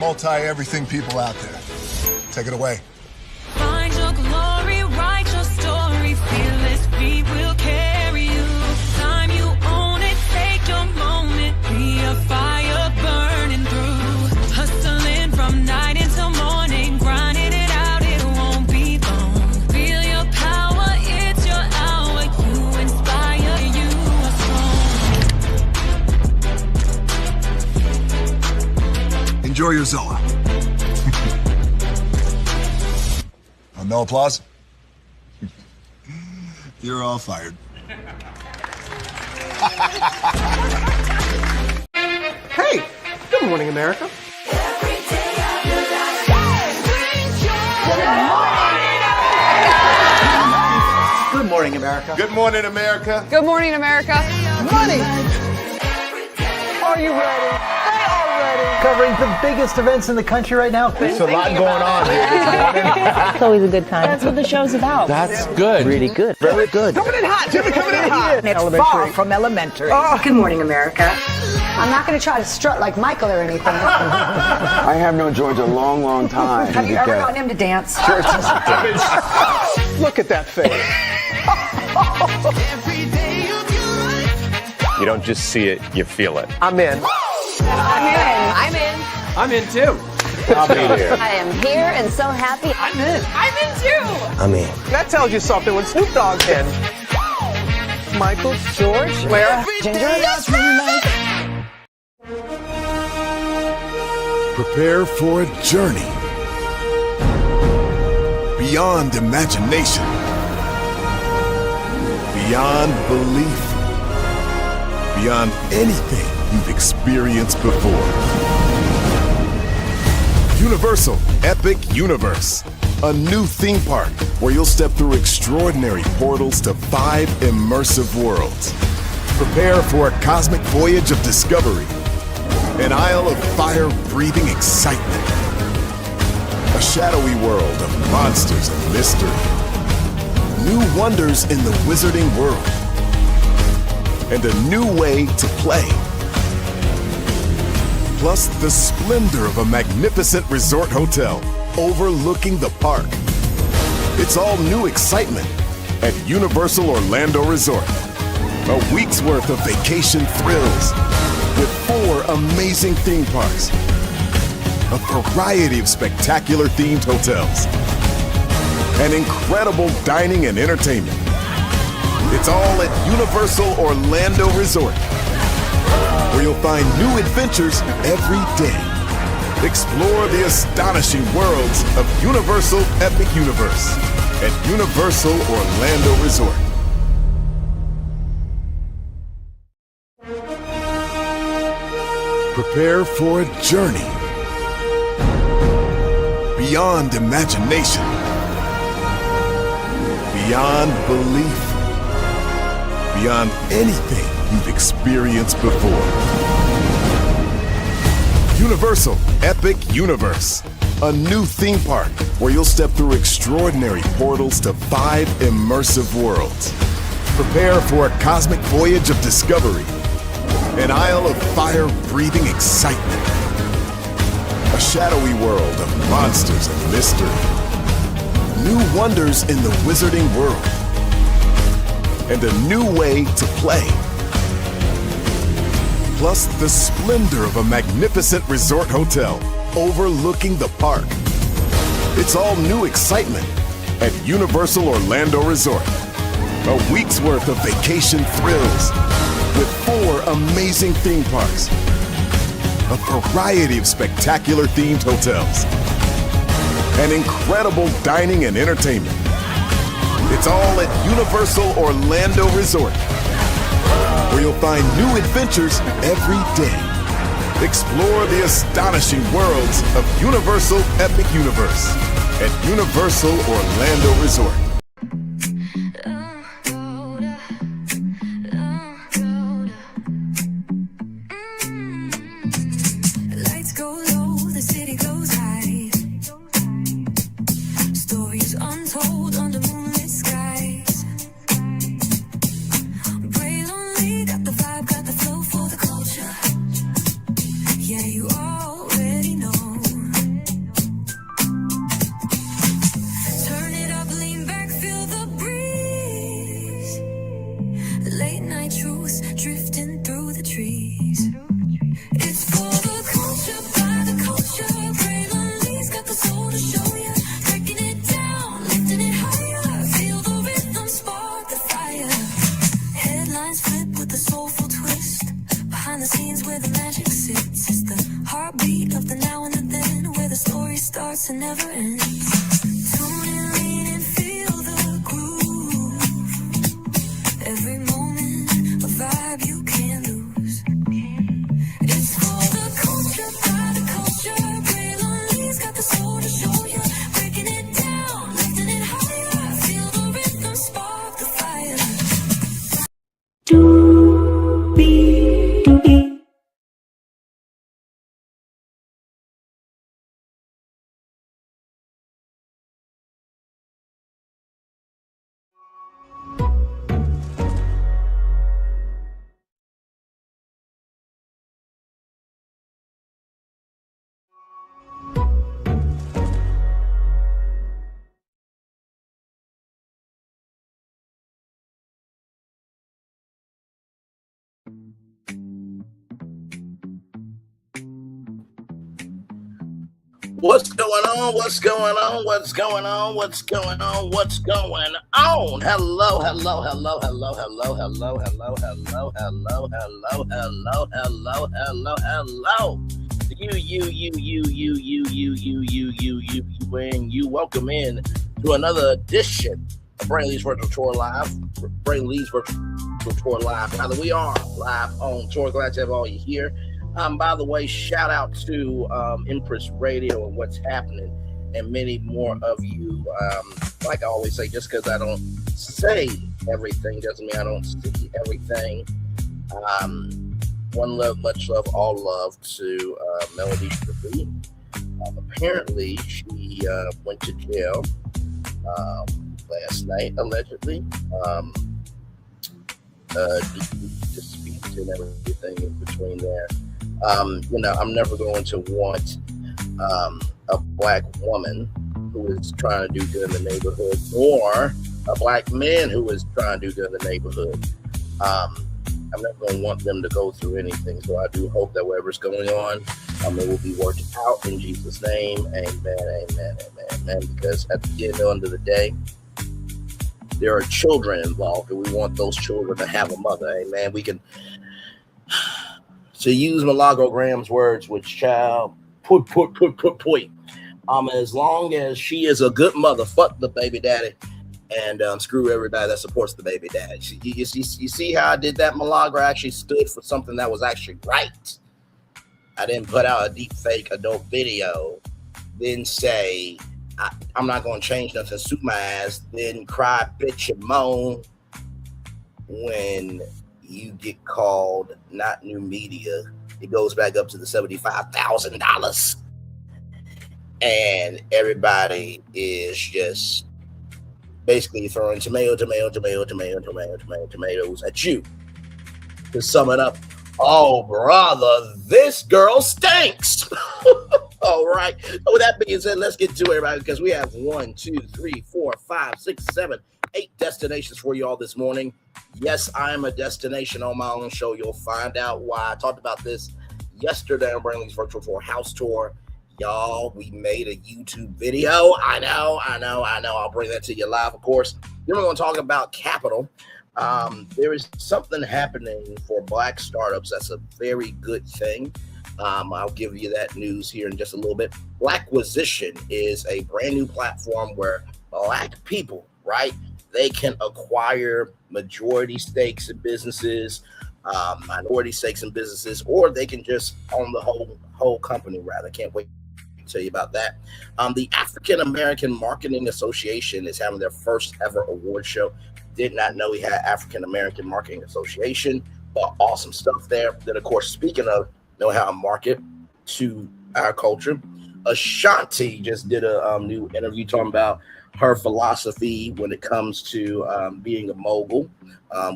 Multi-everything people out there. Take it away. Find your glory, write your story, fearless feet will carry you. Time you own it, take your moment, be a fire burning through. Hustling from night until morning, grinding it out, it won't be long. Feel your power, it's your hour, you inspire, you are strong. Enjoy your Zoa. No applause? You're all fired. Hey, good morning, America. Good morning, America. Good morning, America. Good morning, America. Money! Are you ready? They are ready. Covering the biggest events in the country right now. There's a lot going on here this morning. It's always a good time. That's what the show's about. That's good. Really good. Very good. Coming in hot, Jimmy, coming in hot. It's far from elementary. Good morning, America. I'm not going to try to strut like Michael or anything. I have known George a long, long time. Have you ever gotten him to dance? Look at that face. You don't just see it, you feel it. I'm in. I'm in. I'm in too. I'll be here. I am here and so happy. I'm in. I'm in too. I'm in. That tells you something when Snoop Dogg's in. Michael, George, where? Ginger. Prepare for a journey beyond imagination, beyond belief, beyond anything you've experienced before. Universal Epic Universe, a new theme park where you'll step through extraordinary portals to 5 immersive worlds. Prepare for a cosmic voyage of discovery, an isle of fire-breathing excitement, a shadowy world of monsters and mystery, new wonders in the wizarding world, and a new way to play. Plus the splendor of a magnificent resort hotel overlooking the park. It's all new excitement at Universal Orlando Resort. A week's worth of vacation thrills with 4 amazing theme parks, a variety of spectacular themed hotels, and incredible dining and entertainment. It's all at Universal Orlando Resort, where you'll find new adventures every day. Explore the astonishing worlds of Universal Epic Universe at Universal Orlando Resort. Prepare for a journey beyond imagination, beyond belief, beyond anything you've experienced before. Universal Epic Universe, a new theme park where you'll step through extraordinary portals to 5 immersive worlds. Prepare for a cosmic voyage of discovery, an isle of fire-breathing excitement, a shadowy world of monsters and mystery, new wonders in the wizarding world, and a new way to play. Plus the splendor of a magnificent resort hotel overlooking the park. It's all new excitement at Universal Orlando Resort. A week's worth of vacation thrills with 4 amazing theme parks, a variety of spectacular themed hotels, and incredible dining and entertainment. It's all at Universal Orlando Resort, where you'll find new adventures every day. Explore the astonishing worlds of Universal Epic Universe at Universal Orlando Resort. Lights go low, the city goes high. Stories untold under moonlit skies. Braylon got the vibe, got the flow for the culture. Yeah, you already know. dance never ends. Tune in, lean and feel the groove. Every moment, a vibe you can't lose. It's for the culture, by the culture. Braylon Lee's got the soul to show you. Breaking it down, lifting it higher. Feel the rhythm, spark the fire. What's going on? What's going on? What's going on? What's going on? What's going on? Hello, hello, hello, hello, hello, hello, hello, hello, hello, hello, hello, hello, hello, hello. You. Welcome in to another edition of Braylon's Virtual Tour Live. Braylon's Virtual Tour Live. Now that we are live on tour, glad to have all you here. By the way, shout out to Empress Radio and What's Happening, and many more of you. Like I always say, just because I don't say everything doesn't mean I don't see everything. One love, much love, all love to Melody Shabby. Apparently, she went to jail last night, allegedly. Disputes and everything in between there. I'm never going to want a black woman who is trying to do good in the neighborhood, or a black man who is trying to do good in the neighborhood. I'm never going to want them to go through anything. So I do hope that whatever's going on, it will be worked out in Jesus' name. Amen, amen, amen, amen. Because at the end of the day, there are children involved, and we want those children to have a mother. Amen. We can, to use Malago Graham's words, which child, put. As long as she is a good mother, fuck the baby daddy, and screw everybody that supports the baby daddy. You see how I did that? Malago actually stood for something that was actually right. I didn't put out a deep fake adult video, then say, I'm not going to change nothing, suit my ass, then cry, bitch, and moan when you get called not new media. It goes back up to the $75,000. And everybody is just basically throwing tomatoes at you. To sum it up, oh, brother, this girl stinks. All right. So with that being said, let's get to it, everybody, because we have 1, 2, 3, 4, 5, 6, 7, 8 destinations for y'all this morning. Yes, I am a destination on my own show. You'll find out why. I talked about this yesterday on Braylon's Virtual Tour House Tour. Y'all, we made a YouTube video. I know. I'll bring that to you live, of course. Then we're going to talk about capital. There is something happening for Black startups. That's a very good thing. I'll give you that news here in just a little bit. Blacquisition is a brand new platform where Black people, right, they can acquire majority stakes in businesses, minority stakes in businesses, or they can just own the whole company, rather. Can't wait to tell you about that. The African American Marketing Association is having their first ever award show. Did not know we had African American Marketing Association, but awesome stuff there. Then, of course, speaking of know how to market to our culture, Ashanti just did a new interview talking about her philosophy when it comes to being a mogul.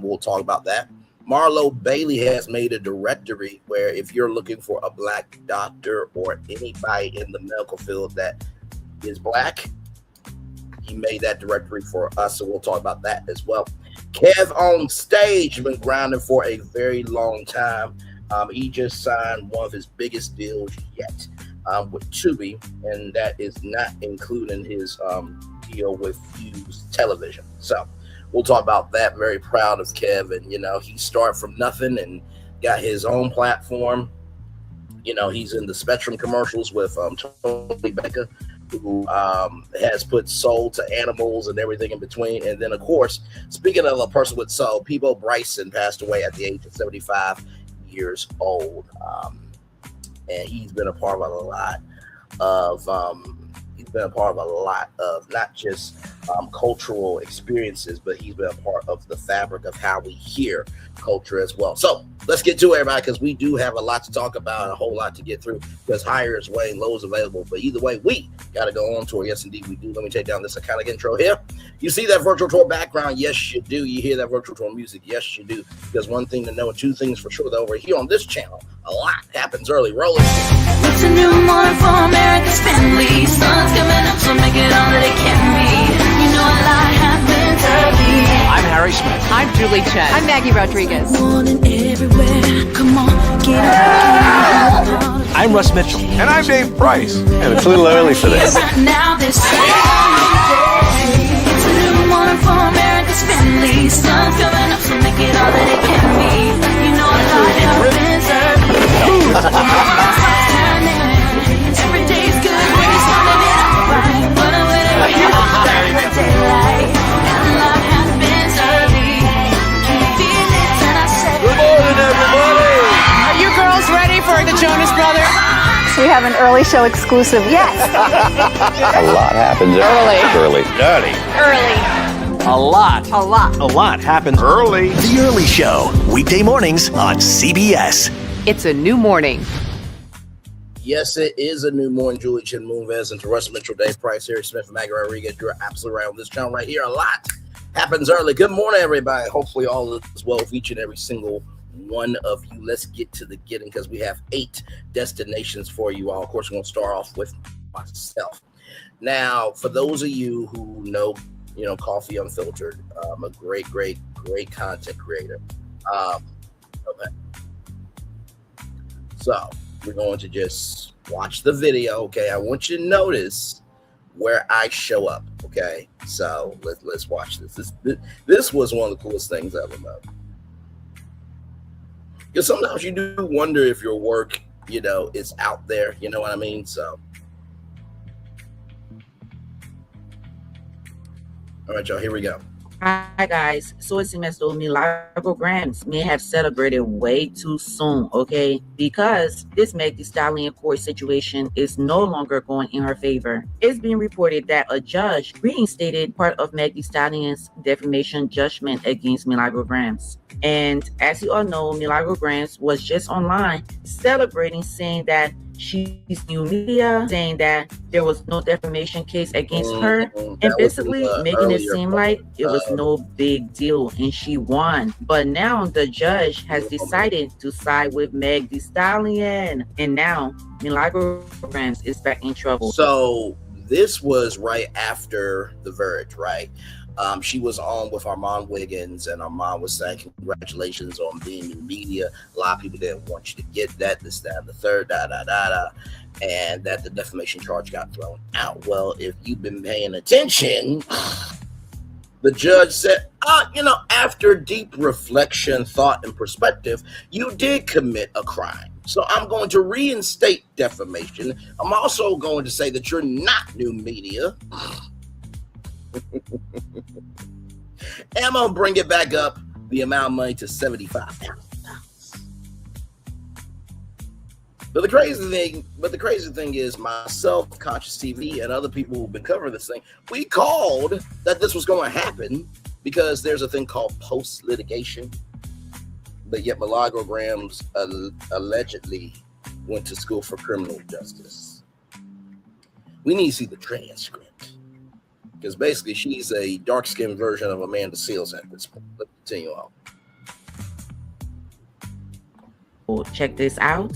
We'll talk about that. Marlo Bailey has made a directory where if you're looking for a Black doctor or anybody in the medical field that is Black, he made that directory for us, so we'll talk about that as well. Kev on stage has been grinding for a very long time. He just signed one of his biggest deals yet with Tubi, and that is not including his deal with Fuse Television. So we'll talk about that. Very proud of Kev, and he started from nothing and got his own platform. He's in the Spectrum commercials with Tony Becca, who has put soul to animals and everything in between. And then, of course, speaking of a person with soul, Peabo Bryson passed away at the age of 75 years old. And he's been a part of a lot of not just cultural experiences, but he's been a part of the fabric of how we hear culture as well. So let's get to it, everybody, because we do have a lot to talk about and a whole lot to get through, because higher is way, low is available. But either way, we got to go on tour. Yes, indeed, we do. Let me take down this iconic intro here. You see that virtual tour background? Yes, you do. You hear that virtual tour music? Yes, you do. Because one thing to know, and two things for sure, that over here on this channel, a lot happens early. Roll it. It's a new morning for America's family. Sun's coming up, so make it all that it can be. You know a lot happens early. I'm Harry Smith. I'm Julie Chen. I'm Maggie Rodriguez. Morning everywhere. Come on, get up. I'm Russ Mitchell. And I'm Dave Price. And it's a little early for this. Right now, this it's a new morning for America's family. Sun's coming up, so make it all that it can be. You know a lot happens early. Every day's good when you're starting it out right. But whatever you do, the daylight. And a lot happens early. Can you feel it when I say? Good morning, everybody. Are you girls ready for the Jonas Brothers? We have an early show exclusive. Yes. A lot happens early. A lot happens Early. The Early Show, weekday mornings on CBS. It's a new morning. Yes, it is a new morning. Julie Chen, Moonves, and to Russ Mitchell, Dave Price, Harry Smith, and Maggie Rodriguez. You're absolutely right on this channel right here. A lot happens early. Good morning, everybody. Hopefully all is well with each and every single one of you. Let's get to the getting, because we have 8 destinations for you all. Of course, we're going to start off with myself. Now, for those of you who know, Coffee Unfiltered, I'm a great content creator. Okay. So we're going to just watch the video. Okay, I want you to notice where I show up. Okay, so let's watch this. This was one of the coolest things I've ever done. Because sometimes you do wonder if your work, is out there. You know what I mean? So, all right, y'all, here we go. Hi guys, so it seems as though milagograms may have celebrated way too soon, okay? Because this Meg Thee Stallion court situation is no longer going in her favor. It's being reported that a judge reinstated part of Meg Thee Stallion's defamation judgment against milagograms. And as you all know, milagograms was just online celebrating, saying that she's new media, saying that there was no defamation case against her, and basically making it seem like it was no big deal and she won. But now the judge has decided to side with Meg Thee Stallion, and now milagograms is back in trouble. So this was right after the verdict, right? She was on with Armand Wiggins, and Armand was saying congratulations on being new media. A lot of people didn't want you to get that, this, that, and the third, and that the defamation charge got thrown out. Well, if you've been paying attention, the judge said, after deep reflection, thought, and perspective, you did commit a crime. So I'm going to reinstate defamation. I'm also going to say that you're not new media. And I'm gonna bring it back up, the amount of money, to $75,000. But the crazy thing is, myself, Conscious TV, and other people who've been covering this thing, we called that this was going to happen because there's a thing called post-litigation. But yet milagograms allegedly went to school for criminal justice. We need to see the transcript. Because basically, she's a dark-skinned version of Amanda Seales at this point. Let's continue on. Check this out.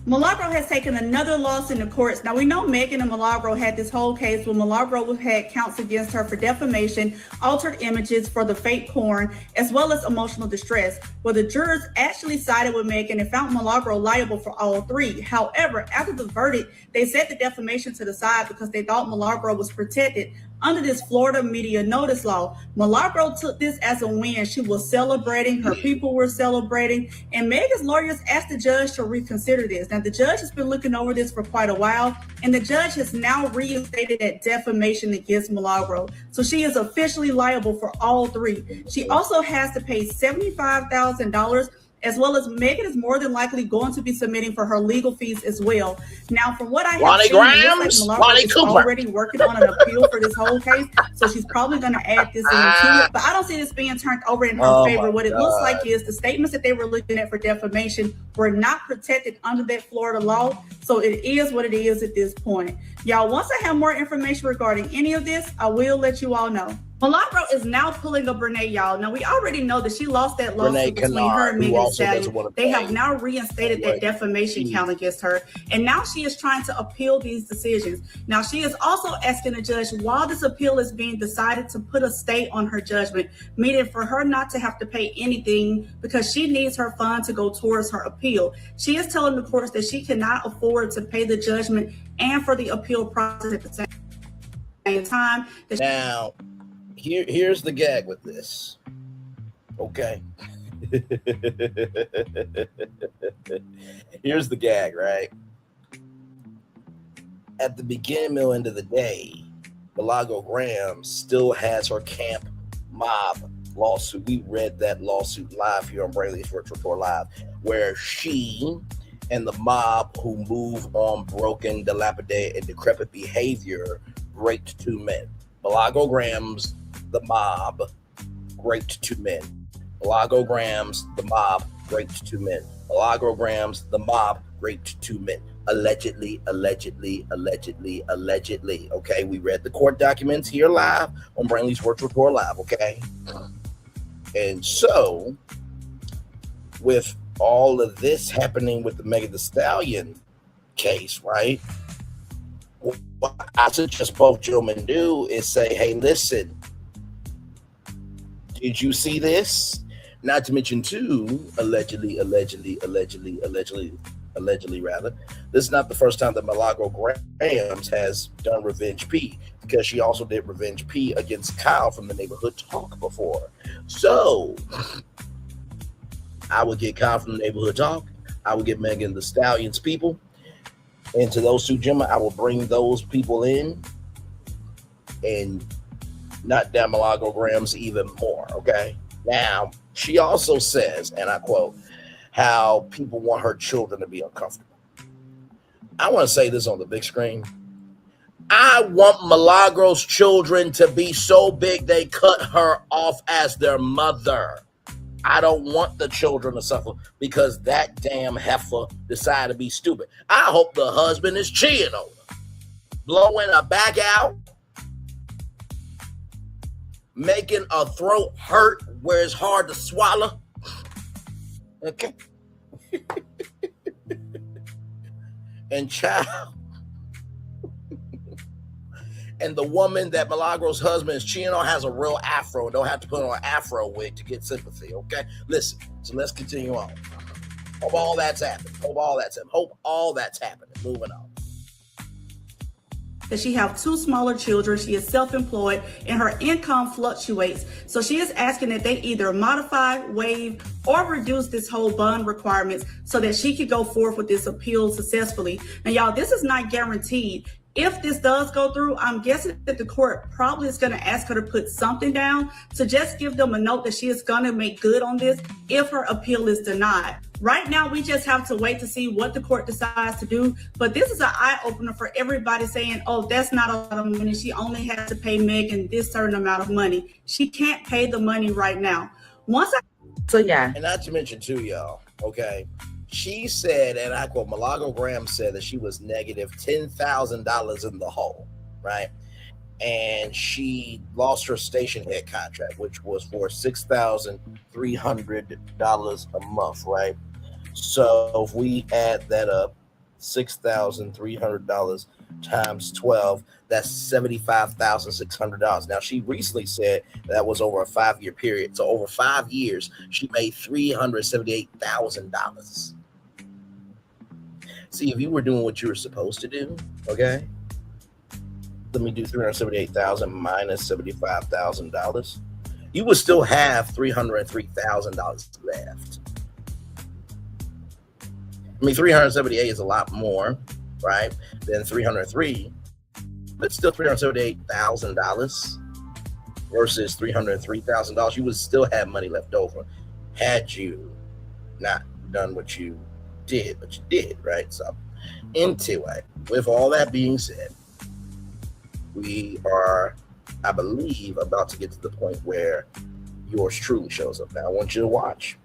Milagro has taken another loss in the courts. Now, we know Megan and Milagro had this whole case where Milagro had counts against her for defamation, altered images for the fake porn, as well as emotional distress, where the jurors actually sided with Megan and found Milagro liable for all 3. However, after the verdict, they set the defamation to the side because they thought Milagro was protected under this Florida media notice law. Milagro took this as a win. She was celebrating, her people were celebrating, and Megan's lawyers asked the judge to reconsider this. Now, the judge has been looking over this for quite a while, and the judge has now reinstated that defamation against Milagro. So she is officially liable for all three. She also has to pay $75,000, as well as Megan is more than likely going to be submitting for her legal fees as well. Now, from what I have seen, it looks like Milagro is already working on an appeal for this whole case, so she's probably going to add this into it. But I don't see this being turned over in her favor. What it looks like is the statements that they were looking at for defamation were not protected under that Florida law, so it is what it is at this point. Y'all, once I have more information regarding any of this, I will let you all know. Milagro is now pulling up Renee, y'all. Now, we already know that she lost that lawsuit between her and Megan Thee Stallion. They have now reinstated that defamation count against her, and now she is trying to appeal these decisions. Now, she is also asking the judge, while this appeal is being decided, to put a stay on her judgment, meaning for her not to have to pay anything because she needs her fund to go towards her appeal. She is telling the courts that she cannot afford to pay the judgment and for the appeal process at the same time. Now, here's the gag with this. Okay. Here's the gag, right? At the beginning, middle, end of the day, Milagro Graham still has her Camp Mob lawsuit. We read that lawsuit live here on Braylon's Virtual Tour Live, where she and the mob who move on broken, dilapidated, and decrepit behavior raped two men. Milagro Graham's the mob raped two men. Milagro Graham's the mob raped two men. Milagro Graham's the mob raped two men. Allegedly. Okay, we read the court documents here live on Braylon's Virtual Tour Live. Okay, and so with all of this happening with the Megan Thee Stallion case, right? What I suggest both gentlemen do is say, hey, listen, did you see this? Not to mention, too, allegedly, this is not the first time that Milagro Grahams has done Revenge P, because she also did Revenge P against Kyle from the Neighborhood Talk before. So I would get Kyle from the Neighborhood Talk. I would get Megan Thee Stallion's people. And to those two gentlemen, I will bring those people in and knock down Milagro Grahams even more, okay? Now, she also says, and I quote, how people want her children to be uncomfortable. I want to say this on the big screen. I want Milagro's children to be so big they cut her off as their mother. I don't want the children to suffer because that damn heifer decided to be stupid. I hope the husband is cheating on her, blowing her back out, making her throat hurt where it's hard to swallow. Okay. And child, and the woman that Milagro's husband is cheating on has a real afro. Don't have to put on an afro wig to get sympathy, okay? Listen, so let's continue on. Hope all that's happening. Hope all that's happening. Moving on. That she have two smaller children, she is self-employed, and her income fluctuates. So she is asking that they either modify, waive, or reduce this whole bond requirements so that she could go forth with this appeal successfully. Now, y'all, this is not guaranteed. If this does go through, I'm guessing that the court probably is going to ask her to put something down to just give them a note that she is going to make good on this if her appeal is denied. Right now, we just have to wait to see what the court decides to do. But this is an eye-opener for everybody saying, oh, that's not a lot of money. She only has to pay Megan this certain amount of money. She can't pay the money right now. And not to mention, too, y'all, okay? She said, and I quote, Milagro Graham said that she was negative $10,000 in the hole, right? And she lost her station head contract, which was for $6,300 a month, right? So if we add that up, $6,300 times 12, that's $75,600. Now, she recently said that was over a 5-year period. So over 5 years, she made $378,000. See, if you were doing what you were supposed to do, okay, let me do 378,000 minus $75,000. You would still have $303,000 left. I mean, 378 is a lot more, right, than 303, but still $378,000 versus $303,000. You would still have money left over had you not done what you did, but you did, right? So, anyway, with all that being said, we are, I believe, about to get to the point where yours truly shows up. Now, I want you to watch.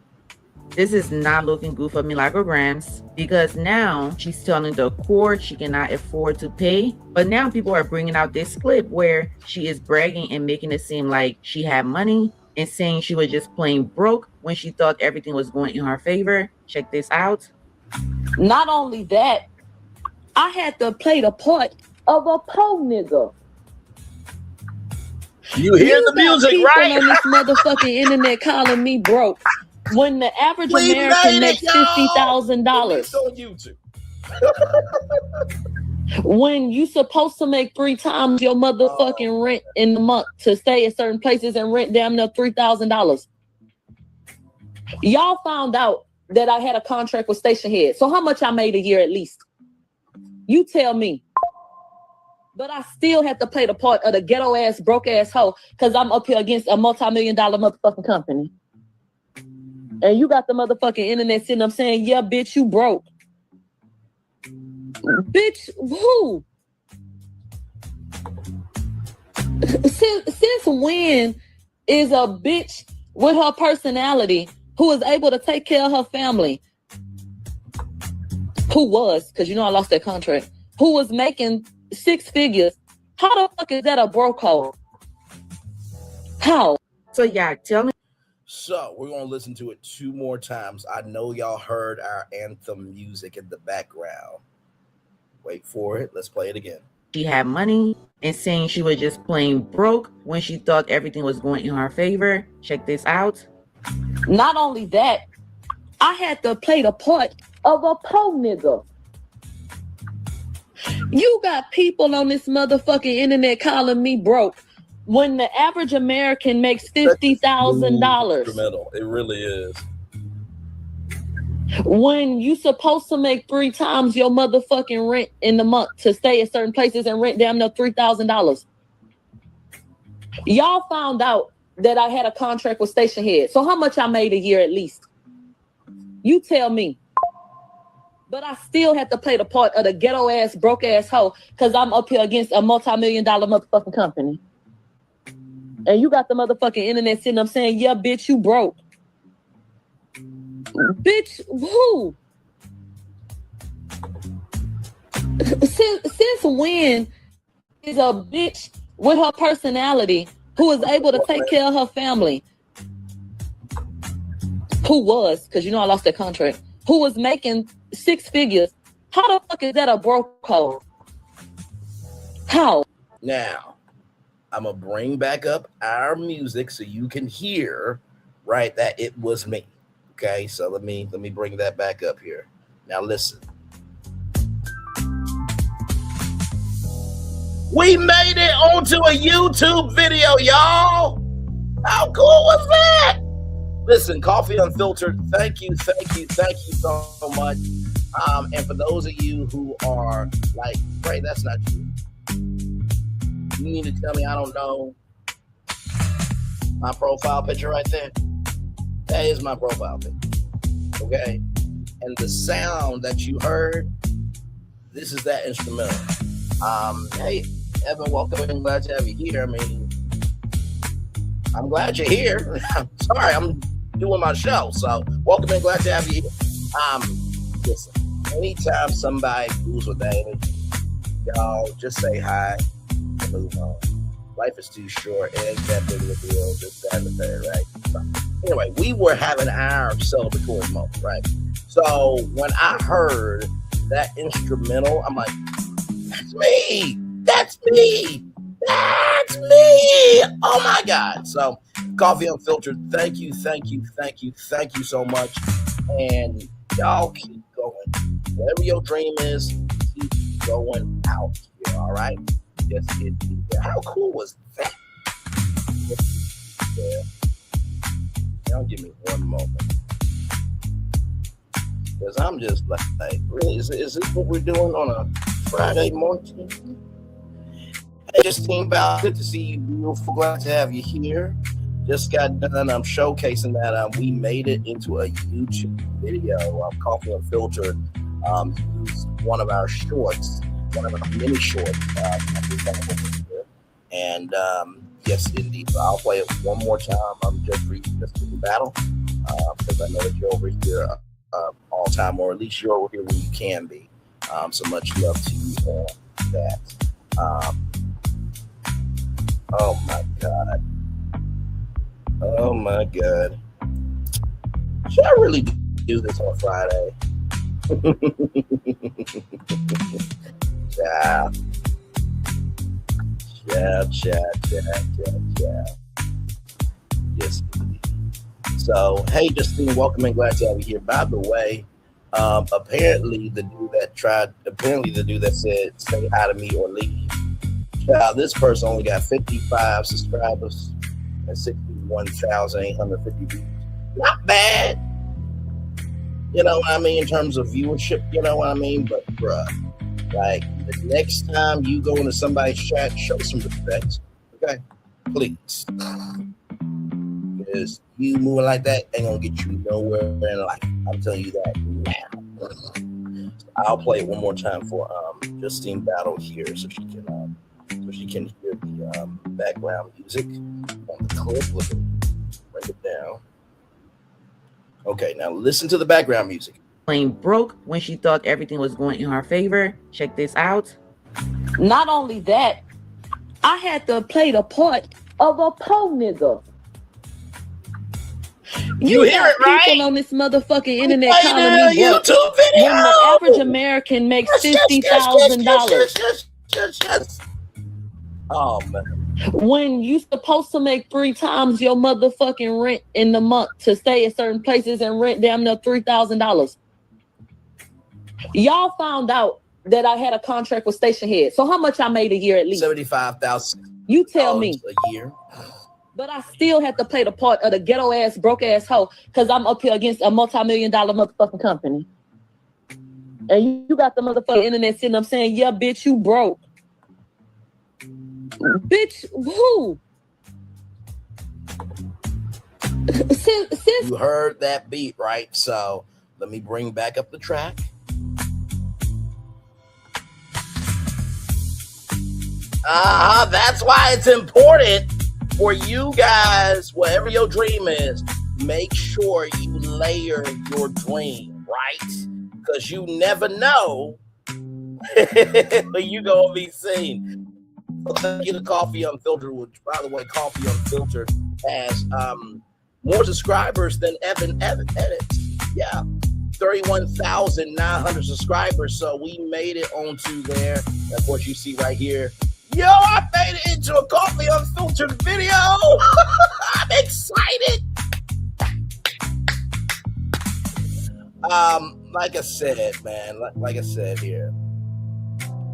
This is not looking good for Milagro Grams because now she's telling the court she cannot afford to pay. But now people are bringing out this clip where she is bragging and making it seem like she had money and saying she was just plain broke when she thought everything was going in her favor. Check this out. Not only that, I had to play the part of a poor nigga. You hear the music, right? On this motherfucking internet calling me broke when the average American makes $50,000. On YouTube. When you supposed to make 3 times your motherfucking rent in the month to stay at certain places and rent damn near $3,000. Y'all found out that I had a contract with Station Head. So how much I made a year at least? You tell me. But I still have to play the part of the ghetto ass, broke ass hoe because I'm up here against a multi-million-dollar motherfucking company. And you got the motherfucking internet sitting up saying, yeah, bitch, you broke. Bitch, who? Since when is a bitch with her personality who is able to take care of her family, who was, because you know I lost that contract, who was making 6 figures, how the fuck is that a broke hole? How? So yeah, tell me. So we're going to listen to it 2 more times. I know y'all heard our anthem music in the background. Wait for it. Let's play it again. She had money and saying she was just plain broke when she thought everything was going in her favor. Check this out. Not only that, I had to play the part of a poor nigga. You got people on this motherfucking internet calling me broke when the average American makes $50,000. It really is. When you supposed to make 3 times your motherfucking rent in the month to stay at certain places and rent damn near $3,000. Y'all found out that I had a contract with Station Head. So how much I made a year at least? You tell me. But I still have to play the part of the ghetto ass, broke ass hoe because I'm up here against a multi-million-dollar motherfucking company. And you got the motherfucking internet sitting up saying, yeah, bitch, you broke. Bitch, who? Since when is a bitch with her personality who is able to take care of her family, who was, because you know I lost that contract, who was making 6 figures, how the fuck is that a broke hole? How? Now, I'm going to bring back up our music so you can hear, right, that it was me. Okay, so let me bring that back up here. Now listen. We made it onto a YouTube video, y'all. How cool was that? Listen, Coffee Unfiltered, thank you so much. And for those of you who are like, Ray, that's not you. You need to tell me I don't know my profile picture right there. That is my profile picture. Okay? And the sound that you heard, this is that instrumental. Hey, Evan, welcome and glad to have you here. I mean, I'm glad you're here. I'm sorry, I'm doing my show. So welcome and glad to have you here. Listen, anytime somebody moves with that energy, y'all just say hi and move on. Life is too short. It ain't that big of a deal. Just that and the third, right? So, anyway, we were having our celebratory moment, right? So when I heard that instrumental, I'm like, that's me. That's me. That's me. Oh my God. So Coffee Unfiltered, thank you so much. And y'all keep going. Whatever your dream is, keep going out here, all right? Yes, indeed. How cool was that? Yeah. Now give me one moment. Because I'm just like, really, is this what we're doing on a Friday morning? Hey, Justine Val, good to see you, beautiful. Glad to have you here. Just got done. I'm showcasing that we made it into a YouTube video. Coffee Unfiltered used one of our shorts, one of our mini shorts. And yes, indeed. So I'll play it one more time. I'm just reading this battle because I know that you're over here all the time, or at least you're over here when you can be. So much love to you on that. Oh my God. Oh my God. Should I really do this on Friday? Yeah. Yes. So, hey, Justine, welcome and glad to have you here. By the way, apparently the dude that said say hi to me or leave. This person only got 55 subscribers and 61,850 views. Not bad. You know what I mean? In terms of viewership, you know what I mean? But, bruh, like, the next time you go into somebody's chat, show some respect. Okay? Please. Because you moving like that ain't gonna get you nowhere in life. I'm telling you that now. I'll play it one more time for Justine Battle here so she can hear the background music on the clip. Let me break it down. Okay, now listen to the background music. Plain broke when she thought everything was going in her favor. Check this out. Not only that, I had to play the part of a po nigga. You hear it, right? People on this motherfucking internet calling me broke. YouTube video. When the average American makes $50,000. Yes. Oh man. When you supposed to make 3 times your motherfucking rent in the month to stay at certain places and rent damn near $3,000. Y'all found out that I had a contract with Station Head. So how much I made a year at least? $75,000. You tell me. A year. But I still have to play the part of the ghetto ass, broke ass hoe because I'm up here against a multi-million-dollar motherfucking company. And you got the motherfucking internet sitting up saying, yeah, bitch, you broke. Bitch, who? Since you heard that beat, right? So let me bring back up the track. That's why it's important for you guys, whatever your dream is, make sure you layer your dream, right? Because you never know when you gonna be seen. Get a Coffee Unfiltered, which, by the way, Coffee Unfiltered has more subscribers than Evan Edits. Yeah, 31,900 subscribers. So we made it onto there. And of course, you see right here. Yo, I made it into a Coffee Unfiltered video. I'm excited. Like I said, man, like I said here.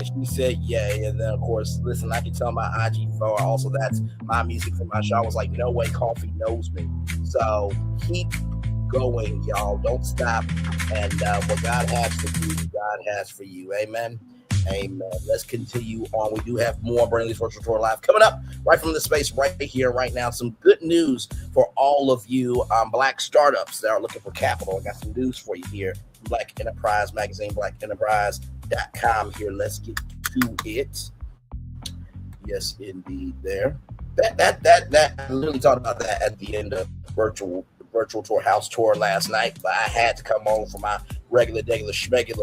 She said, yeah, and then of course, listen, I can tell my IG for also that's my music for my show. I was like, no way, Coffee knows me. So keep going, y'all. Don't stop. And what God has for you, God has for you. Amen. Amen. Let's continue on. We do have more Braylon's Virtual Tour Live coming up right from the space right here, right now. Some good news for all of you Black startups that are looking for capital. I got some news for you here. Black Enterprise Magazine, blackenterprise.com here. Let's get to it. Yes, indeed. There. That I literally talked about that at the end of virtual tour house tour last night, but I had to come on for my regular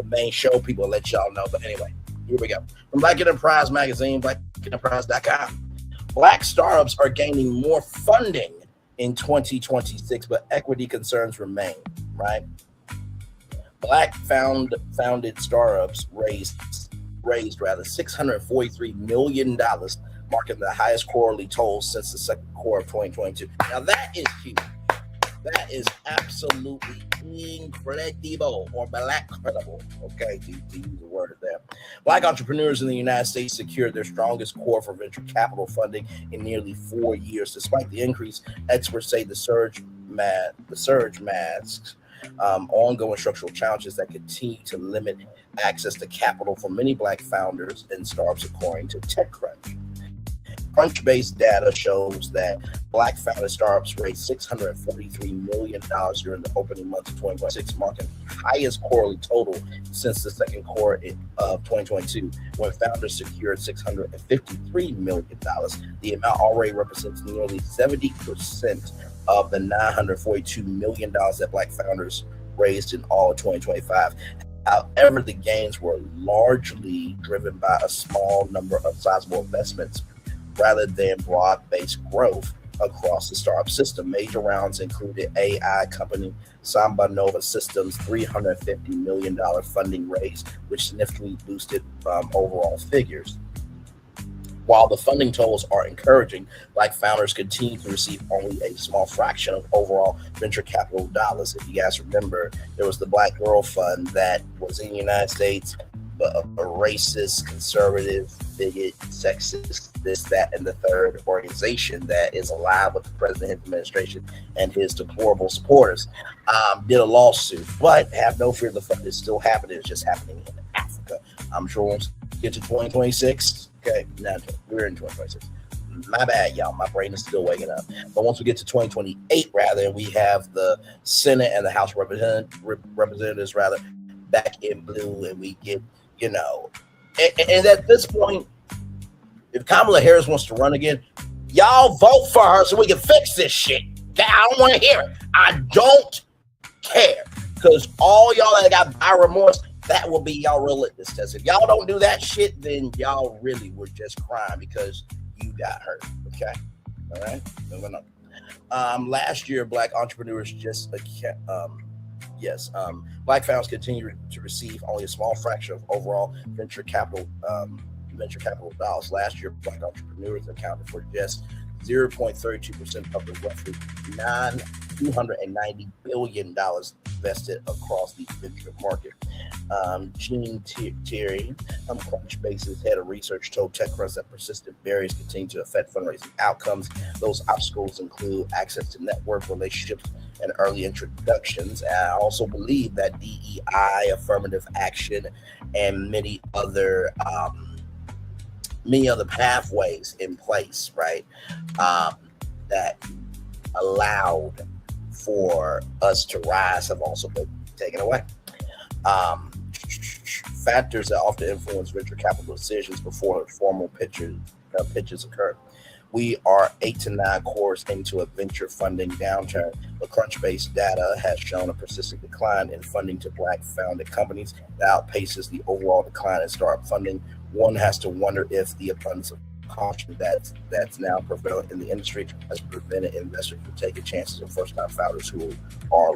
main show. People let y'all know. But anyway, here we go. From Black Enterprise Magazine, blackenterprise.com. Black startups are gaining more funding in 2026, but equity concerns remain, right? Black founded startups raised $643 million, marking the highest quarterly total since the second quarter of 2022. Now that is huge. That is absolutely incredible, or black credible. Okay, to use the word there. Black entrepreneurs in the United States secured their strongest core for venture capital funding in nearly 4 years. Despite the increase, experts say the surge masks ongoing structural challenges that continue to limit access to capital for many Black founders and startups, according to TechCrunch. Crunch-based data shows that Black founded startups raised $643 million during the opening months of 2026, marking the highest quarterly total since the second quarter of 2022, when founders secured $653 million. The amount already represents nearly 70% of the $942 million that Black founders raised in all of 2025. However, the gains were largely driven by a small number of sizable investments rather than broad-based growth across the startup system. Major rounds included AI company Samba Nova Systems' $350 million funding raise, which significantly boosted overall figures. While the funding totals are encouraging, Black founders continue to receive only a small fraction of overall venture capital dollars. If you guys remember, there was the Black Girl Fund that was in the United States, but a racist, conservative, bigot, sexist, this, that, and the third organization that is aligned with the president, his administration, and his deplorable supporters, did a lawsuit. But have no fear, the fund is still happening. It's just happening in Africa. I'm sure once we get to 2026, okay, now we're in 2026. My bad, y'all. My brain is still waking up. But once we get to 2028, rather, we have the Senate and the House of Representatives, rather, back in blue, and we get, and at this point, if Kamala Harris wants to run again, y'all vote for her so we can fix this shit. I don't want to hear it. I don't care, because all y'all that got buyer remorse, that will be y'all real litmus test. If y'all don't do that shit, then y'all really were just crying because you got hurt. Okay, all right. Moving on. Last year, Black entrepreneurs Black founders continue to receive only a small fraction of overall venture capital dollars. Last year, Black entrepreneurs accounted for just 0.32% of the roughly $290 billion invested across the venture market. Gene Terry, Crunchbase's head of research, told TechCrunch that persistent barriers continue to affect fundraising outcomes. Those obstacles include access to network relationships and early introductions. And I also believe that DEI, affirmative action, and many other pathways in place, right, that allowed for us to rise have also been taken away. Factors that often influence venture capital decisions before formal pitches occur. We are 8 to 9 quarters into a venture funding downturn. The Crunchbase data has shown a persistent decline in funding to Black-founded companies that outpaces the overall decline in startup funding. One has to wonder if the abundance of caution that's now prevalent in the industry has prevented investors from taking chances on first-time founders who are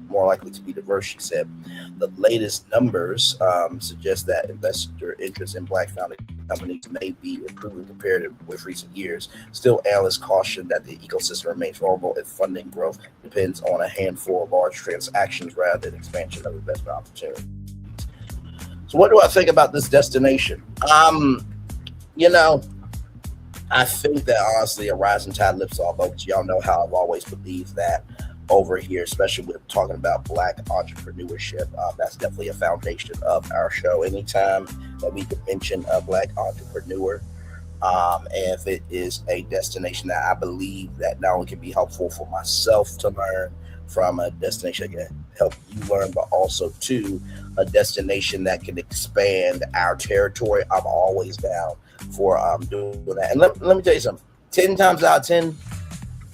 more likely to be diverse, she said. The latest numbers suggest that investor interest in Black-founded companies may be improving compared with recent years. Still, analysts caution that the ecosystem remains vulnerable if funding growth depends on a handful of large transactions rather than expansion of investment opportunities. So what do I think about this destination? I think that honestly a rising tide lifts all boats. Y'all know how I've always believed that over here, especially with talking about Black entrepreneurship. That's definitely a foundation of our show. Anytime that we can mention a Black entrepreneur, and if it is a destination that I believe that not only can be helpful for myself to learn from, a destination that can help you learn, but also to a destination that can expand our territory, I'm always down for doing that. And let me tell you something, 10 times out of 10,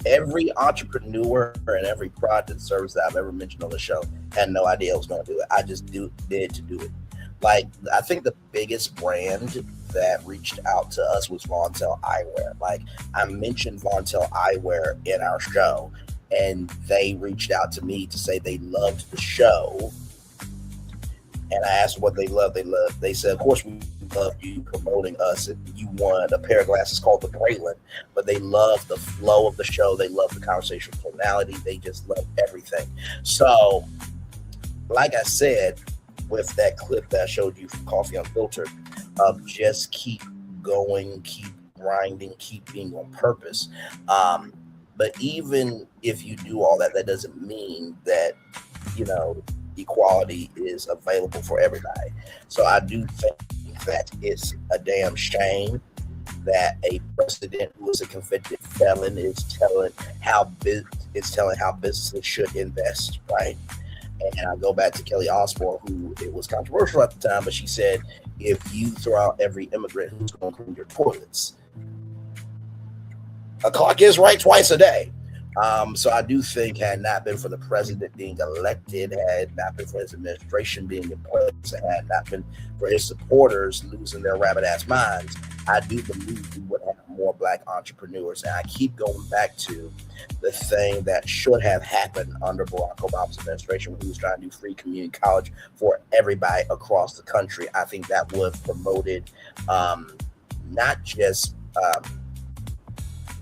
every entrepreneur and every product and service that I've ever mentioned on the show had no idea I was going to do it. I just did to do it. Like, I think the biggest brand that reached out to us was Vontel Eyewear. Like, I mentioned Vontel Eyewear in our show, and they reached out to me to say they loved the show. And I asked what they loved. They said, of course, we love you promoting us, and you won a pair of glasses called the Braylon, but they love the flow of the show. They love the conversational tonality. They just love everything. So, like I said, with that clip that I showed you from Coffee Unfiltered of just keep going, keep grinding, keep being on purpose. But even if you do all that, that doesn't mean that, equality is available for everybody. So I do think that it's a damn shame that a president who is a convicted felon is telling how businesses should invest, right? And I go back to Kelly Osbourne, who it was controversial at the time, but she said, if you throw out every immigrant, who's going to clean your toilets? A clock is right twice a day. So I do think had not been for the president being elected, had not been for his administration being in place, had not been for his supporters losing their rabbit ass minds, I do believe we would have more Black entrepreneurs. And I keep going back to the thing that should have happened under Barack Obama's administration when he was trying to do free community college for everybody across the country. I think that would have promoted not just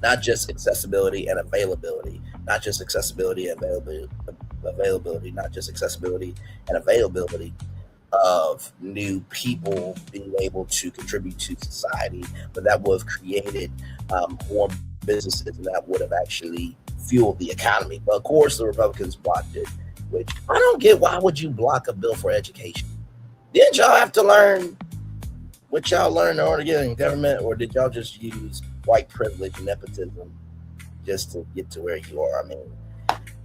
accessibility and availability, not just accessibility and availability, not just accessibility and availability of new people being able to contribute to society, but that would have created more businesses and that would have actually fueled the economy. But of course, the Republicans blocked it, which I don't get. Why would you block a bill for education? Didn't y'all have to learn what y'all learned in order to get in government, or did y'all just use white privilege and nepotism just to get to where you are? I mean,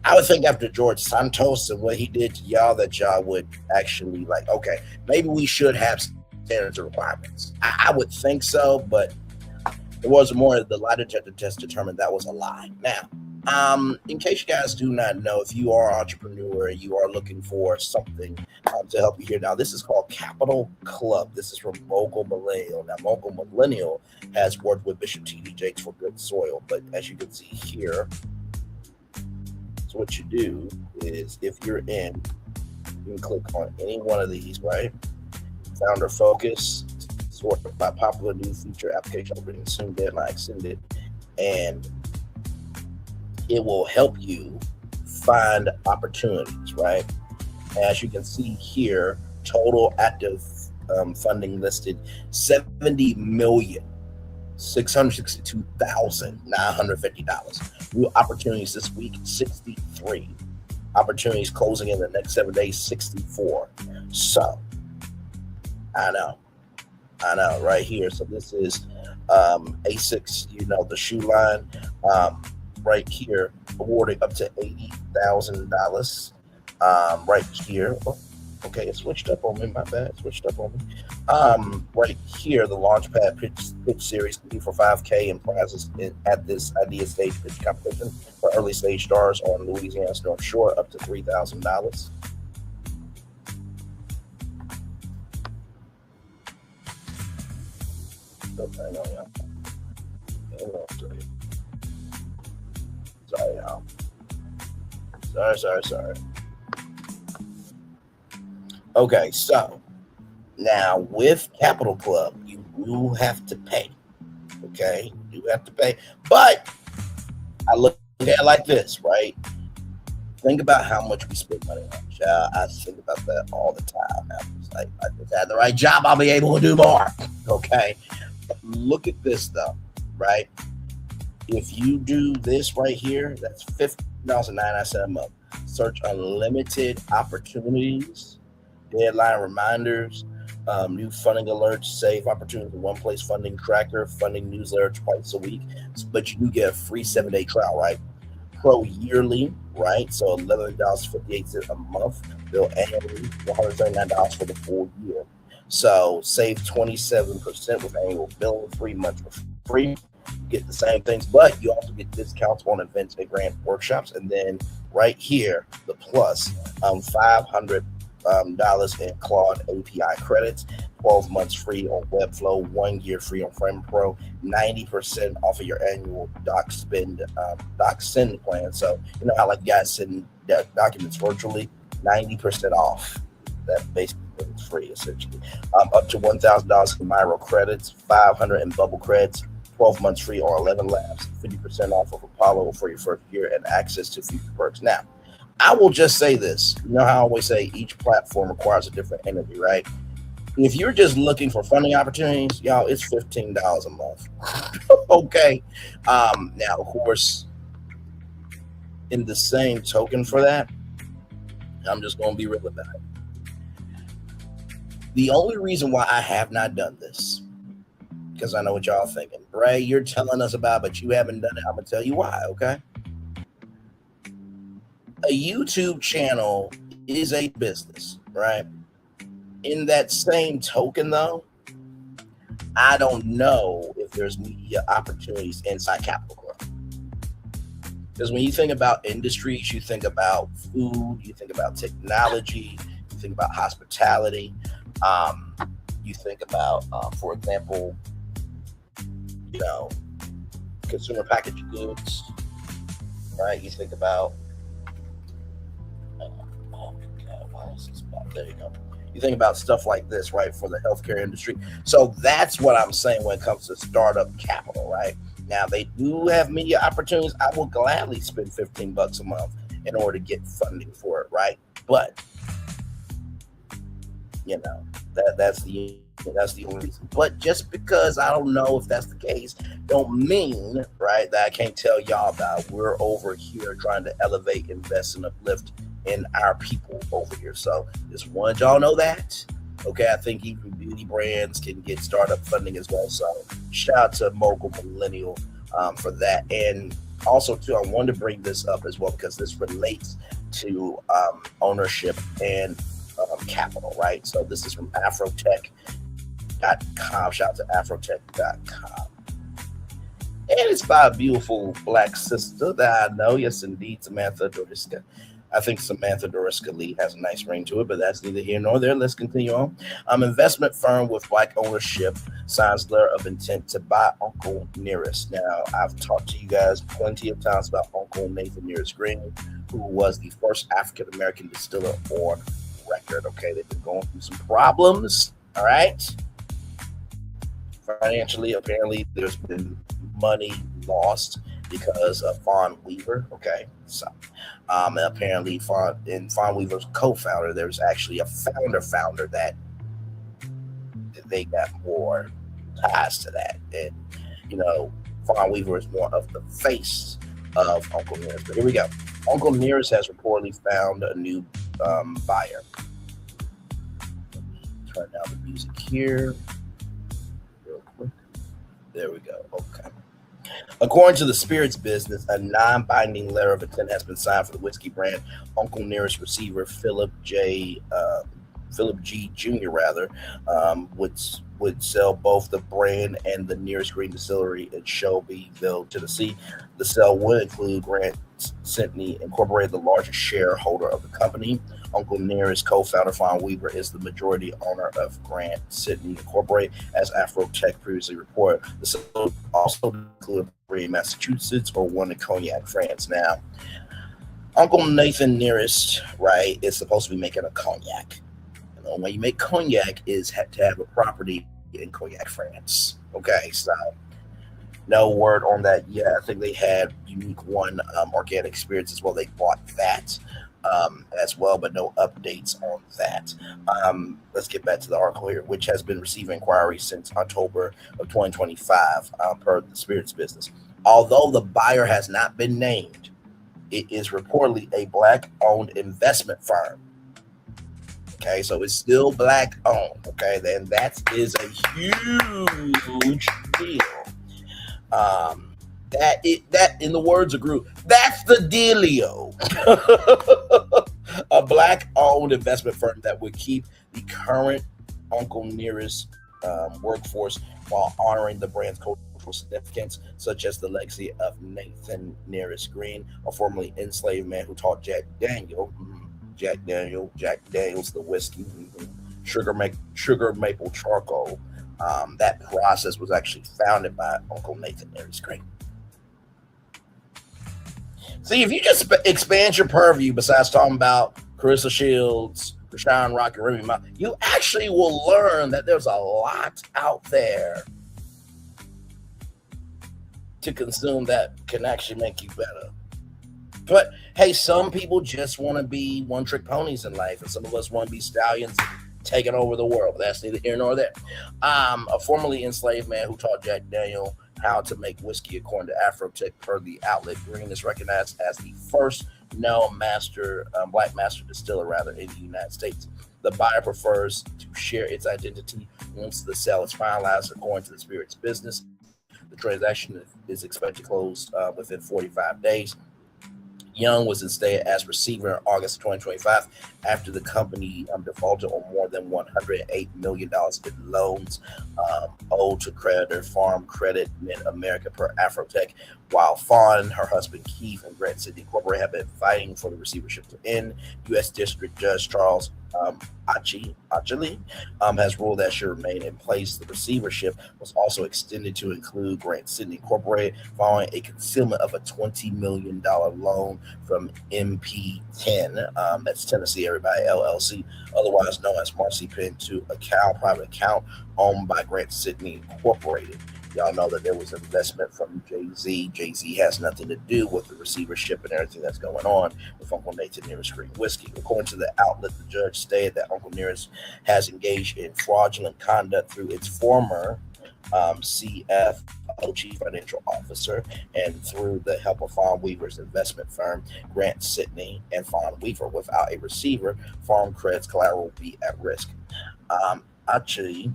I would think after George Santos and what he did to y'all that y'all would actually like, okay, maybe we should have standards and requirements. I would think so, but it wasn't more. The lie detector test determined that was a lie. Now, in case you guys do not know, if you are an entrepreneur, you are looking for something to help you here. Now, this is called Capital Club. This is from Mogul Millennial. Now, Mogul Millennial has worked with Bishop T.D. Jakes for Good Soil, but as you can see here, so what you do is if you're in, you can click on any one of these, right? Founder focus, sort by popular new feature, application opening soon, deadline extended, and it will help you find opportunities, right? As you can see here, total active funding listed 70,662,950. New opportunities this week, 63. Opportunities closing in the next 7 days, 64. So, I know, right here. So this is A6, the shoe line. Right here, awarding up to $80,000. Right here. Oh, okay, it switched up on me. My bad. It switched up on me. Right here, the Launchpad pitch series for 5K and prizes at this idea stage pitch competition for early stage stars on Louisiana's North Shore, up to $3,000. Hang on, y'all. Sorry, y'all. Sorry. Okay, so now with Capital Club, you will have to pay. Okay, you have to pay. But I look at it like this, right? Think about how much we spend money on. I think about that all the time. I'm just like, if I had the right job, I'll be able to do more. Okay, but look at this though, right? If you do this right here, that's $50.99 a month. Search unlimited opportunities, deadline reminders, new funding alerts, save opportunities in one place, funding tracker, funding newsletter twice a week. But you do get a free 7-day trial, right? Pro yearly, right? So $11.58 a month. Bill annually, $139 for the full year. So save 27% with annual bill, 3 months for free. Get the same things, but you also get discounts on events and grant workshops. And then right here, the plus, $500 in Claude API credits, 12 months free on Webflow, 1 year free on Frame Pro, 90% off of your annual doc send plan. So you know how like guys send documents virtually, 90% off. That basically is free essentially. Up to $1,000 in Miro credits, 500 in Bubble credits. 12 months free on 11 labs, 50% off of Apollo for your first year, and access to future perks. Now, I will just say this. You know how I always say each platform requires a different entity, right? If you're just looking for funding opportunities, y'all, it's $15 a month. Okay. Now, of course, in the same token for that, I'm just going to be real about it. The only reason why I have not done this, because I know what y'all thinking. Bray, you're telling us about, but you haven't done it. I'm going to tell you why, okay? A YouTube channel is a business, right? In that same token, though, I don't know if there's media opportunities inside Capital Growth. Because when you think about industries, you think about food, you think about technology, you think about hospitality, you think about, for example, you know, consumer packaged goods, right? You think about, there you go. You think about stuff like this, right, for the healthcare industry. So that's what I'm saying when it comes to startup capital, right? Now, they do have media opportunities. I will gladly spend $15 a month in order to get funding for it, right? But, you know, that's the only reason. But just because I don't know if that's the case, don't mean, right, that I can't tell y'all about. We're over here trying to elevate, invest, and uplift in our people over here. So just wanted y'all know that. Okay, I think even beauty brands can get startup funding as well. So shout out to Mogul Millennial for that. And also too, I wanted to bring this up as well because this relates to ownership and capital, right? So this is from Afrotech.com. Shout out to Afrotech.com. And it's by a beautiful Black sister that I know. Yes, indeed, Samantha Doriska. I think Samantha Doriska Lee has a nice ring to it, but that's neither here nor there. Let's continue on. Investment firm with Black ownership signs letter of intent to buy Uncle Nearest. Now, I've talked to you guys plenty of times about Uncle Nathan Nearest Green, who was the first African-American distiller on record. Okay, they've been going through some problems. All right. Financially, apparently, there's been money lost because of Fawn Weaver. Okay, so apparently in Fawn Weaver's co-founder, there's actually a founder that they got more ties to that. And you know, Fawn Weaver is more of the face of Uncle Nearest. But here we go. Uncle Nearest has reportedly found a new buyer. Turn down the music here real quick. There we go. Okay. According to the spirits business, a non-binding letter of intent has been signed for the whiskey brand Uncle Nearest receiver Philip G. Jr. Would sell both the brand and the Nearest Green Distillery in Shelbyville, Tennessee. The sale would include Grant Sydney Incorporated, the largest shareholder of the company. Uncle Nearest co-founder Fawn Weaver is the majority owner of Grant Sydney Incorporated, as Afrotech previously reported. The sale also included in Massachusetts or one in Cognac, France. Now, Uncle Nathan Nearest, right, is supposed to be making a cognac. And the only way you make cognac is to have a property in Cognac, France. Okay, so no word on that yet. I think they had Unique One organic spirits as well. They bought that as well, but no updates on that. Let's get back to the article here, which has been receiving inquiries since October of 2025 per the spirits business. Although the buyer has not been named, it is reportedly a Black-owned investment firm. Okay, so it's still Black-owned. Okay, then that is a huge deal. That in the words of Groove, that's the dealio. A Black-owned investment firm that would keep the current Uncle Nearest workforce while honoring the brand's cultural significance, such as the legacy of Nathan Nearest Green, a formerly enslaved man who taught Jack Daniels the whiskey, sugar maple charcoal. That process was actually founded by Uncle Nathan Nearest Green. See, if you just expand your purview, besides talking about Carissa Shields, Rashawn Rock, and Remy Ma, you actually will learn that there's a lot out there to consume that can actually make you better. But hey, some people just want to be one-trick ponies in life, and some of us want to be stallions taking over the world. That's neither here nor there. A formerly enslaved man who taught Jack Daniel how to make whiskey according to Afrotech per the outlet. Green is recognized as the first known black master distiller in the United States. The buyer prefers to share its identity once the sale is finalized according to the spirit's business. The transaction is expected to close within 45 days. Young was instead as receiver in August 2025 after the company defaulted on more than $108 million in loans owed to creditor Farm Credit Mid-America per Afrotech, while Fawn, her husband Keith, and Grant Sidney Incorporated have been fighting for the receivership to end. U.S. District Judge Charles Achilli has ruled that should remain in place. The receivership was also extended to include Grant Sidney Incorporated following a concealment of a $20 million loan from MP10, that's Tennessee Everybody LLC, otherwise known as Marcy Penn, to a private account owned by Grant Sidney Incorporated. Y'all know that there was investment from Jay-Z. Jay-Z has nothing to do with the receivership and everything that's going on with Uncle Nathan Nearest Green Whiskey. According to the outlet, the judge stated that Uncle Nearest has engaged in fraudulent conduct through its former CFO, Chief Financial Officer, and through the help of Fawn Weaver's investment firm, Grant Sidney and Fawn Weaver. Without a receiver, Farm Credit's collateral will be at risk. Actually,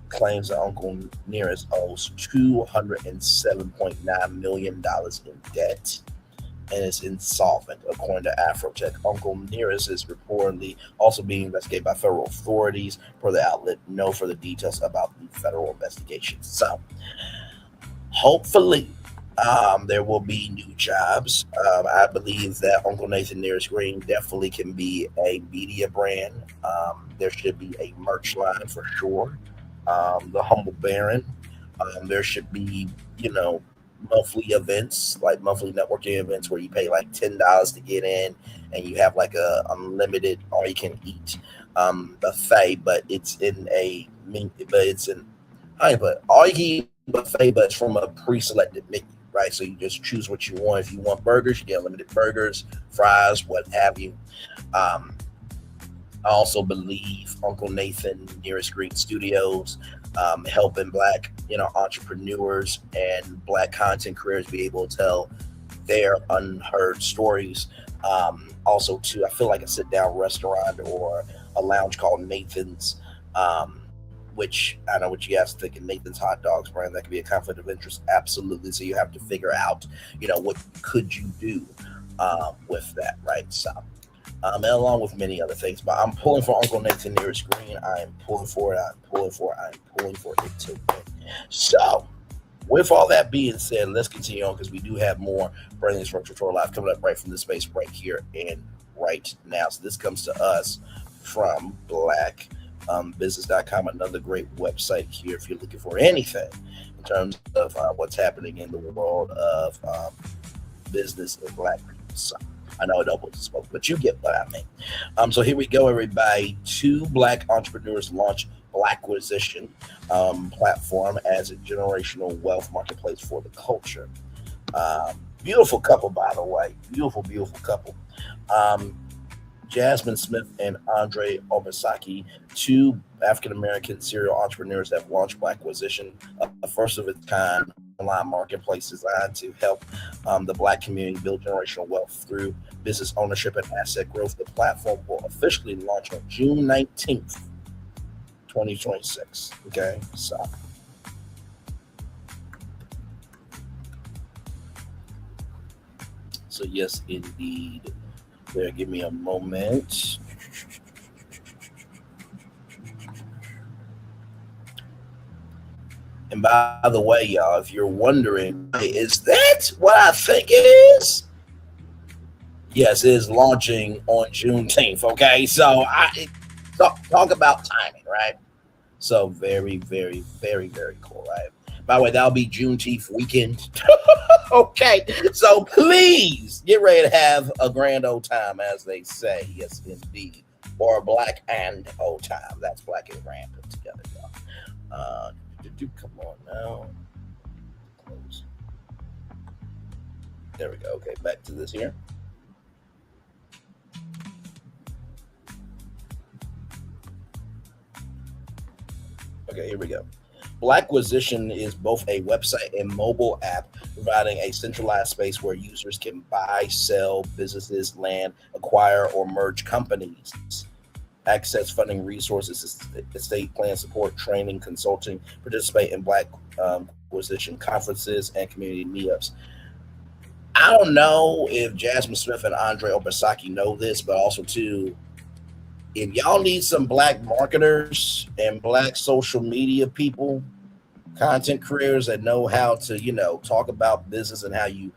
claims that Uncle Nearest owes $207.9 million in debt and is insolvent, according to Afrotech. Uncle Nearest is reportedly also being investigated by federal authorities. Per the outlet, no further details about the federal investigation. So, hopefully, there will be new jobs. I believe that Uncle Nathan Nearest Green definitely can be a media brand. There should be a merch line for sure. The Humble Baron. There should be, monthly events, like monthly networking events where you pay like $10 to get in and you have like a unlimited all you can eat buffet, but it's in all you can eat buffet, but it's from a pre-selected menu, right? So you just choose what you want. If you want burgers, you get unlimited burgers, fries, what have you. I also believe Uncle Nathan Nearest Green Studios helping Black, entrepreneurs and Black content creators be able to tell their unheard stories. Also, too, I feel like a sit-down restaurant or a lounge called Nathan's, which I know what you guys think of Nathan's Hot Dogs brand. That could be a conflict of interest, absolutely. So you have to figure out, what could you do with that, right? So. And along with many other things, but I'm pulling for Uncle Nathan Nearest Green. I am pulling for it. I'm pulling for it to win. So, with all that being said, let's continue on because we do have more Braylon from Tutorial Live coming up right from the space right here and right now. So this comes to us from Blackbusiness.com, another great website here if you're looking for anything in terms of what's happening in the world of business and Black people. So, I know it almost spoke, but you get what I mean. So here we go, everybody. 2 Black entrepreneurs launch Blacquisition platform as a generational wealth marketplace for the culture. Beautiful couple, by the way. Beautiful, beautiful couple. Jasmine Smith and Andre Obasaki, 2 African-American serial entrepreneurs that have launched Blacquisition, a first of its kind online marketplace designed to help the Black community build generational wealth through business ownership and asset growth. The platform will officially launch on June 19th, 2026. Okay, so yes, indeed. There, give me a moment. And by the way, y'all, if you're wondering, is that what I think it is? Yes, it is launching on Juneteenth. Okay, so talk about timing, right? So very, very, very, very cool, right? By the way, that'll be Juneteenth weekend. Okay, so please get ready to have a grand old time, as they say. Yes, indeed. Or a black and old time. That's black and grand put together, y'all. Come on now. Close. There we go. Okay, back to this here. Okay, here we go. Blacquisition is both a website and mobile app providing a centralized space where users can buy, sell businesses, land, acquire, or merge companies, access funding resources, estate plan support, training, consulting, participate in Blacquisition conferences and community meetups. I don't know if Jasmine Smith and Andre Obasaki know this, but also too, if y'all need some Black marketers and Black social media people, content creators that know how to, talk about business and how you,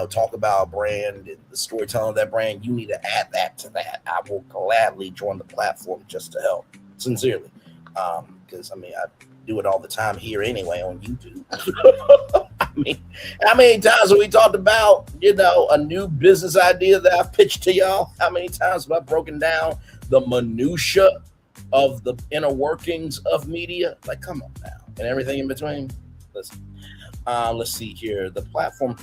talk about brand and the storytelling of that brand, you need to add that to that. I will gladly join the platform just to help, sincerely. Because, I do it all the time here anyway on YouTube. How many times have we talked about, a new business idea that I've pitched to y'all? How many times have I broken down the minutia of the inner workings of media? Like, come on now. And everything in between. Listen, let's see here. The platform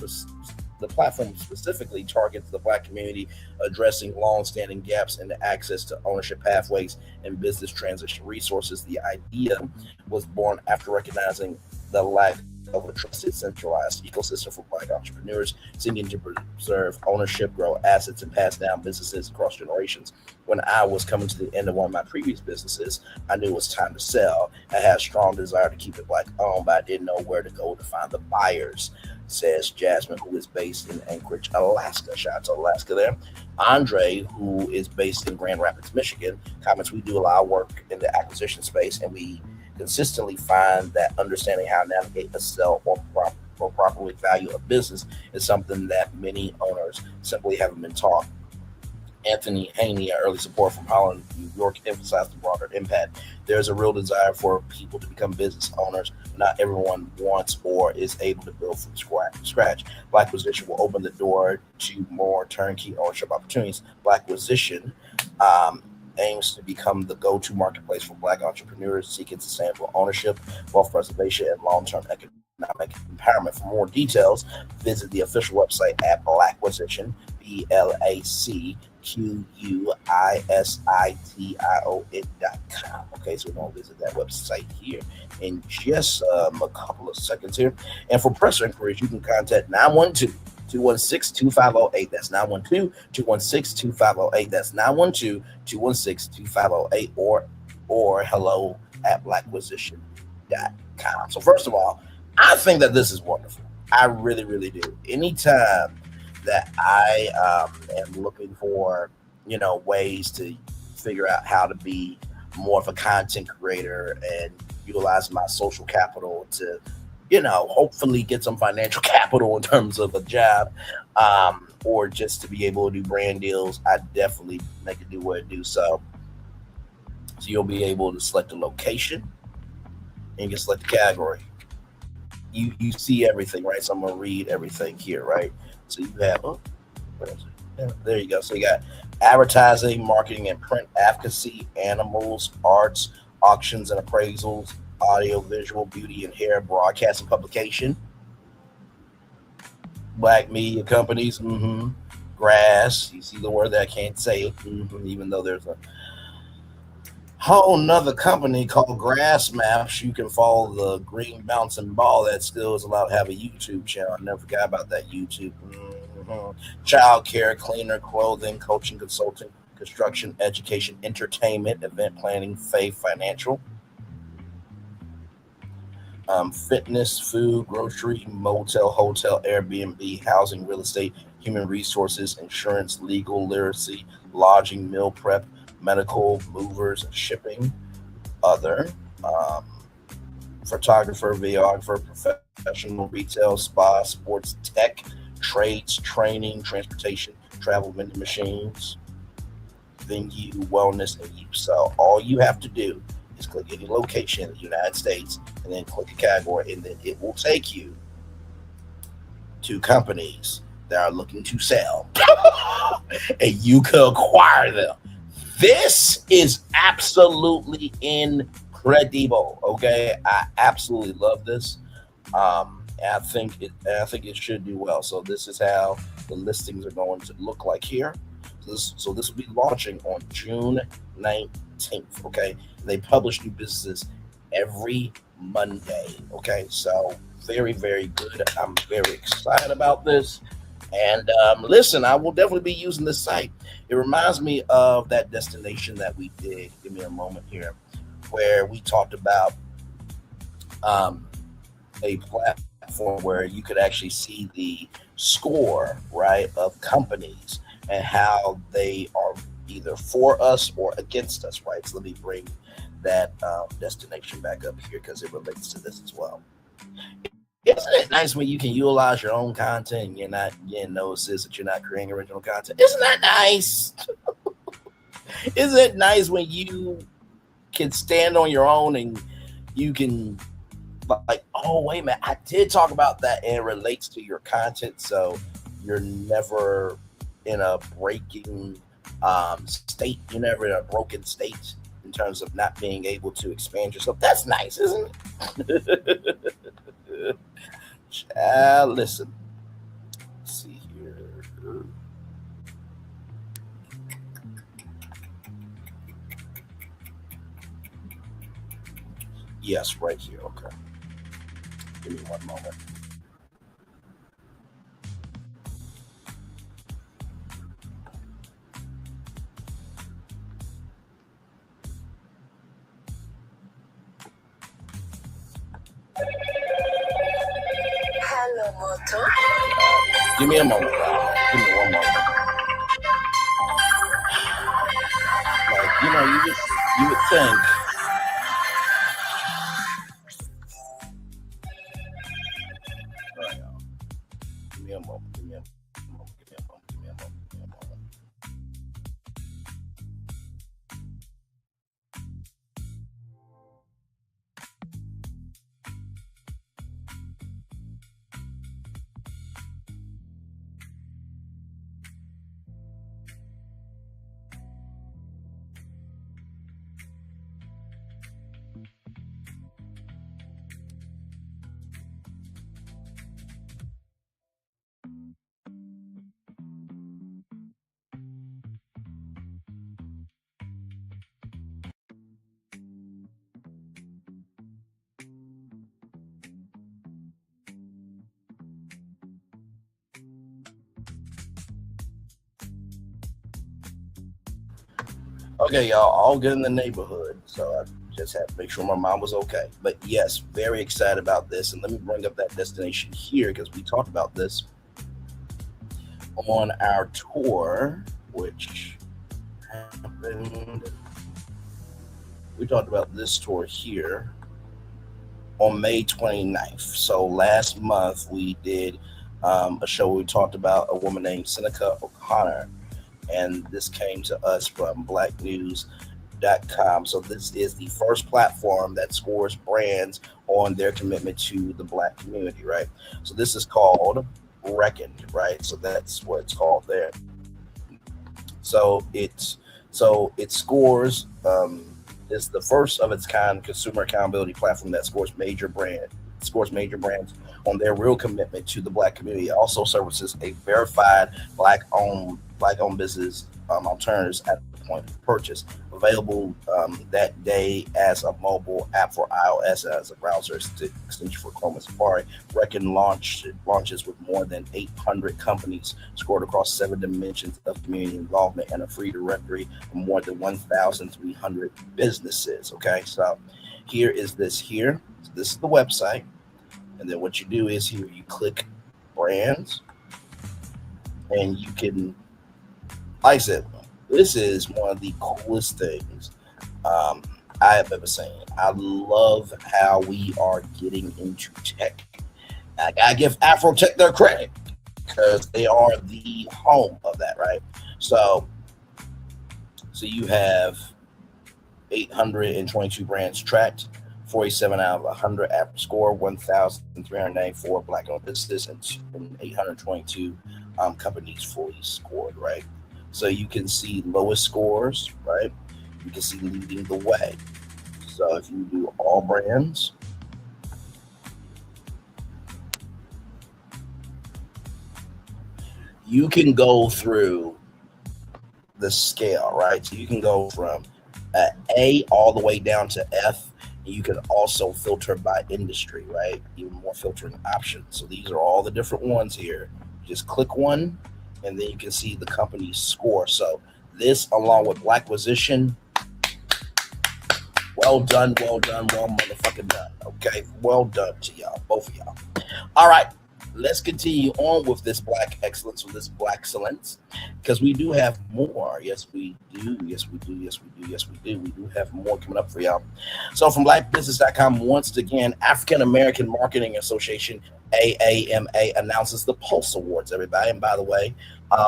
specifically targets the Black community, addressing long-standing gaps in the access to ownership pathways and business transition resources. The idea was born after recognizing the lack of a trusted, centralized ecosystem for Black entrepreneurs seeking to preserve ownership, grow assets, and pass down businesses across generations. When I was coming to the end of one of my previous businesses, I knew it was time to sell. I had a strong desire to keep it Black owned, but I didn't know where to go to find the buyers, says Jasmine, who is based in Anchorage, Alaska. Shout out to Alaska there. Andre, who is based in Grand Rapids, Michigan, comments, we do a lot of work in the acquisition space, and we consistently find that understanding how to navigate a sell or properly value a business is something that many owners simply haven't been taught. Anthony Haney, an early support from Holland, New York, emphasized the broader impact. There's a real desire for people to become business owners. Not everyone wants or is able to build from scratch. Blacquisition will open the door to more turnkey ownership opportunities. Blacquisition aims to become the go-to marketplace for Black entrepreneurs seeking sustainable ownership, wealth preservation, and long-term economic empowerment. For more details, visit the official website at Blacquisition, BLACQUISITION.com. Okay, so we're going to visit that website here in just a couple of seconds here. And for press inquiries, you can contact 912-216-2508. That's 912-216-2508. That's 912-216-2508 or hello at Blacquisition.com. So first of all, I think that this is wonderful. I really, really do. Anytime that I am looking for, ways to figure out how to be more of a content creator and utilize my social capital to, hopefully get some financial capital in terms of a job, or just to be able to do brand deals, I definitely make it do what it do. So you'll be able to select the location and you can select the category. You see everything, right? So I'm going to read everything here, right? So you have, there you go. So you got advertising, marketing and print, advocacy, animals, arts, auctions and appraisals, audio, visual, beauty and hair, broadcast and publication, Black media companies, grass. You see the word that I can't say, even though there's a whole nother company called Grass Maps. You can follow the green bouncing ball that still is allowed to have a YouTube channel. I never forgot about that YouTube. Child care, cleaner, clothing, coaching, consulting, construction, education, entertainment, event planning, faith, financial, fitness, food, grocery, motel, hotel, Airbnb, housing, real estate, human resources, insurance, legal, literacy, lodging, meal prep, medical, movers, shipping, other, photographer, videographer, professional, retail, spa, sports, tech, trades, training, transportation, travel, vending machines, venue, wellness, and use. So all you have to do is click any location in the United States and then click a category, and then it will take you to companies that are looking to sell and you can acquire them. This is absolutely incredible. Okay, I absolutely love this. I think it should do well. So this is how the listings are going to look like here. So this will be launching on June 19th. Okay, they publish new businesses every Monday. Okay, so very, very good. I'm very excited about this. And listen, I will definitely be using this site. It reminds me of that destination that we did. Give me a moment here, where we talked about a platform where you could actually see the score, right, of companies and how they are either for us or against us, right? So let me bring that destination back up here because it relates to this as well. Isn't it nice when you can utilize your own content and you're not getting notices that you're not creating original content? Isn't that nice? Isn't it nice when you can stand on your own and you can like, oh, wait a minute, I did talk about that and it relates to your content, so you're never in a breaking state. You're never in a broken state in terms of not being able to expand yourself. That's nice, isn't it? Listen. Let's see here. Yes, right here. Okay. Give me one moment. Hello, Moto. Give me a moment. Give me one moment. Like, you would think. Give me a moment. Okay, y'all, all good in the neighborhood. So I just had to make sure my mom was okay. But yes, very excited about this. And let me bring up that destination here because we talked about this on our tour, which happened. We talked about this tour here on May 29th. So last month we did a show where we talked about a woman named Seneca O'Connor. And this came to us from blacknews.com. So this is the first platform that scores brands on their commitment to the Black community, right? So this is called Reckoned, right? So that's what it's called there. So it scores. It's the first of its kind consumer accountability platform that scores major brands on their real commitment to the Black community. It also services a verified Black-owned business alternatives at the point of purchase. Available that day as a mobile app for iOS as a browser extension for Chrome and Safari. Reckon launches with more than 800 companies scored across 7 dimensions of community involvement and a free directory of more than 1,300 businesses. Okay, so here is this here. So this is the website. And then what you do is here you click brands and you can, like I said, this is one of the coolest things I have ever seen. I love how we are getting into tech. I give Afrotech their credit because they are the home of that, right? So you have 822 brands tracked, 47 out of 100 app score, 1,394 Black-owned businesses, and 822 companies fully scored, right? So you can see lowest scores, right? You can see leading the way. So if you do all brands, you can go through the scale, right? So you can go from A all the way down to F. And you can also filter by industry, right? Even more filtering options. So these are all the different ones here. Just click one, and then you can see the company's score. So this, along with Blacquisition, well done, well motherfucking done. Okay, well done to y'all, both of y'all. All right, let's continue on with this black excellence, with this black excellence, because we do have more. Yes, we do. Yes, we do. Yes, we do. Yes, we do. We do have more coming up for y'all. So from blackbusiness.com, once again, African American Marketing Association, AAMA, announces the Pulse Awards, everybody. And by the way,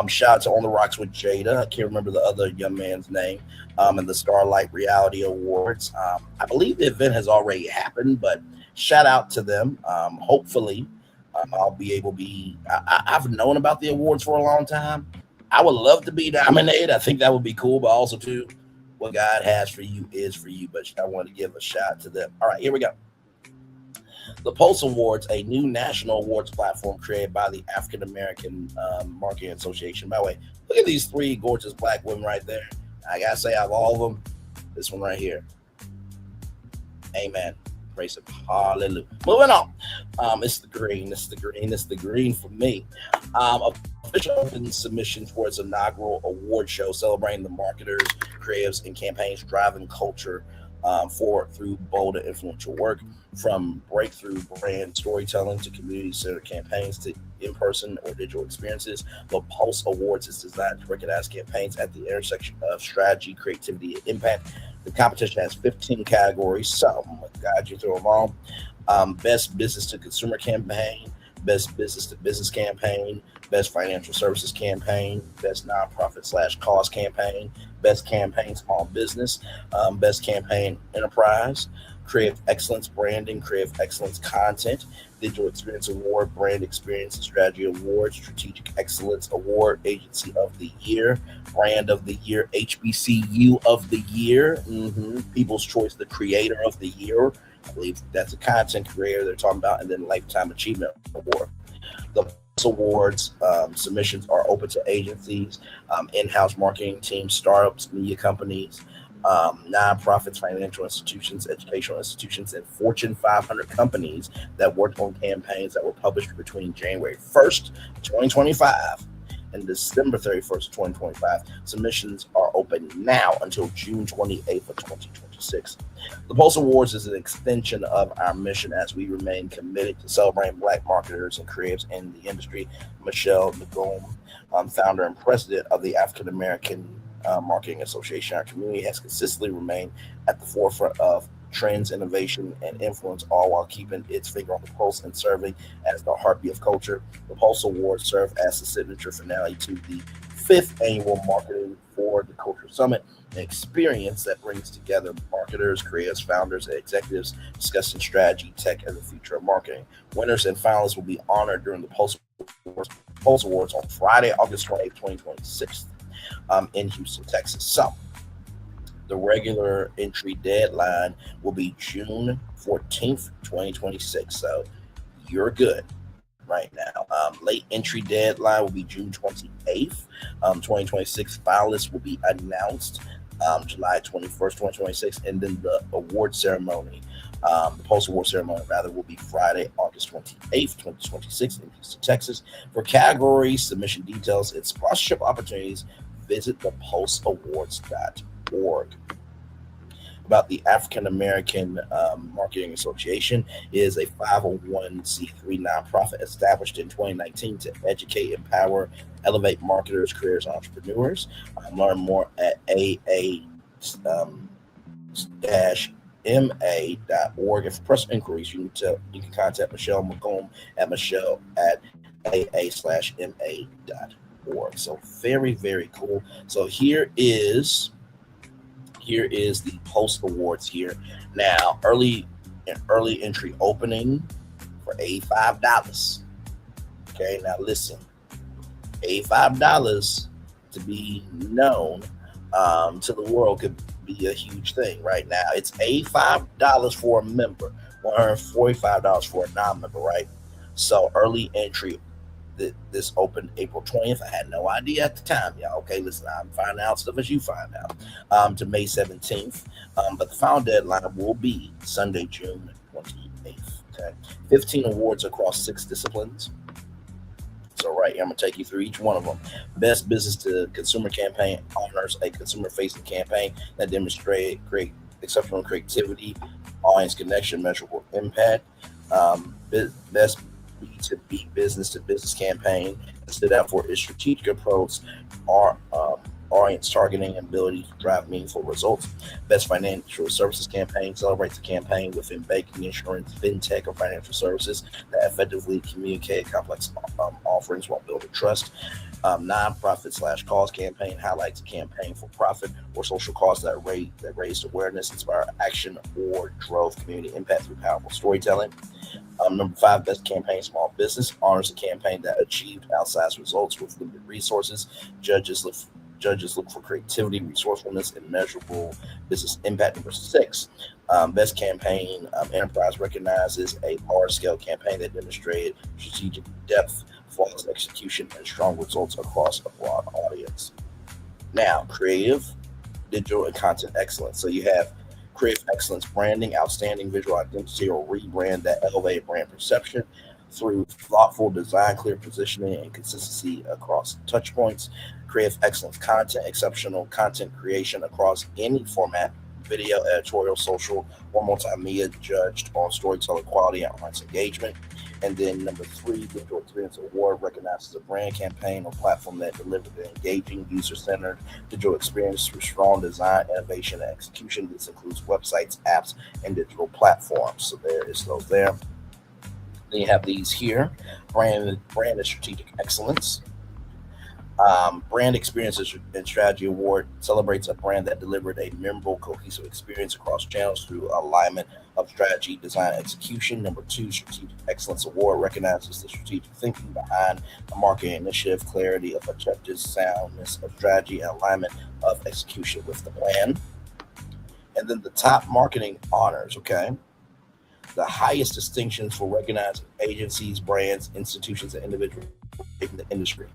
shout out to On the Rocks with Jada. I can't remember the other young man's name. And the Starlight Reality Awards. I believe the event has already happened, but shout out to them. Hopefully, I'll be able to be. I've known about the awards for a long time. I would love to be nominated. I think that would be cool, but also, too, what God has for you is for you. But I want to give a shout out to them. All right, here we go. The Pulse Awards, a new national awards platform created by the African American Marketing Association. By the way, look at these three gorgeous black women right there. I gotta say, out of all of them, this one right here. Amen. Praise Him. Hallelujah. Moving on. It's the green. It's the green. It's the green for me. Official open submission for its inaugural award show celebrating the marketers, creatives, and campaigns driving culture forward through bold and influential work, from breakthrough brand storytelling to community-centered campaigns to in-person or digital experiences. The Pulse Awards is designed to recognize campaigns at the intersection of strategy, creativity, and impact. The competition has 15 categories, so I'm going to guide you through them all. Best business-to-consumer campaign, best business-to-business campaign, best financial services campaign, best nonprofit/cause campaign, best campaign small business, best campaign enterprise, creative excellence branding, creative excellence content, digital experience award, brand experience and strategy award, strategic excellence award, agency of the year, brand of the year, HBCU of the year, People's Choice, the creator of the year. I believe that's a content creator they're talking about, and then Lifetime Achievement Award. The Awards submissions are open to agencies, in-house marketing teams, startups, media companies, nonprofits, financial institutions, educational institutions, and Fortune 500 companies that worked on campaigns that were published between January 1st, 2025 and December 31st, 2025. Submissions are open now until June 28th of 2026. The Pulse Awards is an extension of our mission as we remain committed to celebrating Black marketers and creatives in the industry. Michelle McGomb, founder and president of the African American Marketing Association, our community has consistently remained at the forefront of trends, innovation, and influence, all while keeping its finger on the pulse and serving as the heartbeat of culture. The Pulse Awards serve as the signature finale to the 5th annual Marketing for the Culture Summit, an experience that brings together marketers, creators, founders, and executives discussing strategy, tech, and the future of marketing. Winners and finalists will be honored during the Pulse Awards on Friday, August 28th, 2026, in Houston, Texas. So, the regular entry deadline will be June 14th, 2026. So you're good right now. Late entry deadline will be June 28th, 2026. Finalists will be announced July 21st, 2026. And then the award ceremony, the Pulse Award ceremony, rather, will be Friday, August 28th, 2026 in Houston, Texas. For categories, submission details, and sponsorship opportunities, visit thepulseawards.org. About the African American Marketing Association, is a 501c3 nonprofit established in 2019 to educate, empower, elevate marketers, careers, and entrepreneurs. Learn more at aa-ma.org. And for personal inquiries, you can contact Michelle McComb at michelle@aa/ma.org. So very, very cool. So here is the Pulse Awards here. Now, early entry opening for $85. Okay, now listen, $85 to be known to the world could be a huge thing right now. It's $85 for a member, $145 for a non-member, right? So early entry This opened April 20th. I had no idea at the time, y'all. Okay, listen, I'm finding out stuff as you find out. To May 17th. But the final deadline will be Sunday, June 28th. Okay, 15 awards across 6 disciplines. So right here, I'm gonna take you through each one of them. Best business to consumer campaign honors a consumer-facing campaign that demonstrated exceptional creativity, audience connection, measurable impact. Best B2B business to business campaign that stood out for its strategic approach, audience targeting, and ability to drive meaningful results. Best financial services campaign celebrates the campaign within banking, insurance, fintech, or financial services that effectively communicate complex offerings while building trust. Nonprofit/cause campaign highlights a campaign for profit or social cause that raised awareness, inspired action, or drove community impact through powerful storytelling. Number 5, best campaign small business honors a campaign that achieved outsized results with limited resources. Judges look for creativity, resourcefulness, and measurable business impact. Number 6, best campaign enterprise recognizes a large-scale campaign that demonstrated strategic depth, flawless execution, and strong results across a broad audience. Now, creative, digital, and content excellence. So you have creative excellence branding, outstanding visual identity or rebrand that elevate brand perception through thoughtful design, clear positioning, and consistency across touch points. Creative excellence content, exceptional content creation across any format, video, editorial, social, or multimedia, judged on storytelling quality and audience engagement. And then number 3, Digital Experience Award recognizes a brand, campaign, or platform that delivered an engaging, user-centered digital experience through strong design, innovation, and execution. This includes websites, apps, and digital platforms. So there is those there. Then you have these here. Brand and strategic excellence. Brand Experiences and Strategy Award celebrates a brand that delivered a memorable, cohesive experience across channels through alignment of strategy, design, and execution. Number 2, Strategic Excellence Award recognizes the strategic thinking behind a marketing initiative, clarity of objectives, soundness of strategy, and alignment of execution with the plan. And then the top marketing honors, okay? The highest distinctions for recognizing agencies, brands, institutions, and individuals in the industry.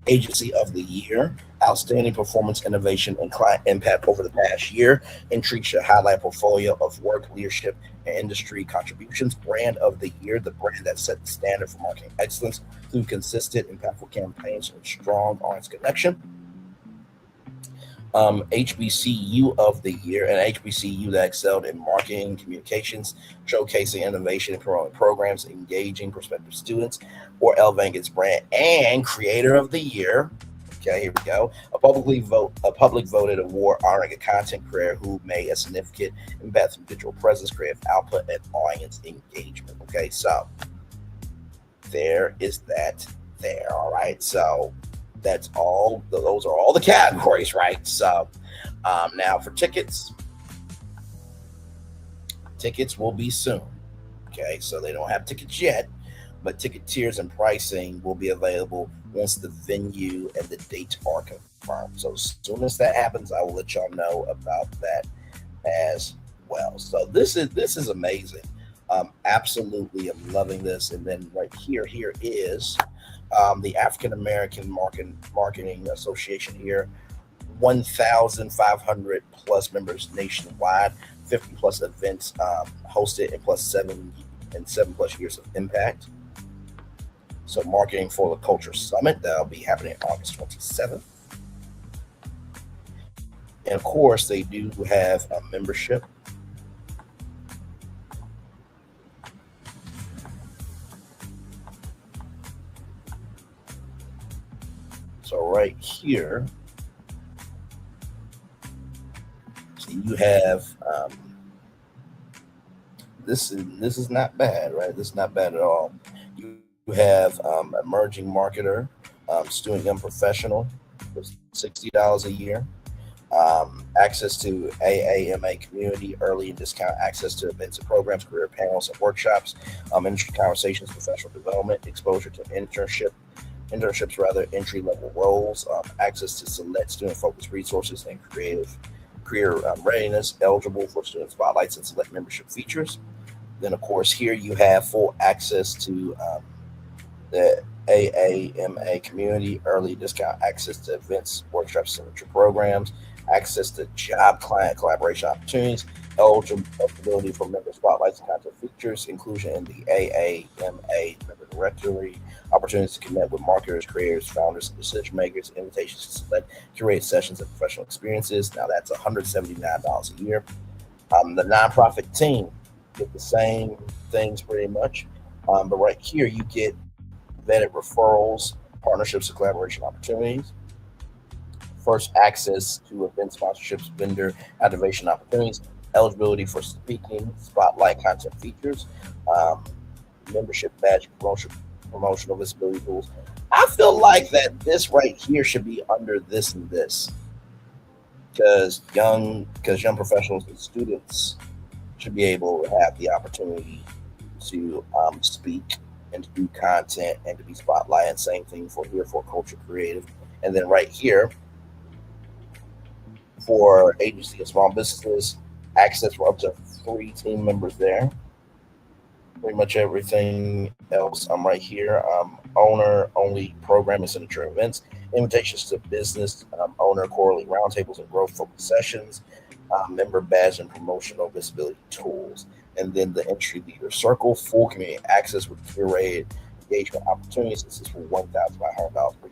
Agency of the Year, outstanding performance, innovation, and client impact over the past year. Entry should highlight portfolio of work, leadership, and industry contributions. Brand of the Year, the brand that set the standard for marketing excellence through consistent, impactful campaigns and strong audience connection. HBCU of the Year, an HBCU that excelled in marketing, communications, showcasing innovation, and promoting programs, engaging prospective students, or elevating its brand. And Creator of the Year, okay, here we go, a public voted award honoring a content creator who made a significant impact through digital presence, creative output, and audience engagement. Okay, so there is that there. All right, so that's all. Those are all the categories, right? So now for tickets will be soon. Okay, so they don't have tickets yet, but ticket tiers and pricing will be available once the venue and the date are confirmed. So as soon as that happens, I will let y'all know about that as well. So this is amazing. Absolutely, I'm loving this. And then right here is the African American Marketing Association here, 1,500 plus members nationwide, 50 plus events hosted, and seven plus years of impact. So Marketing for the Culture Summit, that'll be happening August 27th. And of course, they do have a membership. So right here, so you have this is not bad, right? This is not bad at all. You have emerging marketer, student young professional for $60 a year. Access to AAMA community, early and discount access to events and programs, career panels and workshops, industry conversations, professional development, exposure to internships, entry-level roles, access to select student-focused resources and career readiness, eligible for student spotlights and select membership features. Then, of course, here you have full access to the AAMA community, early discount access to events, workshops, signature programs, access to job client collaboration opportunities, eligibility for member spotlights and content features, inclusion in the AAMA member directory, opportunities to connect with marketers, creators, founders, and decision makers, invitations to select curate sessions and professional experiences. Now that's $179 a year. The nonprofit team get the same things pretty much, but right here you get vetted referrals, partnerships, and collaboration opportunities. First access to event sponsorships, vendor activation opportunities, eligibility for speaking, spotlight content features, membership badge, promotional visibility tools. I feel like that this right here should be under this and this, because young professionals and students should be able to have the opportunity to speak and to do content and to be spotlighted. Same thing for here for culture creative. And then right here for agency and small businesses, access for up to 3 team members there. Pretty much everything else right here. Owner only program and signature events, invitations to business owner quarterly roundtables and growth focused sessions, member badge and promotional visibility tools. And then the entry leader circle, full community access with curated engagement opportunities. This is for $1,500 per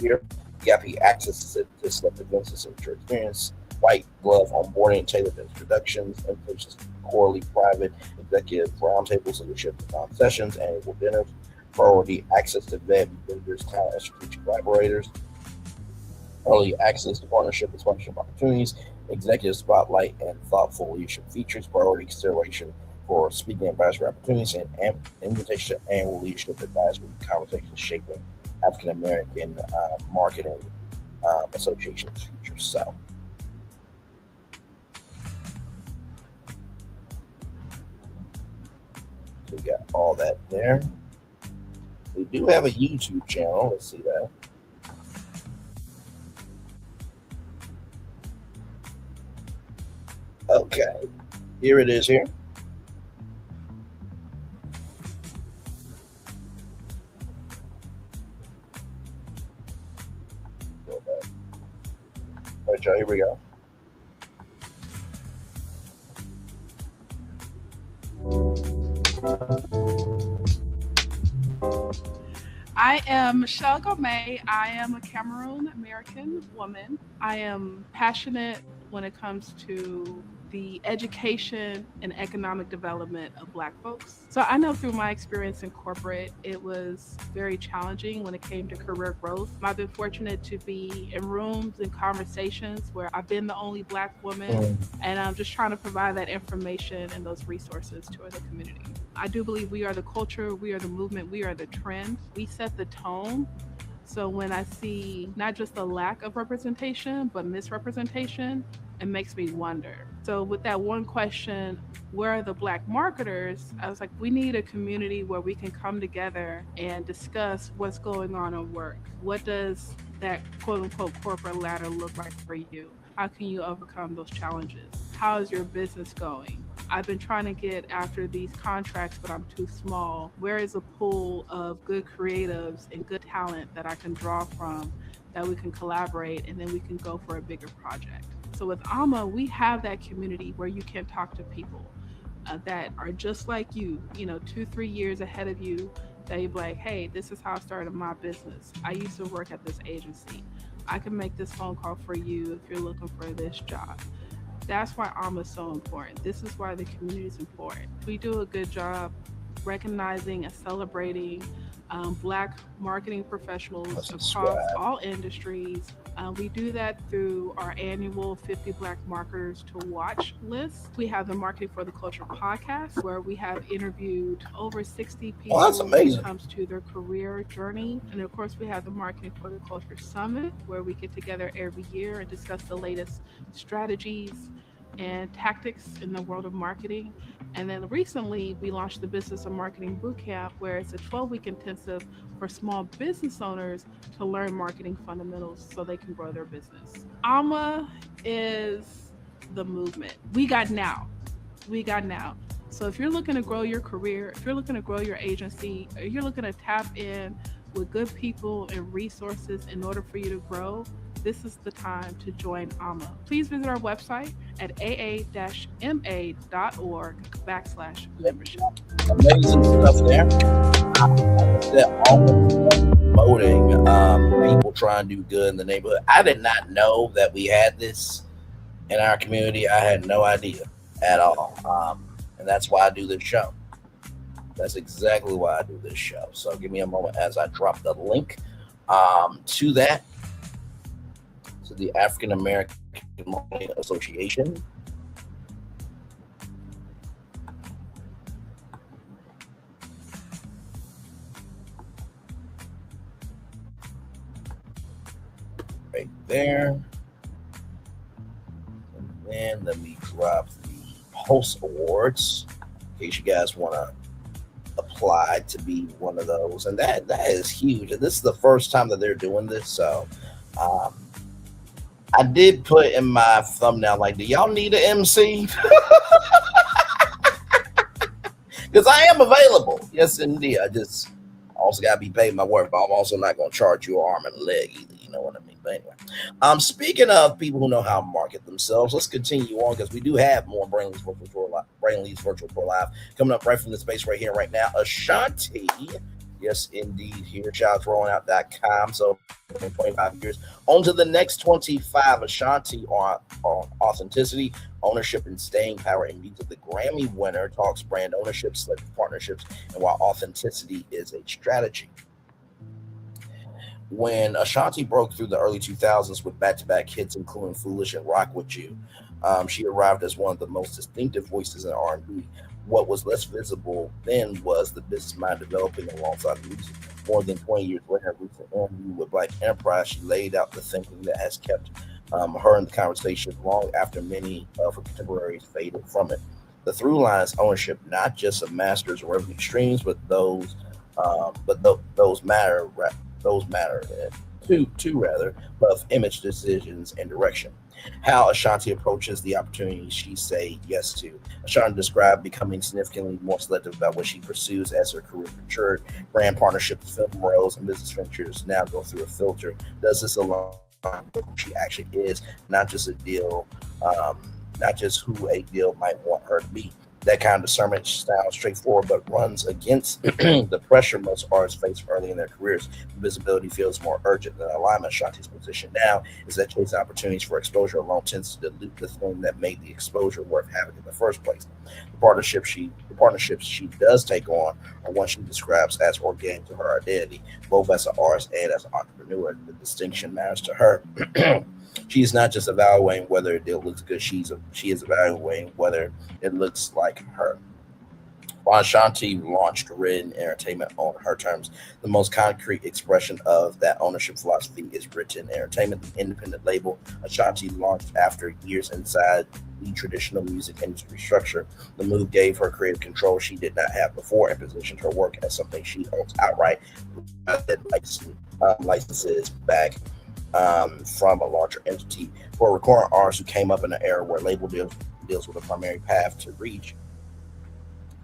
year. VIP access to select events and signature experience, white glove onboarding, tailored introductions, invitations to quarterly private executive roundtables, leadership sessions, annual dinners, priority access to vendors, talent, and strategic collaborators, early access to partnership and sponsorship opportunities, executive spotlight and thoughtful leadership features, priority consideration for speaking advisory opportunities, and invitation to annual leadership advisory conversations shaping African American marketing association features. So we got all that there. We do have a YouTube channel. Let's see that. Okay, here it is here. All right, y'all, here we go. I am Michelle Gomez. I am a Cameroon American woman. I am passionate when it comes to the education and economic development of Black folks. So I know through my experience in corporate, it was very challenging when it came to career growth. I've been fortunate to be in rooms and conversations where I've been the only Black woman, and I'm just trying to provide that information and those resources to the community. I do believe we are the culture, we are the movement, we are the trend. We set the tone. So when I see not just the lack of representation, but misrepresentation, it makes me wonder. So with that one question, where are the Black marketers? I was like, we need a community where we can come together and discuss what's going on in work. What does that quote unquote corporate ladder look like for you? How can you overcome those challenges? How is your business going? I've been trying to get after these contracts, but I'm too small. Where is a pool of good creatives and good talent that I can draw from, that we can collaborate, and then we can go for a bigger project? So with AAMA, we have that community where you can talk to people that are just like you, 2-3 years ahead of you, that you're like, hey, this is how I started my business. I used to work at this agency. I can make this phone call for you if you're looking for this job. That's why AAMA is so important. This is why the community is important. We do a good job recognizing and celebrating Black marketing professionals across all industries. We do that through our annual 50 Black Marketers to Watch list. We have the Marketing for the Culture podcast, where we have interviewed over 60 people when it comes to their career journey. And of course, we have the Marketing for the Culture Summit, where we get together every year and discuss the latest strategies and tactics in the world of marketing. And then recently we launched the Business of Marketing Bootcamp, where it's a 12-week intensive for small business owners to learn marketing fundamentals so they can grow their business. AAMA is the movement. We got now. So if you're looking to grow your career, if you're looking to grow your agency, or you're looking to tap in with good people and resources in order for you to grow, this is the time to join AAMA. Please visit our website at aa-ma.org/membership. Amazing stuff there. They're always promoting people trying to do good in the neighborhood. I did not know that we had this in our community. I had no idea at all. And that's why I do this show. That's exactly why I do this show. So give me a moment as I drop the link to that, to the African American Marketing Association. Right there. And then let me drop the Pulse Awards in case you guys want to apply to be one of those. And that is huge. And this is the first time that they're doing this. So I did put in my thumbnail, like, do y'all need an MC? Because I am available. Yes, indeed. I just also got to be paid my work, but I'm also not going to charge you an arm and a leg either. You know what I mean? But anyway, speaking of people who know how to market themselves, let's continue on because we do have more Braylon's Virtual Tour Live coming up right from the space right here, right now. Ashanti, yes, indeed, here, shoutsrollingout.com. So 25 years on to the next 25. Ashanti on authenticity, ownership, and staying power in music. The Grammy winner talks brand ownership, selective partnerships, and why authenticity is a strategy. When Ashanti broke through the early 2000s with back-to-back hits, including Foolish and Rock With You, she arrived as one of the most distinctive voices in R&B. What was less visible then was the business mind developing alongside music. More than 20 years later, in a recent interview with Black Enterprise, she laid out the thinking that has kept her in the conversation long after many of her contemporaries faded from it. The through line is ownership, not just of masters or revenue streams, but those matter. Those matter too, of image decisions and direction. How Ashanti approaches the opportunities she say yes to. Ashanti described becoming significantly more selective about what she pursues as her career matured. Brand partnerships, film roles, and business ventures now go through a filter. Does this align with who she actually is, not just a deal, not just who a deal might want her to be? That kind of discernment sounds straightforward, but runs against the pressure most artists face early in their careers. Visibility feels more urgent than alignment. Ashanti's position now is that chasing opportunities for exposure alone tends to dilute the thing that made the exposure worth having in the first place. The partnerships she does take on are one she describes as organic to her identity, both as an artist and as an entrepreneur. The distinction matters to her. She is not just evaluating whether a deal looks good. She is evaluating whether it looks like her. While Ashanti launched written entertainment on her terms, the most concrete expression of that ownership philosophy is written entertainment, the independent label Ashanti launched after years inside the traditional music industry structure. The move gave her creative control she did not have before and positioned her work as something she owns outright, licenses back from a larger entity. For recording artists who came up in an era where label deals with a primary path to reach,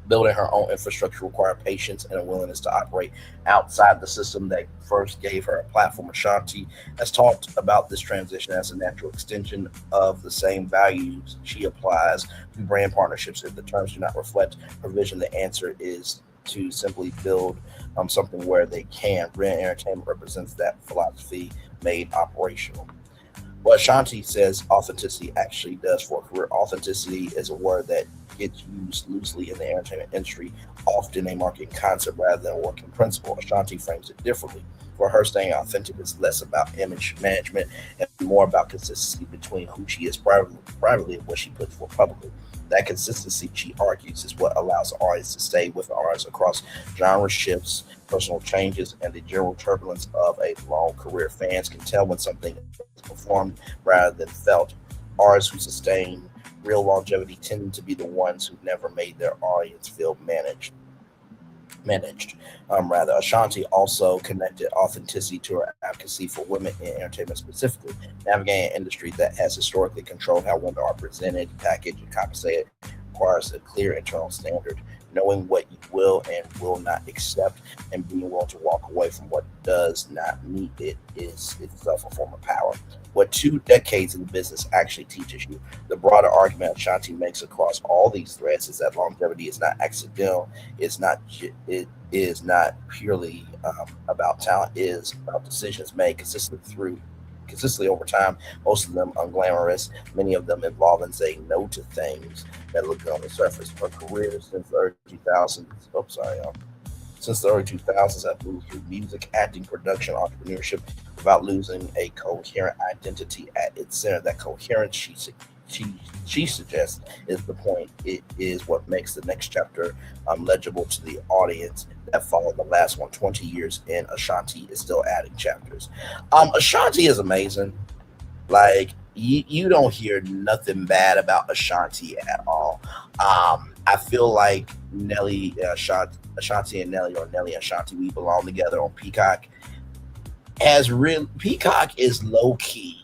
building her own infrastructure required patience and a willingness to operate outside the system that first gave her a platform. Ashanti has talked about this transition as a natural extension of the same values she applies to brand partnerships. If the terms do not reflect her vision, the answer is to simply build something where they can. Brand entertainment represents that philosophy made operational. What Ashanti says authenticity actually does for a career. Authenticity is a word that gets used loosely in the entertainment industry, often a marketing concept rather than a working principle. Ashanti frames it differently. For her, staying authentic is less about image management and more about consistency between who she is privately and what she puts forth publicly. That consistency, she argues, is what allows artists to stay with artists across genre shifts, personal changes, and the general turbulence of a long career. Fans can tell when something is performed rather than felt. Artists who sustain real longevity tend to be the ones who never made their audience feel managed. Ashanti also connected authenticity to her advocacy for women in entertainment specifically. Navigating an industry that has historically controlled how women are presented, packaged, and compensated requires a clear internal standard. knowing what you will and will not accept, and being willing to walk away from what does not meet it is itself a form of power. What 2 decades in the business actually teaches you. The broader argument Ashanti makes across all these threads is that longevity is not accidental. It is not purely about talent. It is about decisions made consistently over time. Most of them unglamorous. Many of them involving saying no to things that look good on the surface. Her career since the early 2000s. Since the early 2000s, I've moved through music, acting, production, entrepreneurship without losing a coherent identity at its center. That coherence, she suggests, is the point. It is what makes the next chapter legible to the audience that followed the last one. 20 years in, Ashanti is still adding chapters. Ashanti is amazing. Like, you don't hear nothing bad about Ashanti at all. I feel like Ashanti and Nelly, or Nelly and Ashanti, we belong together on Peacock. Peacock is low key.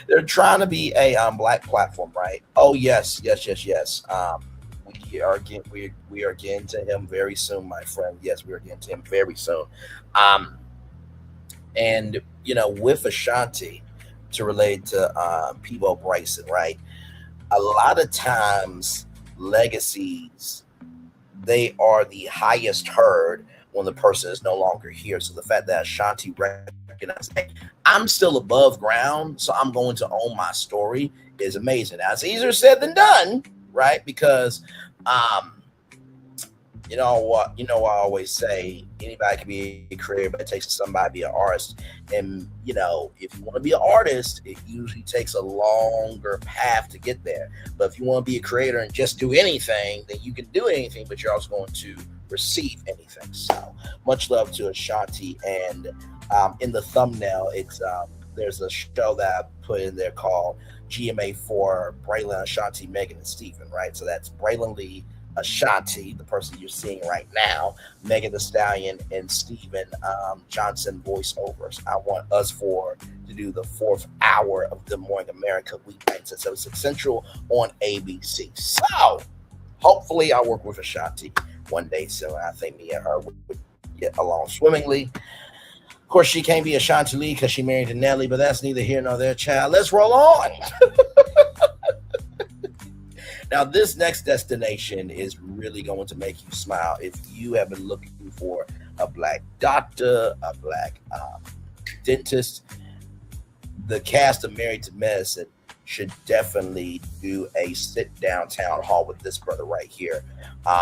They're trying to be a black platform, right? Oh yes. We are getting to him very soon, my friend. Yes, we are getting to him very soon. And with Ashanti, to relate to Peabo Bryson, right? A lot of times, legacies, they are the highest heard when the person is no longer here. So the fact that Ashanti recognized, hey, I'm still above ground, so I'm going to own my story, is amazing. Now, it's easier said than done, right? Because I always say anybody can be a creator, but it takes somebody to be an artist. And if you want to be an artist, it usually takes a longer path to get there. But if you want to be a creator and just do anything, then you can do anything, but you're also going to receive anything. So much love to Ashanti. And in the thumbnail, it's there's a show that I put in there called GMA for Braylon, Ashanti, Megan, and Stephen, right? So that's Braylon Lee, Ashanti, the person you're seeing right now, Megan Thee Stallion, and Stephen Johnson voiceovers. I want us four to do the 4th hour of Good Morning America weeknights at 7 Central on ABC. So hopefully I'll work with Ashanti one day soon. I think me and her would get along swimmingly. Of course, she can't be Ashanti Lee because she married to Nelly, but that's neither here nor there, child. Let's roll on. Now, this next destination is really going to make you smile. If you have been looking for a black doctor, a black dentist, the cast of Married to Medicine should definitely do a sit-down town hall with this brother right here.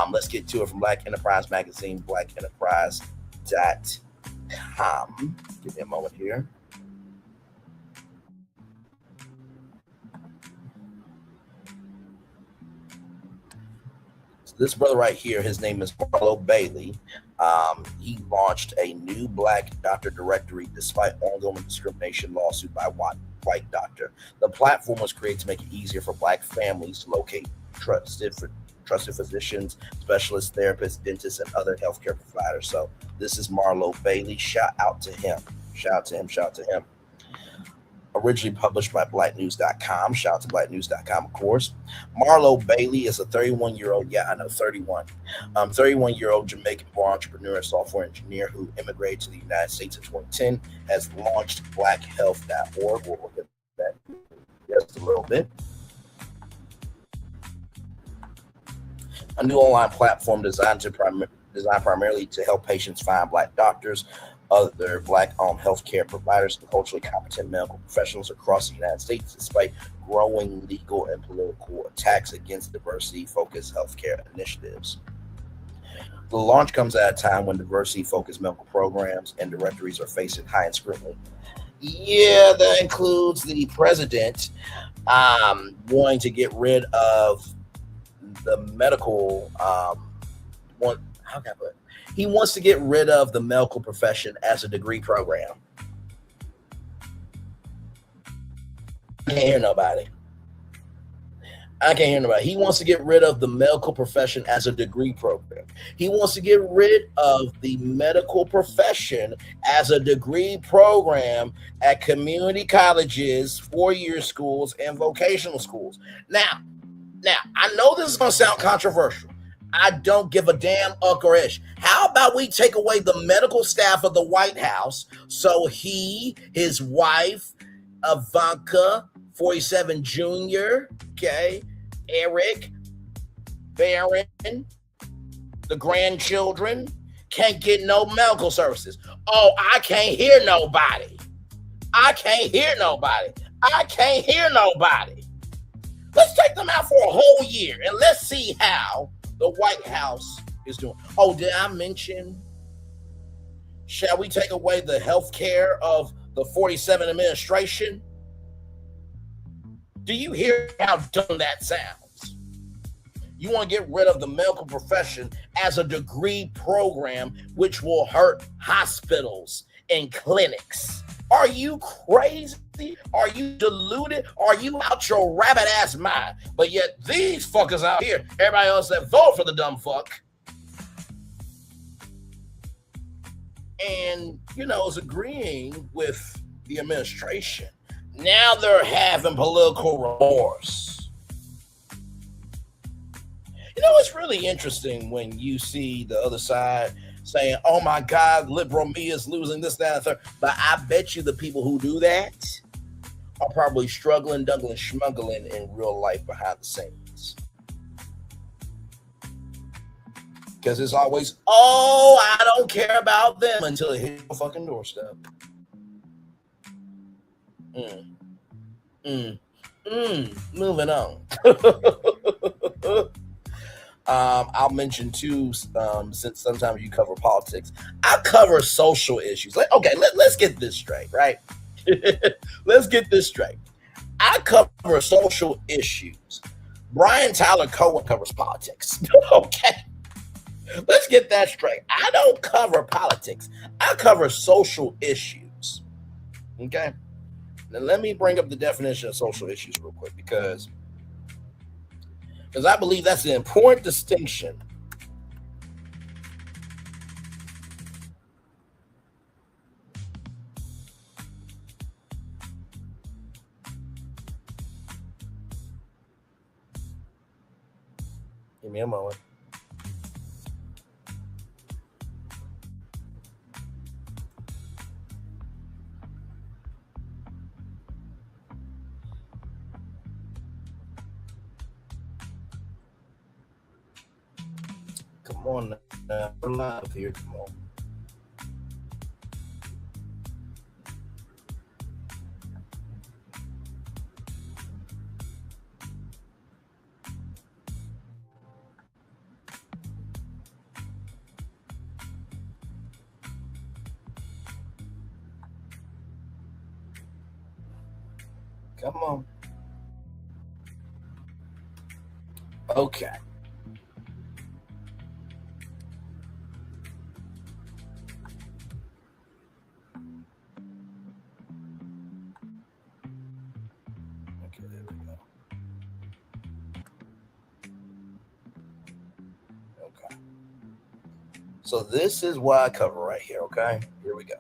Let's get to it from Black Enterprise Magazine, blackenterprise.com. Give me a moment here. This brother right here, his name is Marlo Bailey. He launched a new black doctor directory despite ongoing discrimination lawsuit by white doctor. The platform was created to make it easier for black families to locate trusted physicians, specialists, therapists, dentists, and other healthcare providers. So this is Marlo Bailey. Shout out to him. Originally published by blacknews.com. Shout out to blacknews.com, of course. Marlo Bailey is a 31-year-old, 31-year-old Jamaican-born entrepreneur and software engineer who immigrated to the United States in 2010, has launched blackhealth.org. We'll look at that just a little bit. A new online platform designed primarily to help patients find black doctors, other black-owned healthcare providers, and culturally competent medical professionals across the United States, despite growing legal and political attacks against diversity-focused healthcare initiatives. The launch comes at a time when diversity-focused medical programs and directories are facing high-end scrutiny. Yeah, that includes the president wanting to get rid of the medical he wants to get rid of the medical profession as a degree program. I can't hear nobody. He wants to get rid of the medical profession as a degree program. He wants to get rid of the medical profession as a degree program at community colleges, 4-year schools, and vocational schools. Now, Now, I know this is going to sound controversial. I don't give a damn uck or ish. How about we take away the medical staff of the White House so he, his wife, Ivanka, 47 Jr., okay, Eric, Barron, the grandchildren, can't get no medical services. Oh, I can't hear nobody. I can't hear nobody. I can't hear nobody. Let's take them out for a whole year and let's see how the White House is doing. Oh, did I mention, shall we take away the health care of the 47 administration? Do you hear how dumb that sounds? You want to get rid of the medical profession as a degree program, which will hurt hospitals and clinics. Are you crazy? Are you deluded? Are you out your rabbit ass mind? But yet these fuckers out here, everybody else that vote for the dumb fuck, and is agreeing with the administration. Now they're having political remorse. It's really interesting when you see the other side saying, oh my God, liberal media is losing this, that, and the third. But I bet you the people who do that are probably struggling, duggling, schmuggling in real life behind the scenes. Because it's always, oh, I don't care about them until it hits your fucking doorstep. Moving on. I'll mention too, since sometimes you cover politics, I cover social issues. Let's get this straight, right? Let's get this straight. I cover social issues. Brian Tyler Cohen covers politics. Okay. Let's get that straight. I don't cover politics. I cover social issues. Okay. Now let me bring up the definition of social issues real quick because I believe that's an important distinction. Give me a moment. Come on now, we're live here. Come on. Come on. Okay. So this is what I cover right here, okay? Here we go.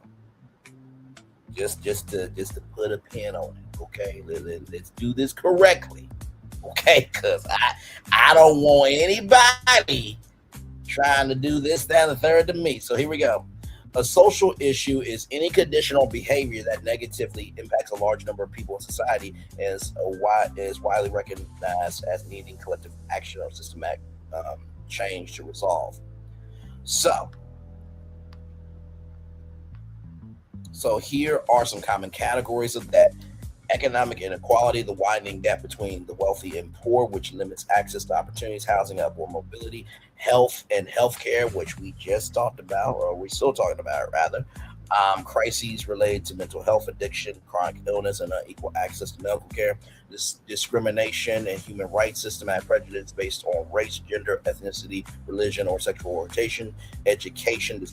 Just to put a pin on it, okay? Let's do this correctly, okay? Because I don't want anybody trying to do this, that, and the third to me. So here we go. A social issue is any conditional behavior that negatively impacts a large number of people in society and is widely recognized as needing collective action or systematic change to resolve. So here are some common categories of that. Economic inequality, the widening gap between the wealthy and poor, which limits access to opportunities, housing, upward mobility. Health and healthcare, which we just talked about, or we're still talking about, rather. Crises related to mental health, addiction, chronic illness, and unequal access to medical care. Discrimination and human rights, systematic prejudice based on race, gender, ethnicity, religion, or sexual orientation. Education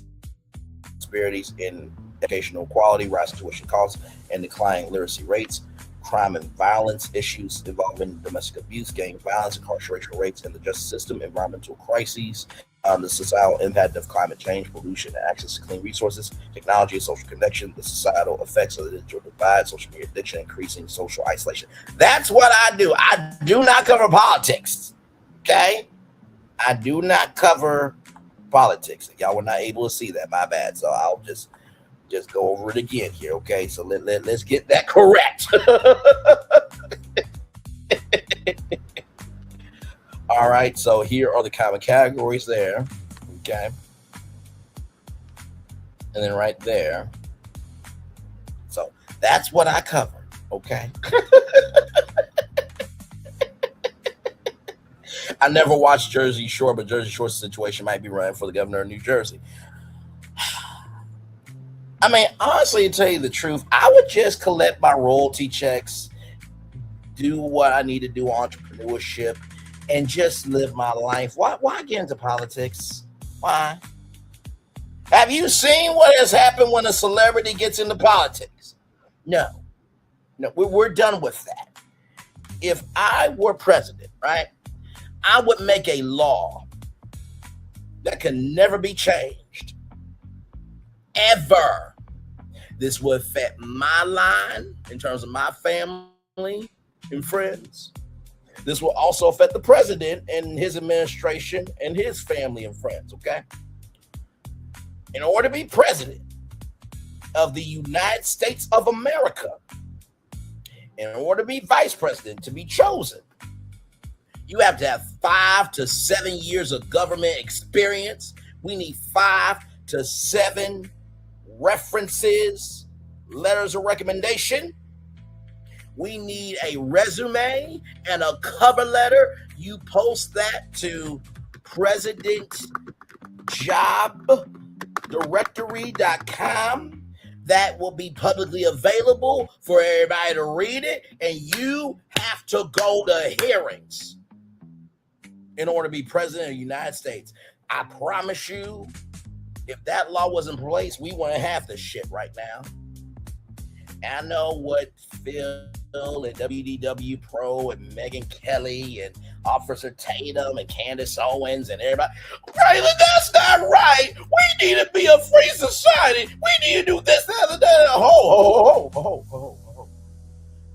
disparities in educational quality, rising tuition costs, and declining literacy rates. Crime and violence issues involving domestic abuse, gang violence, incarceration rates, and the justice system. Environmental crises, the societal impact of climate change, pollution, and access to clean resources, technology and social connection, the societal effects of the digital divide, social media addiction, increasing social isolation. That's what I do. I do not cover politics. Okay? I do not cover politics. Y'all were not able to see that. My bad. So I'll just go over it again here. Okay? So let's get that correct. All right, so here are the common categories there, okay? And then right there. So that's what I cover, okay? I never watched Jersey Shore, but Jersey Shore's situation might be running for the governor of New Jersey. I mean, honestly, to tell you the truth, I would just collect my royalty checks, do what I need to do, entrepreneurship, and just live my life. Why get into politics? Why? Have you seen what has happened when a celebrity gets into politics? No, we're done with that. If I were president, right, I would make a law that can never be changed, ever. This will affect my line in terms of my family and friends. This will also affect the president and his administration and his family and friends, okay? In order to be president of the United States of America, in order to be vice president, to be chosen, you have to have 5 to 7 years of government experience. We need 5 to 7 references, letters of recommendation. We need a resume and a cover letter. You post that to presidentjobdirectory.com. That will be publicly available for everybody to read it. And you have to go to hearings in order to be president of the United States. I promise you, if that law was in place, we wouldn't have this shit right now. I know what Phil and WDW Pro and Megan Kelly and Officer Tatum and Candace Owens and everybody, Braylon, that's not right. We need to be a free society. We need to do this, that, and that. Ho.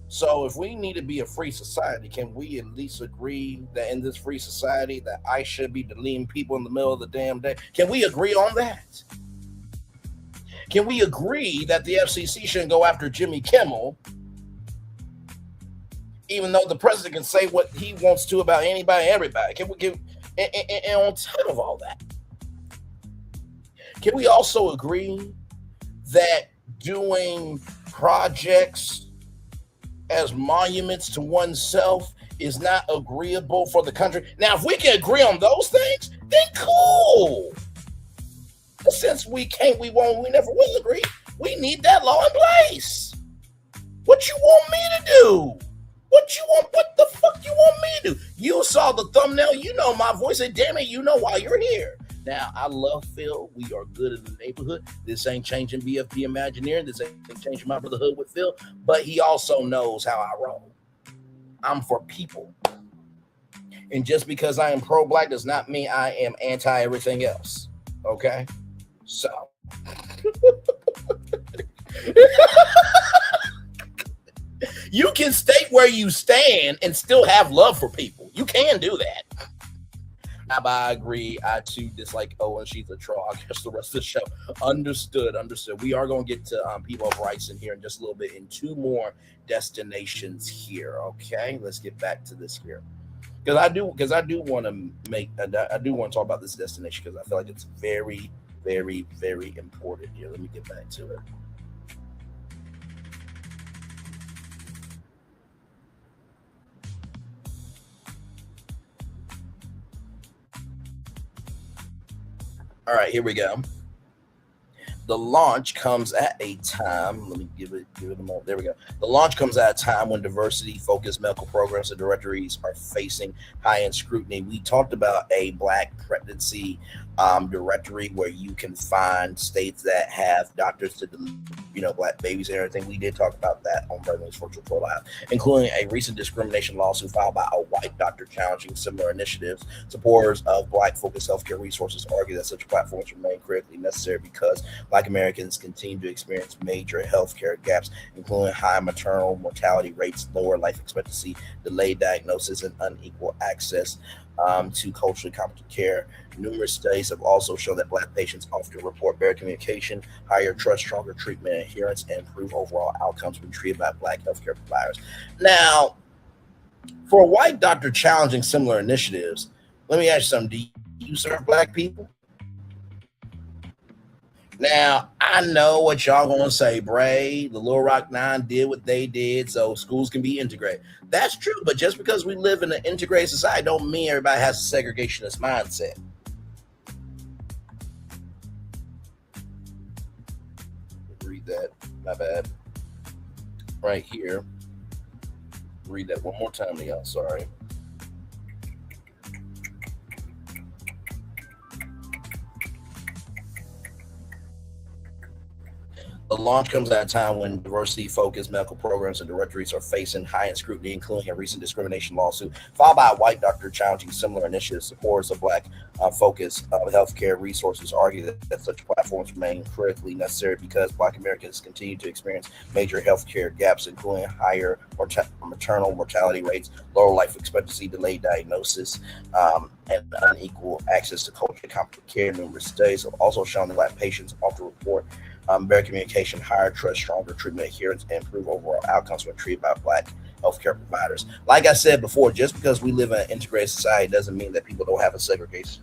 So if we need to be a free society, can we at least agree that in this free society that I should be deleting people in the middle of the damn day? Can we agree on that? Can we agree that the FCC shouldn't go after Jimmy Kimmel, even though the president can say what he wants to about anybody and everybody? Can we give, and on top of all that, can we also agree that doing projects as monuments to oneself is not agreeable for the country? Now, if we can agree on those things, then cool. But since we can't, we won't, we never will agree, we need that law in place. What you want me to do? What the fuck you want me to do? You saw the thumbnail, you know my voice, and damn it, you know why you're here. Now, I love Phil. We are good in the neighborhood. This ain't changing BFP Imagineering. This ain't changing my brotherhood with Phil. But he also knows how I roll. I'm for people. And just because I am pro-black does not mean I am anti-everything else. Okay? So. You can state where you stand and still have love for people. You can do that. I agree. I too dislike Owen. She's a troll. I guess the rest of the show. Understood. We are going to get to Peabo Bryson here in just a little bit in 2 more destinations here. Okay, let's get back to this here. Because I do want to talk about this destination because I feel like it's very, very, very important here. Let me get back to it. All right, here we go. The launch comes at a time. Let me give it a moment. There we go. The launch comes at a time when diversity-focused medical programs and directories are facing high-end scrutiny. We talked about a Black pregnancy directory where you can find states that have doctors to deliver, black babies and everything. We did talk about that on Braylon's Virtual Pro Live, including a recent discrimination lawsuit filed by a white doctor challenging similar initiatives. Supporters of black-focused healthcare resources argue that such platforms remain critically necessary because black Americans continue to experience major healthcare gaps, including high maternal mortality rates, lower life expectancy, delayed diagnosis, and unequal access to culturally competent care. Numerous studies have also shown that black patients often report better communication, higher trust, stronger treatment adherence, and improved overall outcomes when treated by black healthcare providers. Now, for a white doctor challenging similar initiatives, let me ask you something. Do you serve black people? Now, I know what y'all gonna say, Bray. The Little Rock Nine did what they did, so schools can be integrated. That's true, but just because we live in an integrated society don't mean everybody has a segregationist mindset. Read that, my bad. Right here. Read that one more time to y'all, sorry. The launch comes at a time when diversity-focused medical programs and directories are facing high-end scrutiny, including a recent discrimination lawsuit filed by a white doctor challenging similar initiatives. Supporters of black-focused healthcare resources argue that such platforms remain critically necessary because black Americans continue to experience major healthcare gaps, including higher maternal mortality rates, lower life expectancy, delayed diagnosis, and unequal access to culturally competent care. Numerous studies have also shown that black patients often report better communication, higher trust, stronger treatment adherence, and improve overall outcomes when treated by black healthcare providers. Like I said before, just because we live in an integrated society doesn't mean that people don't have a segregationist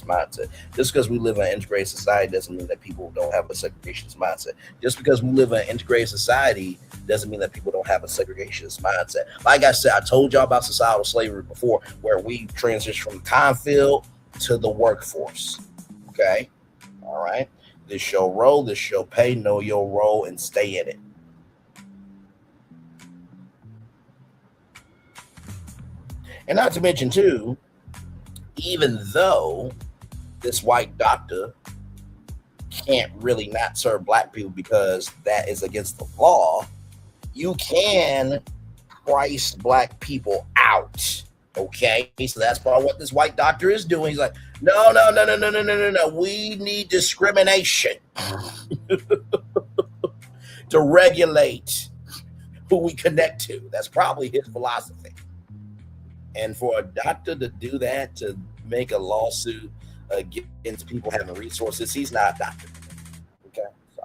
mindset. Just because we live in an integrated society doesn't mean that people don't have a segregationist mindset. Just because we live in an integrated society doesn't mean that people don't have a segregationist mindset. Like I said, I told y'all about societal slavery before, where we transition from the time field to the workforce. Okay? All right? This your role, this your pay, know your role, and stay in it. And not to mention, too, even though this white doctor can't really not serve black people because that is against the law, you can price black people out. Okay, so that's probably what this white doctor is doing. He's like, no. We need discrimination to regulate who we connect to. That's probably his philosophy. And for a doctor to do that, to make a lawsuit against people having resources, he's not a doctor. Okay. So,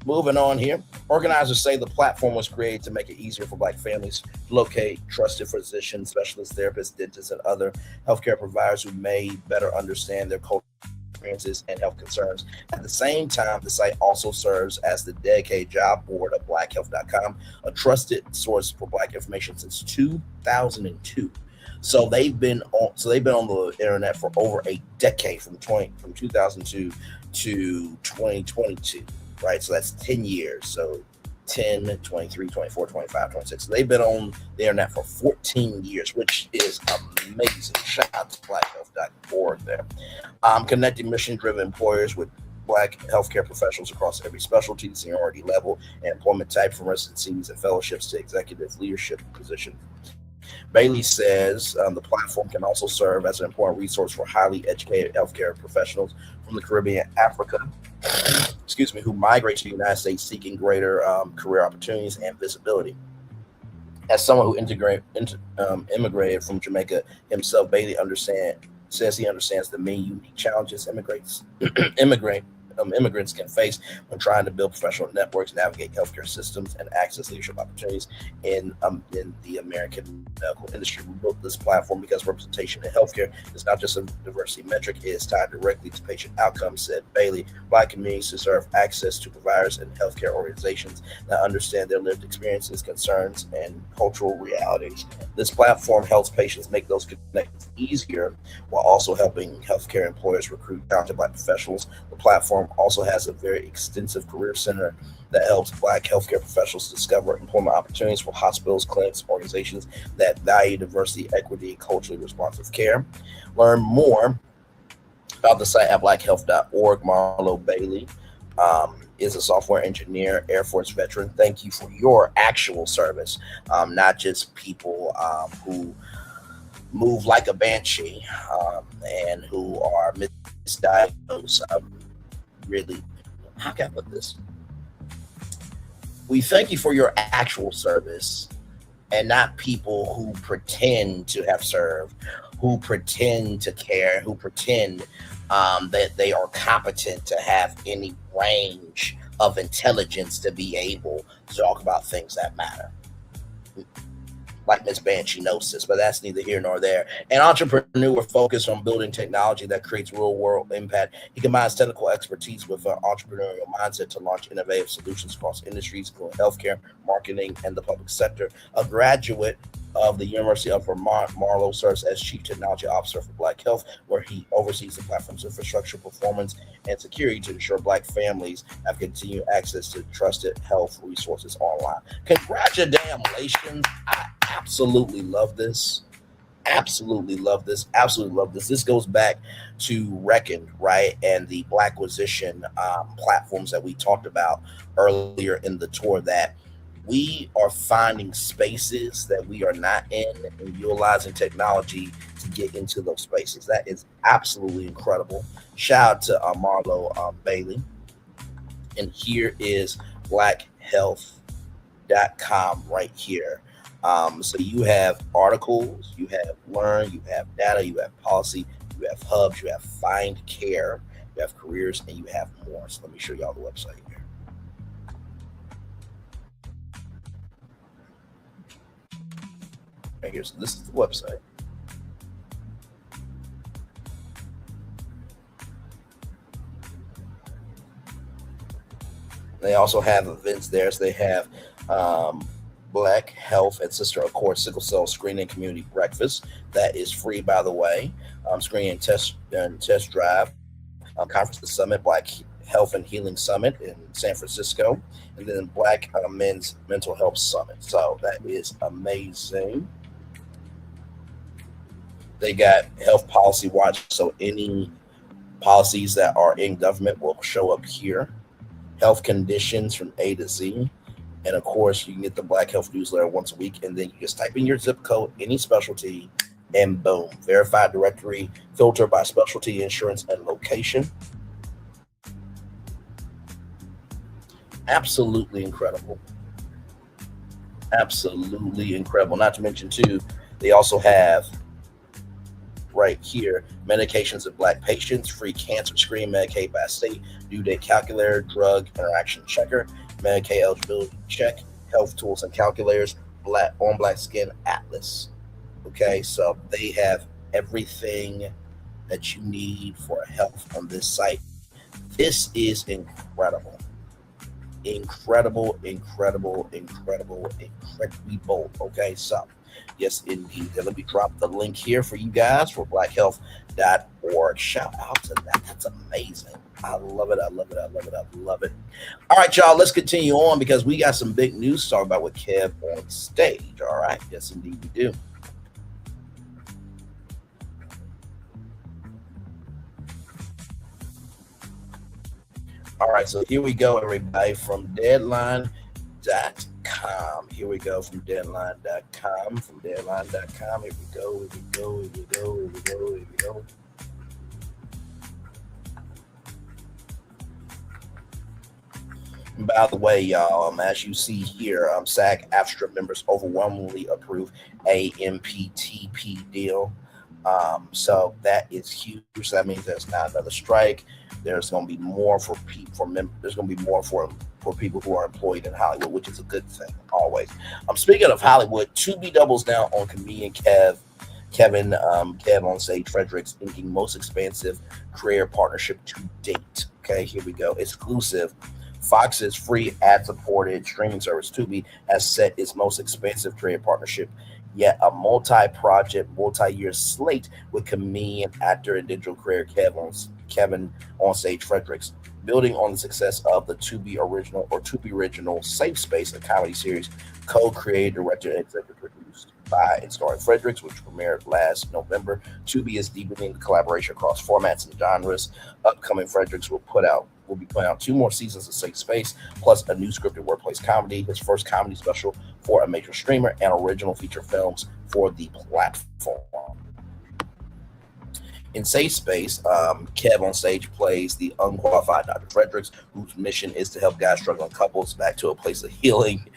moving on here. Organizers say the platform was created to make it easier for black families to locate trusted physicians, specialists, therapists, dentists, and other healthcare providers who may better understand their cultural experiences and health concerns. At the same time, the site also serves as the dedicated job board of blackhealth.com, a trusted source for black information since 2002. So they've been on the internet for over a decade, from 2002 to 2022. Right, so that's 10 years. So 10, 23, 24, 25, 26. So they've been on the internet for 14 years, which is amazing. Shout out to blackhealth.org there. Connecting mission-driven employers with black healthcare professionals across every specialty, seniority level, and employment type, from residencies and fellowships to executive leadership positions. Bailey says the platform can also serve as an important resource for highly educated healthcare professionals from the Caribbean and Africa, who migrate to the United States seeking greater career opportunities and visibility. As someone who immigrated from Jamaica himself, Bailey says he understands the many unique challenges immigrants can face when trying to build professional networks, navigate healthcare systems, and access leadership opportunities in the American medical industry. We built this platform because representation in healthcare is not just a diversity metric, it is tied directly to patient outcomes, said Bailey. Black communities deserve access to providers and healthcare organizations that understand their lived experiences, concerns, and cultural realities. This platform helps patients make those connections easier while also helping healthcare employers recruit talented black professionals. The platform also has a very extensive career center that helps black healthcare professionals discover employment opportunities for hospitals, clinics, organizations that value diversity, equity, and culturally responsive care. Learn more about the site at blackhealth.org. Marlo Bailey is a software engineer, Air Force veteran. Thank you for your actual service, not just people who move like a banshee and who are misdiagnosed. Really, how can I put this? We thank you for your actual service and not people who pretend to have served, who pretend to care, who pretend that they are competent to have any range of intelligence to be able to talk about things that matter. Like Miss Banshee knows this, but that's neither here nor there. An entrepreneur focused on building technology that creates real-world impact. He combines technical expertise with an entrepreneurial mindset to launch innovative solutions across industries, including healthcare, marketing, and the public sector. A graduate of the University of Vermont, Marlo serves as Chief Technology Officer for Black Health, where he oversees the platform's infrastructure, performance, and security to ensure Black families have continued access to trusted health resources online. Congratulations. I absolutely love this. Absolutely love this. Absolutely love this. This goes back to Reckon, right? And the Blacquisition platforms that we talked about earlier in the tour, that we are finding spaces that we are not in and utilizing technology to get into those spaces. That is absolutely incredible. Shout out to Marlo Bailey. And here is blackhealth.com right here. So you have articles, you have learn, you have data, you have policy, you have hubs, you have find care, you have careers, and you have more. So let me show y'all the website here. Right here, so this is the website. They also have events there. So they have Black Health and Sister Accord Sickle Cell Screening Community Breakfast. That is free, by the way. Screening and test drive. Conference and Summit, Black Health and Healing Summit in San Francisco. And then Black Men's Mental Health Summit. So that is amazing. They got Health Policy Watch. So any policies that are in government will show up here. Health conditions from A to Z. And of course, you can get the Black Health newsletter once a week, and then you just type in your zip code, any specialty, and boom. Verified directory, filter by specialty, insurance, and location. Absolutely incredible. Absolutely incredible. Not to mention, too, they also have right here medications of Black patients, free cancer screen, Medicaid by state, due date calculator, drug interaction checker, Medicaid eligibility check, health tools and calculators, Black Skin Atlas. Okay, so they have everything that you need for health on this site. This is incredible. Incredible. Okay, so yes, indeed. Let me drop the link here for you guys for blackhealth.org. Shout out to that. That's amazing. I love it. All right, y'all, let's continue on because we got some big news to talk about with Kev on stage. All right. Yes, indeed, we do. All right, so here we go, everybody, from Deadline.com. Here we go from Deadline.com. Here we go. And by the way, y'all, as you see here, SAG-AFTRA members overwhelmingly approve AMPTP deal. So that is huge. That means there's not another strike. There's going to be more for people. There's going to be more for people who are employed in Hollywood, which is a good thing always. Speaking of Hollywood, Tubi doubles down on comedian Kevin on stage. Fredericks inking most expansive career partnership to date. Okay, here we go. Exclusive. Fox's free ad-supported streaming service Tubi has set its most expansive career partnership yet, a multi-project, multi-year slate with comedian, actor, and digital creator Kevin on Stage Fredericks, building on the success of the To Be Original Safe Space, a comedy series co-created, directed, and executive produced by and starring Fredericks, which premiered last November. To Be is deepening the collaboration across formats and genres. Upcoming Fredericks will be putting out 2 more seasons of Safe Space, plus a new scripted workplace comedy, his first comedy special for a major streamer, and original feature films for the platform. In Safe Space, Kev on Stage plays the unqualified Dr. Fredericks, whose mission is to help guys struggling couples back to a place of healing.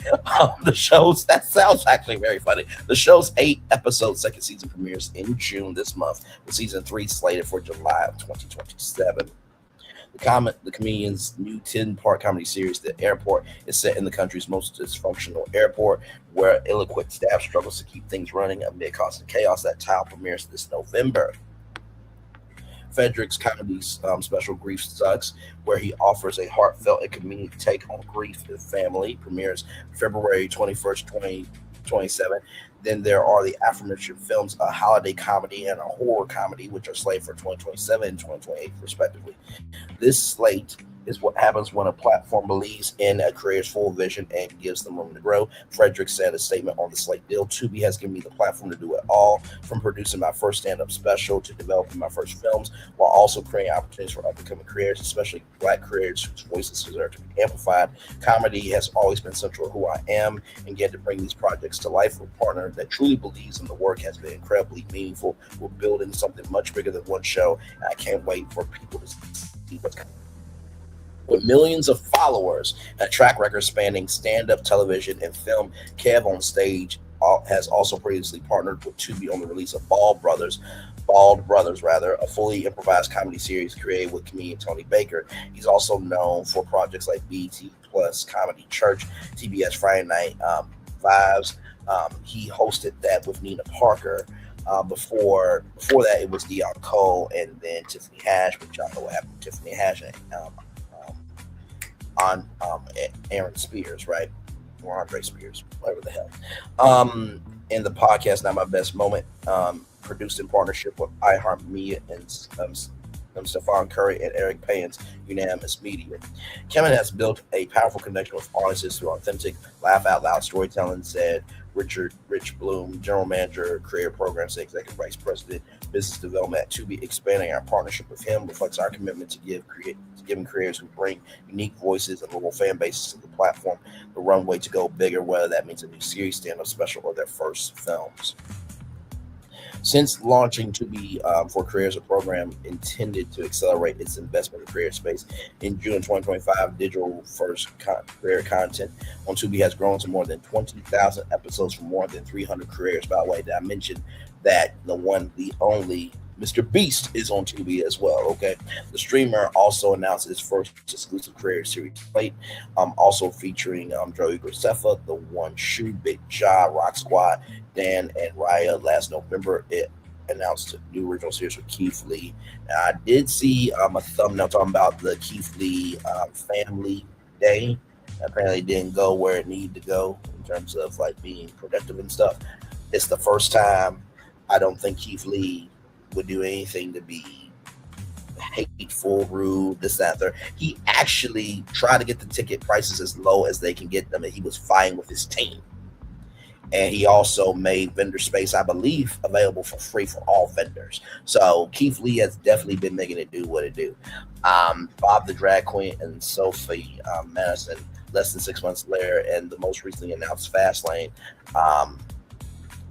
That sounds actually very funny. The show's 8-episode second season premieres in June this month, with season 3 slated for July of 2027. The comedian's new 10-part comedy series, The Airport, is set in the country's most dysfunctional airport, where ill-equipped staff struggles to keep things running amid constant chaos. That title premieres this November. Fredericks' comedy special Grief Sucks, where he offers a heartfelt and comedic take on grief and family, premieres February 21st, 2027. Then there are the aforementioned films, a holiday comedy and a horror comedy, which are slated for 2027 and 2028, respectively. This slate is what happens when a platform believes in a creator's full vision and gives them room to grow. Fredericks said a statement on the slate deal. Tubi has given me the platform to do it all, from producing my first stand-up special to developing my first films, while also creating opportunities for up-and-coming creators, especially Black creators whose voices deserve to be amplified. Comedy has always been central to who I am, and getting to bring these projects to life with a partner that truly believes in the work has been incredibly meaningful. We're building something much bigger than one show, and I can't wait for people to see what's coming. With millions of followers and a track record spanning stand-up, television, and film, Kev on Stage has also previously partnered with Tubi on the release of Bald Brothers, a fully improvised comedy series created with comedian Tony Baker. He's also known for projects like BT Plus, Comedy Church, TBS Friday Night Vibes. He hosted that with Nina Parker. Before that, it was Dion Cole and then Tiffany Hash, which y'all know what happened to Tiffany Hash and on Aaron Spears, right? Or Andre Spears, whatever the hell. In the podcast, Not My Best Moment, produced in partnership with iHeartMedia and Stefan Curry and Eric Payne's Unanimous Media. Kevin has built a powerful connection with audiences through authentic, laugh-out-loud storytelling, said Rich Bloom, General Manager, Creative Programs, Executive Vice President, Business Development at Tubi. Expanding our partnership with him reflects our commitment to giving creators who bring unique voices and local fan bases to the platform the runway to go bigger, whether that means a new series, stand-up special, or their first films. Since launching Tubi for Creators, a program intended to accelerate its investment in the creator space, in June 2025, digital-first creator content on Tubi has grown to more than 20,000 episodes from more than 300 creators. By the way, did I mention that the only Mr. Beast is on Tubi as well, okay? The streamer also announced his first exclusive creator series slate, also featuring Joey Graceffa, The One Shoe, Big Ja, Rock Squad, Dan, and Raya. Last November, it announced a new original series with Keith Lee. Now, I did see a thumbnail talking about the Keith Lee Family Day. Apparently, it didn't go where it needed to go in terms of like being productive and stuff. It's the first time I don't think Keith Lee would do anything to be hateful, rude, this, that, third. He actually tried to get the ticket prices as low as they can get them, and he was fighting with his team. And he also made vendor space, I believe, available for free for all vendors. So Keith Lee has definitely been making it do what it do. Bob the Drag Queen and Sophie Madison, less than 6 months later, and the most recently announced Fastlane,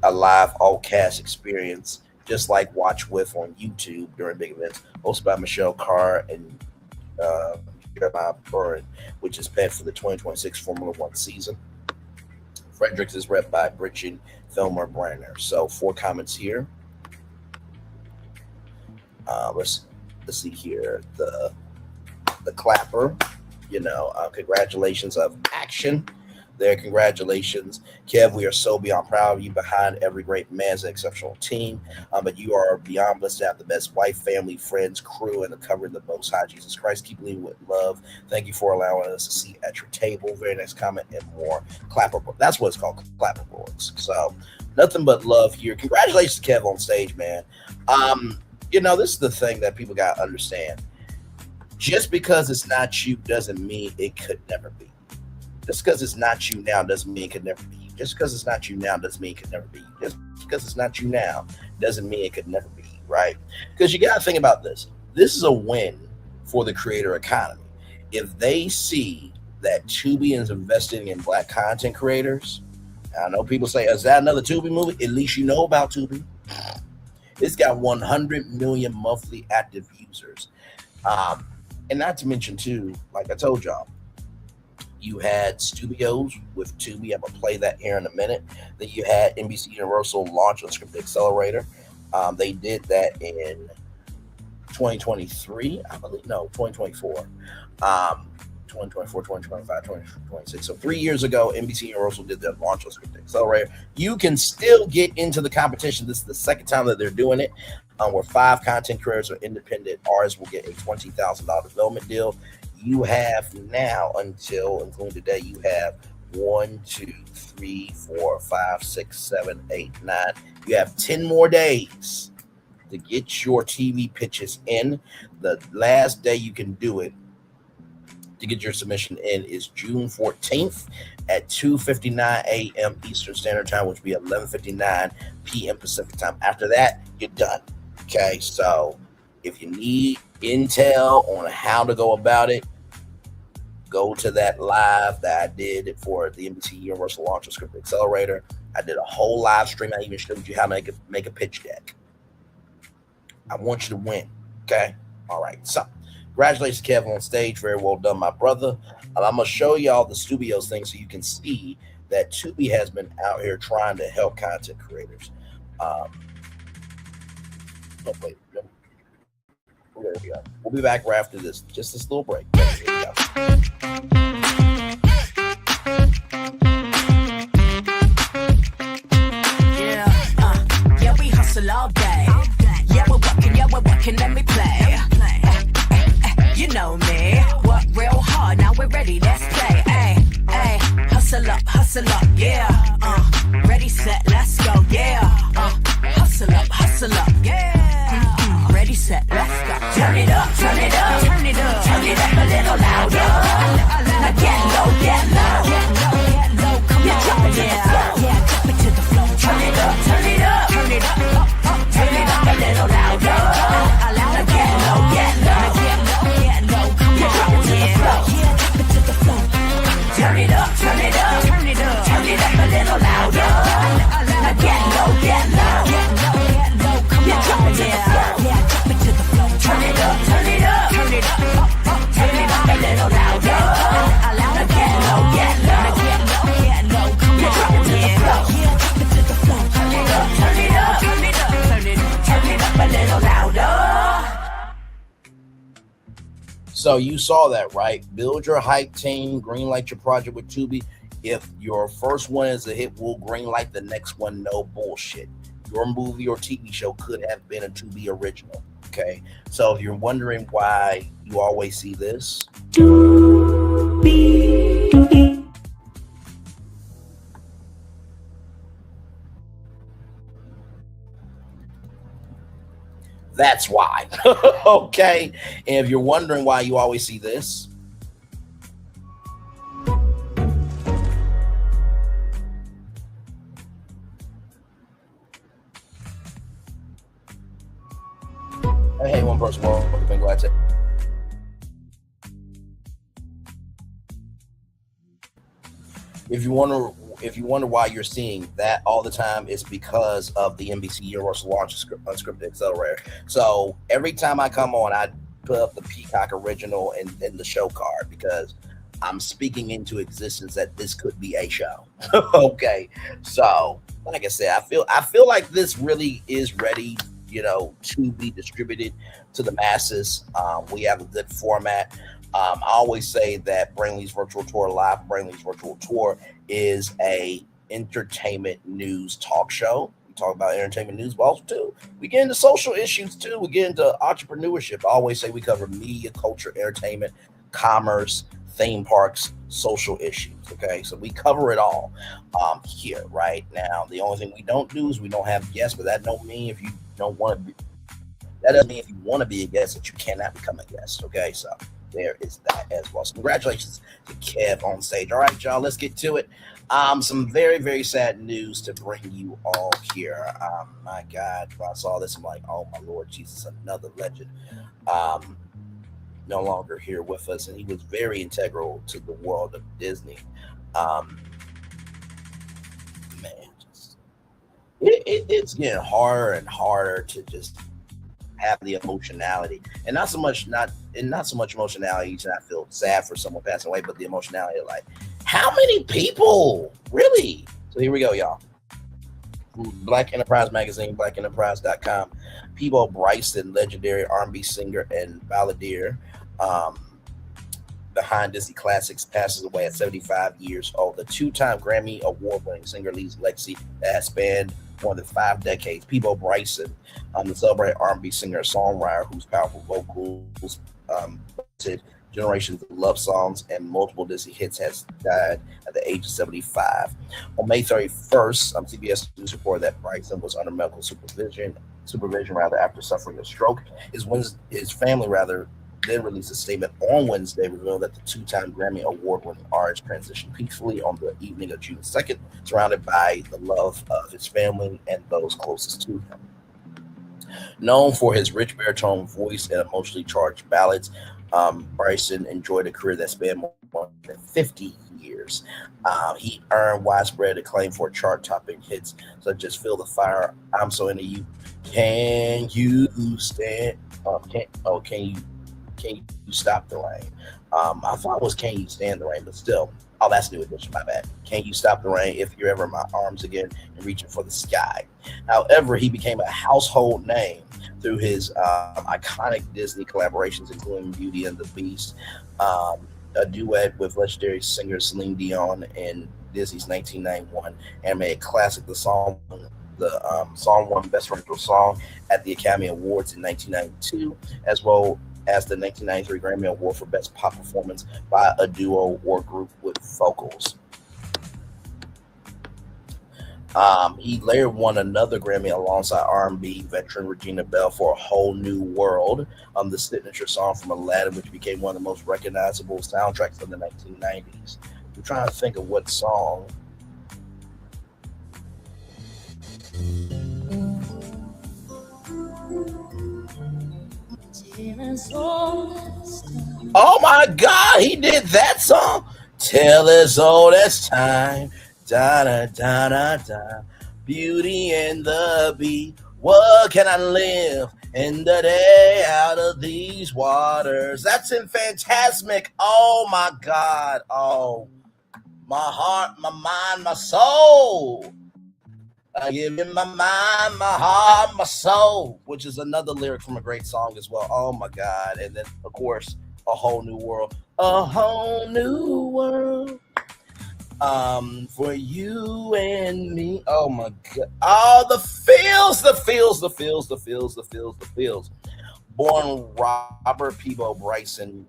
a live all-cast experience, just like Watch With on YouTube during big events, hosted by Michelle Carr and Jeremiah Burren, which is paired for the 2026 Formula One season. Fredericks is repped by Bridget Filmer Branner. So 4 comments here. Let's see here. The clapper, congratulations of action. There, congratulations, Kev. We are so beyond proud of you. Behind every great man is an exceptional team, but you are beyond blessed to have the best wife, family, friends, crew, and the cover of the Most High Jesus Christ. Keep leading with love. Thank you for allowing us to see at your table. Very next comment and more. Clapper. That's what it's called, clapper boards. So nothing but love here. Congratulations to Kev on Stage, man. This is the thing that people got to understand. Just because it's not you doesn't mean it could never be. Just because it's not you now doesn't mean it could never be. Just because it's not you now doesn't mean it could never be. Just because it's not you now doesn't mean it could never be, right? Because you got to think about this. This is a win for the creator economy. If they see that Tubi is investing in Black content creators, I know people say, is that another Tubi movie? At least you know about Tubi. It's got 100 million monthly active users. And not to mention, too, like I told y'all, you had studios with Tubi. I'm going to play that here in a minute. Then you had NBC Universal launch on Script Accelerator. They did that in 2023, I believe. No, 2024. 2024, 2025, 2026. So 3 years ago, NBC Universal did their launch on Script Accelerator. You can still get into the competition. This is the second time that they're doing it, where 5 content creators or independent artists will get a $20,000 development deal. You have now until, including today, you have 1, 2, 3, 4, 5, 6, 7, 8, 9. You have 10 more days to get your TV pitches in. The last day you can do it to get your submission in is June 14th at 2:59 a.m. Eastern Standard Time, which would be 11:59 p.m. Pacific Time. After that, you're done. Okay, so if you need intel on how to go about it, go to that live that I did for the NBC Universal Launch of Script Accelerator. I did a whole live stream. I even showed you how to make a pitch deck. I want you to win. Okay? All right. So, congratulations, Kevin, on stage. Very well done, my brother. I'm going to show y'all the studios thing so you can see that Tubi has been out here trying to help content creators. Wait. There we go. We'll be back right after this. Just this little break. Here we go. Yeah, we hustle all day. Yeah, we're working, let me play. You know me, work real hard, now we're ready, let's play. Ay, hustle up, yeah. Ready, set, let's go, yeah. Hustle up, yeah. Ready, set, let's go. Turn it up, turn it up, turn it up, turn it up a little louder. Now get low, come on, drop it to the floor, yeah, drop it to the floor. Turn it up, turn it up, turn it up, turn it up a little louder. Now get low, come on, drop it to the floor, yeah, drop it to the floor. Turn it up, turn it up, turn it up, turn it up a little louder. Now get low, come on, drop it to the floor, yeah, drop it to the floor. Turn it up, turn it up, turn it up, turn it up a little louder. Now get low, come on, drop it to the floor, yeah, drop it to the floor. Turn it up, turn it up, turn it up, turn it up a little louder. So you saw that, right? Build your hype team, greenlight your project with Tubi. If your first one is a hit, we'll greenlight the next one. No bullshit. Your movie or TV show could have been a Tubi original. Okay. So if you're wondering why you always see this, that's why. Okay. And if you're wondering why you always see this, hey, one person more. Been glad to. If you wonder why you're seeing that all the time, it's because of the NBC Universal launch of Unscripted Accelerator. So every time I come on, I put up the Peacock original in the show card because I'm speaking into existence that this could be a show. Okay, so like I said, I feel like this really is ready, to be distributed to the masses. We have a good format. I always say that Braylon's Virtual Tour Live, Braylon's Virtual Tour is a entertainment news talk show. We talk about entertainment news, but also too, we get into social issues too. We get into entrepreneurship. I always say we cover media, culture, entertainment, commerce, theme parks, social issues. Okay, so we cover it all here right now. The only thing we don't do is we don't have guests, but that don't mean if you don't want to be. That doesn't mean if you want to be a guest that you cannot become a guest. Okay, so there is that as well. So congratulations to Kev on stage. All right, y'all, let's get to it. Some very, very sad news to bring you all here. My God, when I saw this, I'm like, oh my Lord Jesus, another legend. No longer here with us, and he was very integral to the world of Disney. It's getting harder and harder to just have the emotionality, and not so much emotionality to not feel sad for someone passing away, but the emotionality of like, how many people really? So here we go, y'all. Black Enterprise Magazine, blackenterprise.com. Peabo Bryson, legendary R&B singer and balladeer, behind Disney classics, passes away at 75 years old. The two-time Grammy Award-winning singer leaves legacy that has spanned more than 5 decades. Peabo Bryson, the celebrated R&B singer and songwriter whose powerful vocals generations of love songs and multiple Disney hits, has died at the age of 75. On May 31st, CBS News reported that Bryson was under medical supervision after suffering a stroke. His family then released a statement on Wednesday revealing that the two-time Grammy Award-winning artist transitioned peacefully on the evening of June 2nd, surrounded by the love of his family and those closest to him. Known for his rich baritone voice and emotionally charged ballads, Bryson enjoyed a career that spanned more than 50 years. He earned widespread acclaim for chart-topping hits such as "Feel the Fire," "I'm So Into You," "Can You Stand?" Can You Stop the Rain? I thought it was "Can You Stand the Rain," but still, that's new edition, my bad. "Can You Stop the Rain?" "If You're Ever in My Arms Again," and "Reaching for the Sky." However, he became a household name through his iconic Disney collaborations, including Beauty and the Beast, a duet with legendary singer Celine Dion in Disney's 1991 animated classic. The song won Best Original Song at the Academy Awards in 1992, as well as the 1993 Grammy Award for Best Pop Performance by a duo or group with vocals. He later won another Grammy alongside R&B veteran Regina Bell for "A Whole New World," the signature song from Aladdin, which became one of the most recognizable soundtracks of the 1990s. I'm trying to think of what song. Oh my God, he did that song. "Till as old as time, da da da da da, Beauty and the Beast. What can I live in the day out of these waters?" That's in Fantasmic. Oh my God. Oh, my heart, my mind, my soul. I give you my mind, my heart, my soul, which is another lyric from a great song as well. Oh my God. And then, of course, "A Whole New World." A whole new world for you and me. Oh my God. Oh, the feels. Born Robert Peabo Bryson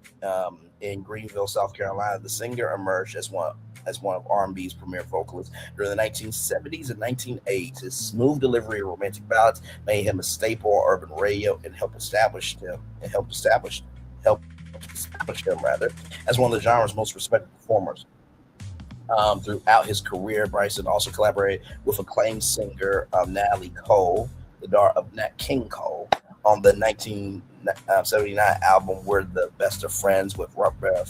in Greenville, South Carolina, the singer emerged as one of R&B's premier vocalists during the 1970s and 1980s. His smooth delivery of romantic ballads made him a staple on urban radio and helped establish him as one of the genre's most respected performers. Throughout his career, Bryson also collaborated with acclaimed singer Natalie Cole, the daughter of Nat King Cole, on the 1979 album "We're the Best of Friends" with Roberta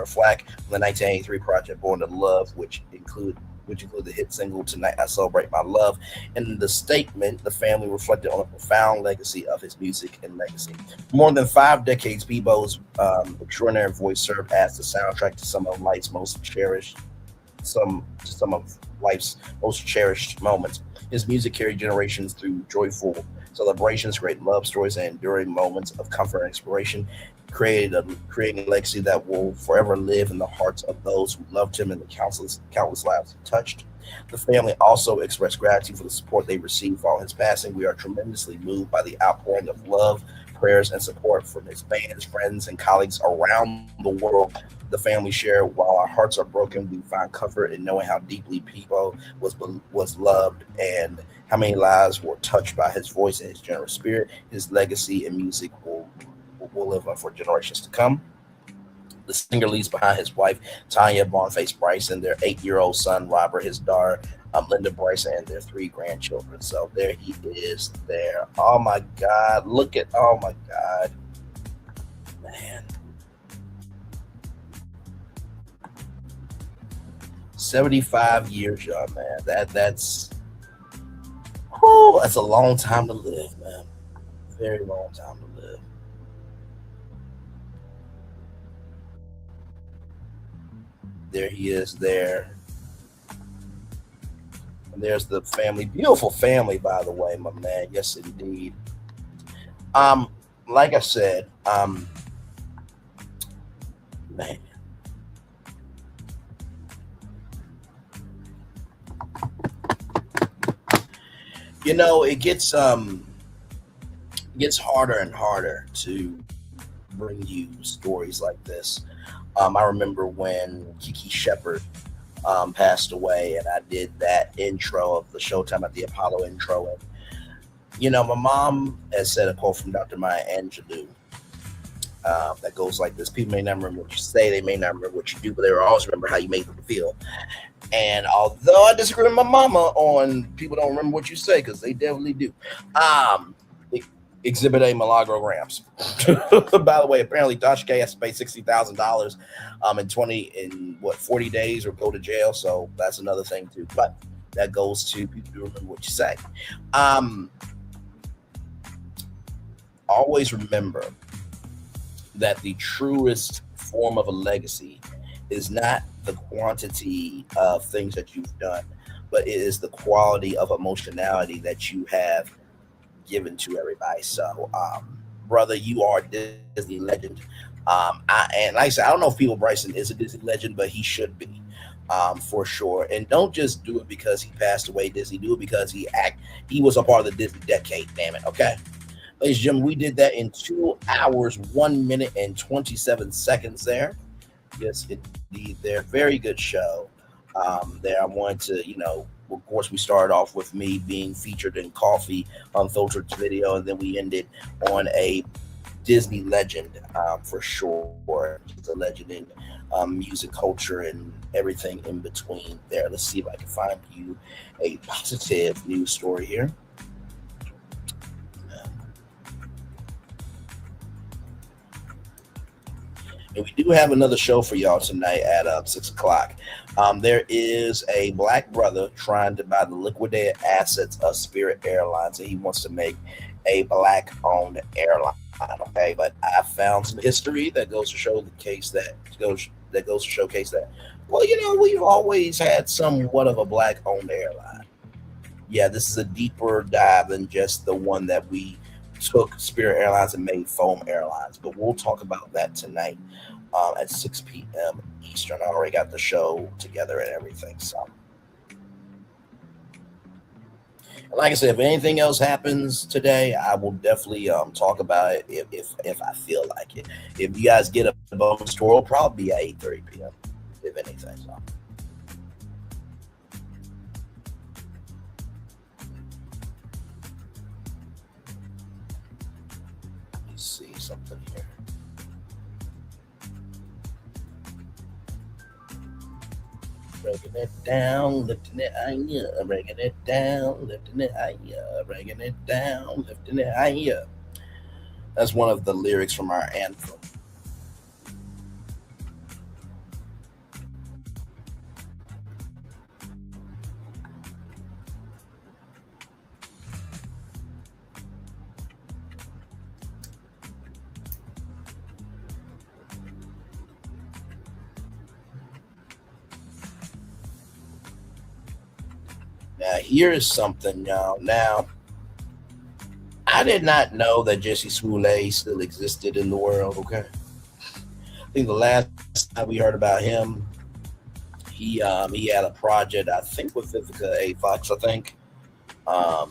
Flack, on the 1983 project "Born to Love," which include the hit single "Tonight I Celebrate My Love." In the statement, the family reflected on the profound legacy of his music and legacy. For more than 5 decades, Peabo's extraordinary voice served as the soundtrack to some of life's most cherished moments. His music carried generations through joyful celebrations, great love stories, and enduring moments of comfort and inspiration, creating a legacy that will forever live in the hearts of those who loved him and the countless lives he touched. The family also expressed gratitude for the support they received following his passing. "We are tremendously moved by the outpouring of love, prayers, and support from his fans, friends, and colleagues around the world," the family shared. "While our hearts are broken, we find comfort in knowing how deeply Peabo was loved and how many lives were touched by his voice and his generous spirit. His legacy and music will will live on for generations to come. The singer leaves behind his wife, Tanya Boniface Bryson, their 8-year-old son, Robert, his daughter, Linda Bryson, and their 3 grandchildren. So there he is there. Oh, my God. Oh, my God. Man. 75 years young, man. That's a long time to live, man. Very long time to live. There he is there. And there's the family. Beautiful family, by the way, my man. Yes, indeed. Like I said, man. You know, it gets harder and harder to bring you stories like this. I remember when Kiki Shepard passed away, and I did that intro of the Showtime at the Apollo intro. And, you know, my mom has said a quote from Dr. Maya Angelou that goes like this: people may not remember what you say, they may not remember what you do, but they will always remember how you make them feel. And although I disagree with my mama on people don't remember what you say, because they definitely do. Exhibit A, Milagro-grams. By the way, apparently Tasha K has to pay $60,000 in 40 days or go to jail. So that's another thing too. But that goes to people who remember what you say. Always remember that the truest form of a legacy is not the quantity of things that you've done, but it is the quality of emotionality that you have given to everybody. So, brother, you are a Disney legend. And like I said, I don't know if Peabo Bryson is a Disney legend, but he should be, for sure. And don't just do it because he passed away Disney. Do it because he was a part of the Disney decade. Damn it. Okay. Ladies and gentlemen, we did that in 2 hours, 1 minute, and 27 seconds there. Yes, indeed. They're very good show. There, I wanted to, you know, of course, we started off with me being featured in Coffee Unfiltered video, and then we ended on a Disney legend, for sure. He's a legend in music culture and everything in between there. Let's see if I can find you a positive news story here. And we do have another show for y'all tonight at 6 o'clock. There is a black brother trying to buy the liquidated assets of Spirit Airlines, and he wants to make a black-owned airline. Okay, but I found some history that goes to show the case that goes to showcase that. Well, you know, we've always had somewhat of a black-owned airline. Yeah, this is a deeper dive than just the one that we took Spirit Airlines and made Foam Airlines, but we'll talk about that tonight at 6 p.m. Eastern. I already got the show together and everything. So, and like I said, if anything else happens today, I will definitely talk about it if I feel like it. If you guys get a bonus tour, it'll probably be at 8:30 p.m. if anything. So. See something here. Breaking it down, lifting it higher, breaking it down, lifting it higher, breaking it down, lifting it higher. That's one of the lyrics from our anthem. Now, here is something, y'all. Now, I did not know that Jesse Smollett still existed in the world, okay? I think the last time we heard about him, he had a project, I think, with Vivica A. Fox, I think. But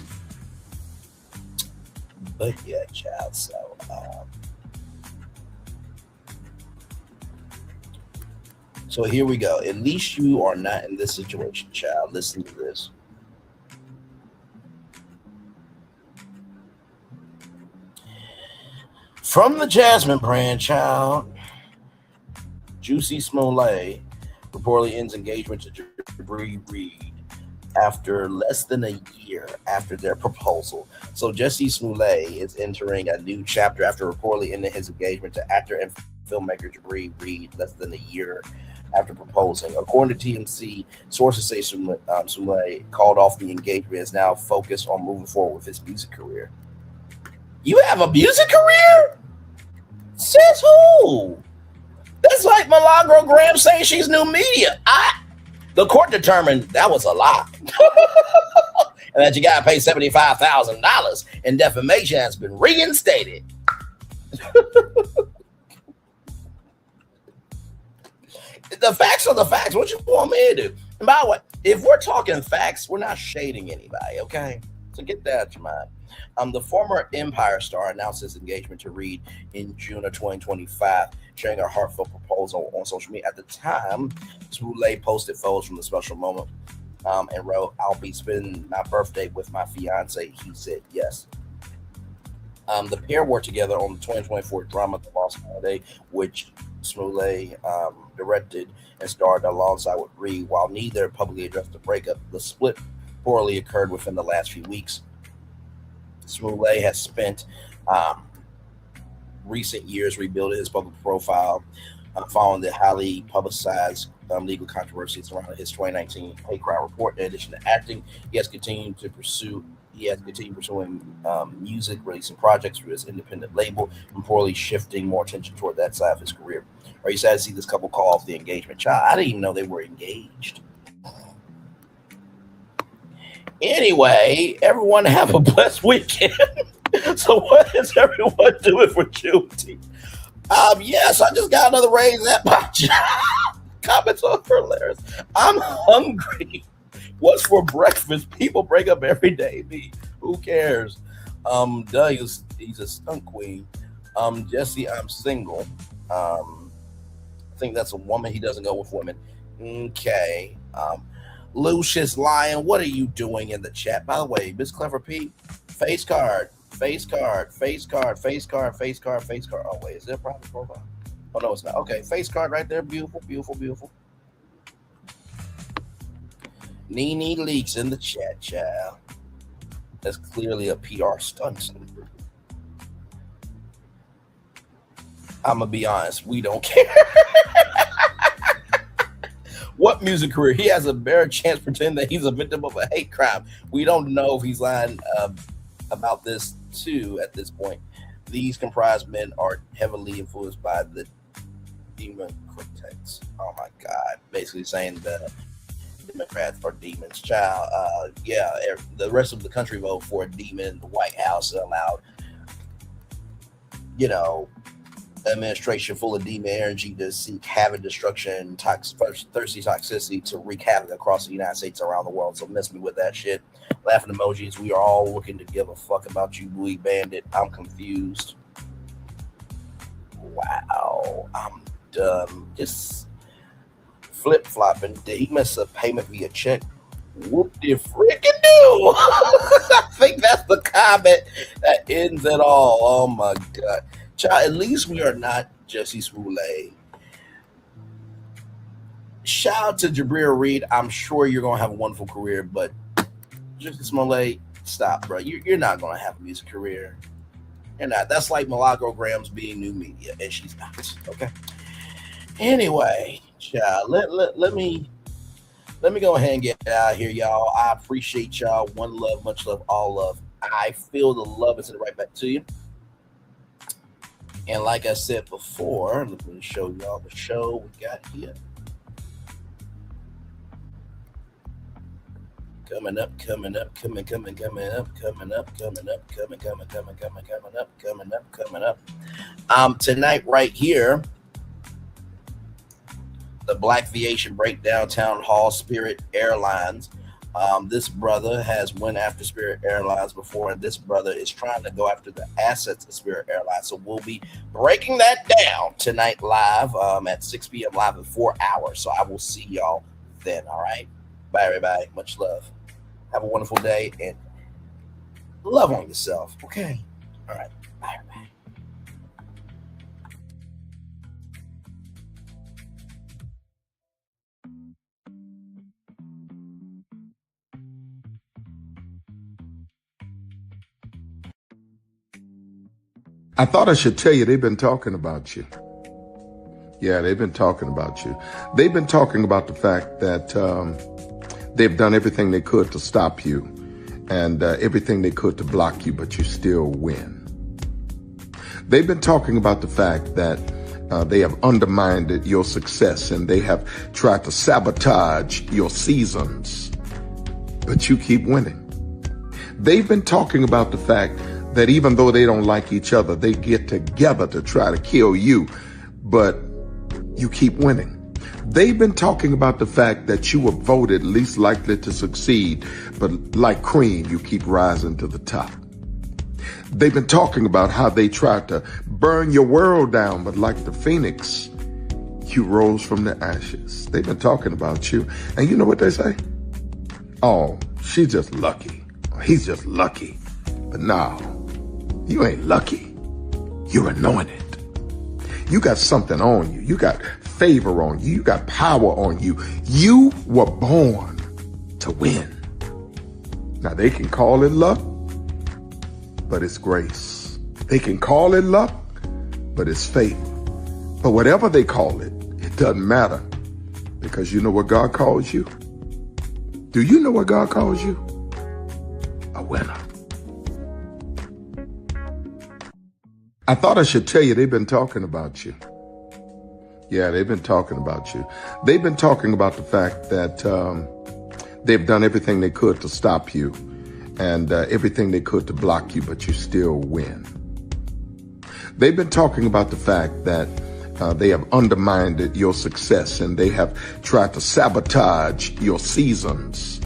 yeah, child, so... So here we go. At least you are not in this situation, child. Listen to this. From the Jasmine brand, child, Juicy Smollett reportedly ends engagement to Jabri Reed after less than a year after their proposal. So Jussie Smollett is entering a new chapter after reportedly ending his engagement to actor and filmmaker Jabri Reed less than a year after proposing. According to TMC, sources say Smollett called off the engagement and is now focused on moving forward with his music career. You have a music career? Says who? That's like Milagro Graham saying she's new media. The court determined that was a lie. And that you got to pay $75,000 and defamation has been reinstated. The facts are the facts. What you want me to do? And by the way, if we're talking facts, we're not shading anybody, okay? So get that out of your mind. The former Empire star announced his engagement to Reed in June of 2025, sharing a heartfelt proposal on social media. At the time, Smollett posted photos from the special moment and wrote, "I'll be spending my birthday with my fiance." He said yes. The pair were together on the 2024 drama The Lost Holiday, which Smollett directed and starred alongside with Reed. While neither publicly addressed the breakup, the split reportedly occurred within the last few weeks. Smollett has spent recent years rebuilding his public profile following the highly publicized legal controversy surrounding his 2019 hate crime report. In addition to acting, he has continued pursuing music, releasing projects through his independent label, and reportedly shifting more attention toward that side of his career. Are you sad to see this couple call off the engagement? Child, I didn't even know they were engaged. Anyway, everyone have a blessed weekend. So what is everyone doing for Juneteenth? Yes, I just got another raise at my job. Comments are hilarious. I'm hungry. What's for breakfast? People break up every day. Me, who cares? Doug he's a stunt queen. Jesse, I'm single. I think that's a woman. He doesn't go with women. Okay. Lucius Lion, what are you doing in the chat? By the way, Miss Clever P, face card. Oh, wait, is there a private profile? Oh, no, it's not. Okay, face card right there. Beautiful, beautiful, beautiful. Nene Leaks in the chat, child. That's clearly a PR stunt. I'm going to be honest. We don't care. What music career? He has a better chance pretending that he's a victim of a hate crime. We don't know if he's lying about this too at this point. These comprised men are heavily influenced by the demon critics. Oh my God. Basically saying the Democrats are demons. Child, the rest of the country voted for a demon in the White House and allowed, administration full of demon energy to seek havoc, destruction, thirsty toxicity to wreak havoc across the United States and around the world. So miss me with that shit. Laughing emojis. We are all looking to give a fuck about you, Bluey Bandit. I'm confused. Wow. I'm done. Just flip-flopping. Did he miss a payment via check? Whoop-de-freaking do. I think that's the comment that ends it all. Oh my God. Child, at least we are not Jussie Smollett. Shout out to Jabri Reed. I'm sure you're going to have a wonderful career, but Jussie Smollett, stop, bro. You're not going to have a music career. You're not. That's like Milagro Graham's being new media, and she's not. Okay. Anyway, child, let me go ahead and get out of here, y'all. I appreciate y'all. One love, much love, all love. I feel the love is right back to you. And like I said before, let me show y'all the show we got here. Coming up. Tonight right here, the Blacquisition Breakdown Town Hall, Spirit Airlines. This brother has went after Spirit Airlines before, and this brother is trying to go after the assets of Spirit Airlines. So we'll be breaking that down tonight live at 6 p.m. live in 4 hours. So I will see y'all then. All right. Bye, everybody. Much love. Have a wonderful day and love on yourself. Okay. All right. Bye, everybody. I thought I should tell you, they've been talking about you. Yeah, they've been talking about you. They've been talking about the fact that they've done everything they could to stop you and everything they could to block you, but you still win. They've been talking about the fact that they have undermined your success and they have tried to sabotage your seasons, but you keep winning. They've been talking about the fact that even though they don't like each other, they get together to try to kill you, but you keep winning. They've been talking about the fact that you were voted least likely to succeed, but like cream, you keep rising to the top. They've been talking about how they tried to burn your world down, but like the phoenix, you rose from the ashes. They've been talking about you, and you know what they say? Oh, she's just lucky. He's just lucky. But no, you ain't lucky. You're anointed. You got something on you. You got favor on you. You got power on you. You were born to win. Now they can call it luck, but it's grace. They can call it luck, but it's faith. But whatever they call it, it doesn't matter, because you know what God calls you? Do you know what God calls you? A winner. I thought I should tell you, they've been talking about you. Yeah, they've been talking about you. They've been talking about the fact that they've done everything they could to stop you and everything they could to block you, but you still win. They've been talking about the fact that they have undermined your success and they have tried to sabotage your seasons,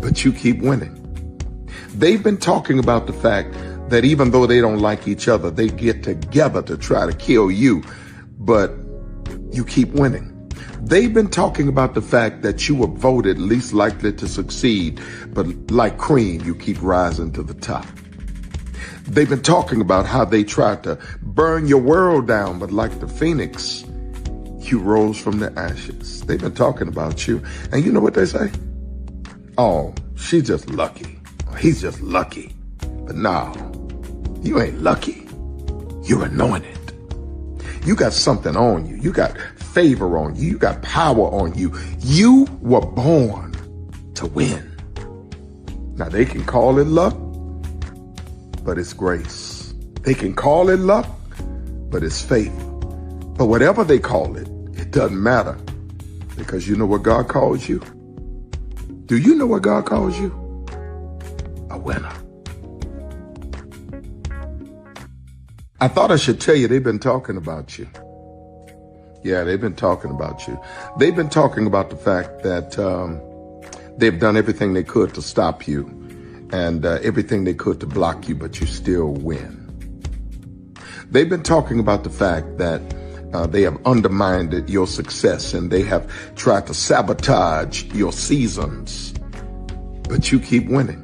but you keep winning. They've been talking about the fact that even though they don't like each other, they get together to try to kill you, but you keep winning. They've been talking about the fact that you were voted least likely to succeed, but like cream, you keep rising to the top. They've been talking about how they tried to burn your world down, but like the phoenix, you rose from the ashes. They've been talking about you, and you know what they say? Oh, she's just lucky. He's just lucky. But no, you ain't lucky. You're anointed. You got something on you. You got favor on you. You got power on you. You were born to win. Now they can call it luck, but it's grace. They can call it luck, but it's faith. But whatever they call it, it doesn't matter, because you know what God calls you? Do you know what God calls you? A winner. I thought I should tell you, they've been talking about you. Yeah, they've been talking about you. They've been talking about the fact that they've done everything they could to stop you and everything they could to block you, but you still win. They've been talking about the fact that they have undermined your success and they have tried to sabotage your seasons, but you keep winning.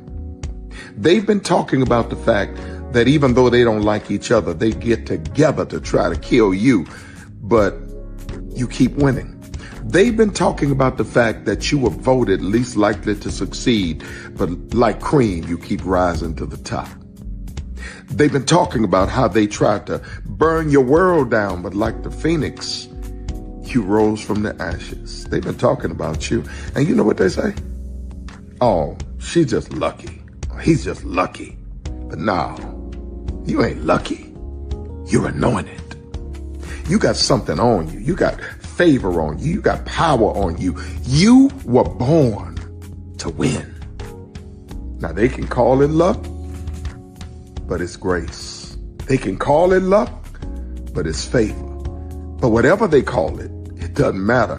They've been talking about the fact that even though they don't like each other, they get together to try to kill you, but you keep winning. They've been talking about the fact that you were voted least likely to succeed, but like cream, you keep rising to the top. They've been talking about how they tried to burn your world down, but like the phoenix, you rose from the ashes. They've been talking about you, and you know what they say? Oh, she's just lucky. He's just lucky. But no, you ain't lucky. You're anointed. You got something on you. You got favor on you. You got power on you. You were born to win. Now they can call it luck, but it's grace. They can call it luck, but it's favor. But whatever they call it, it doesn't matter,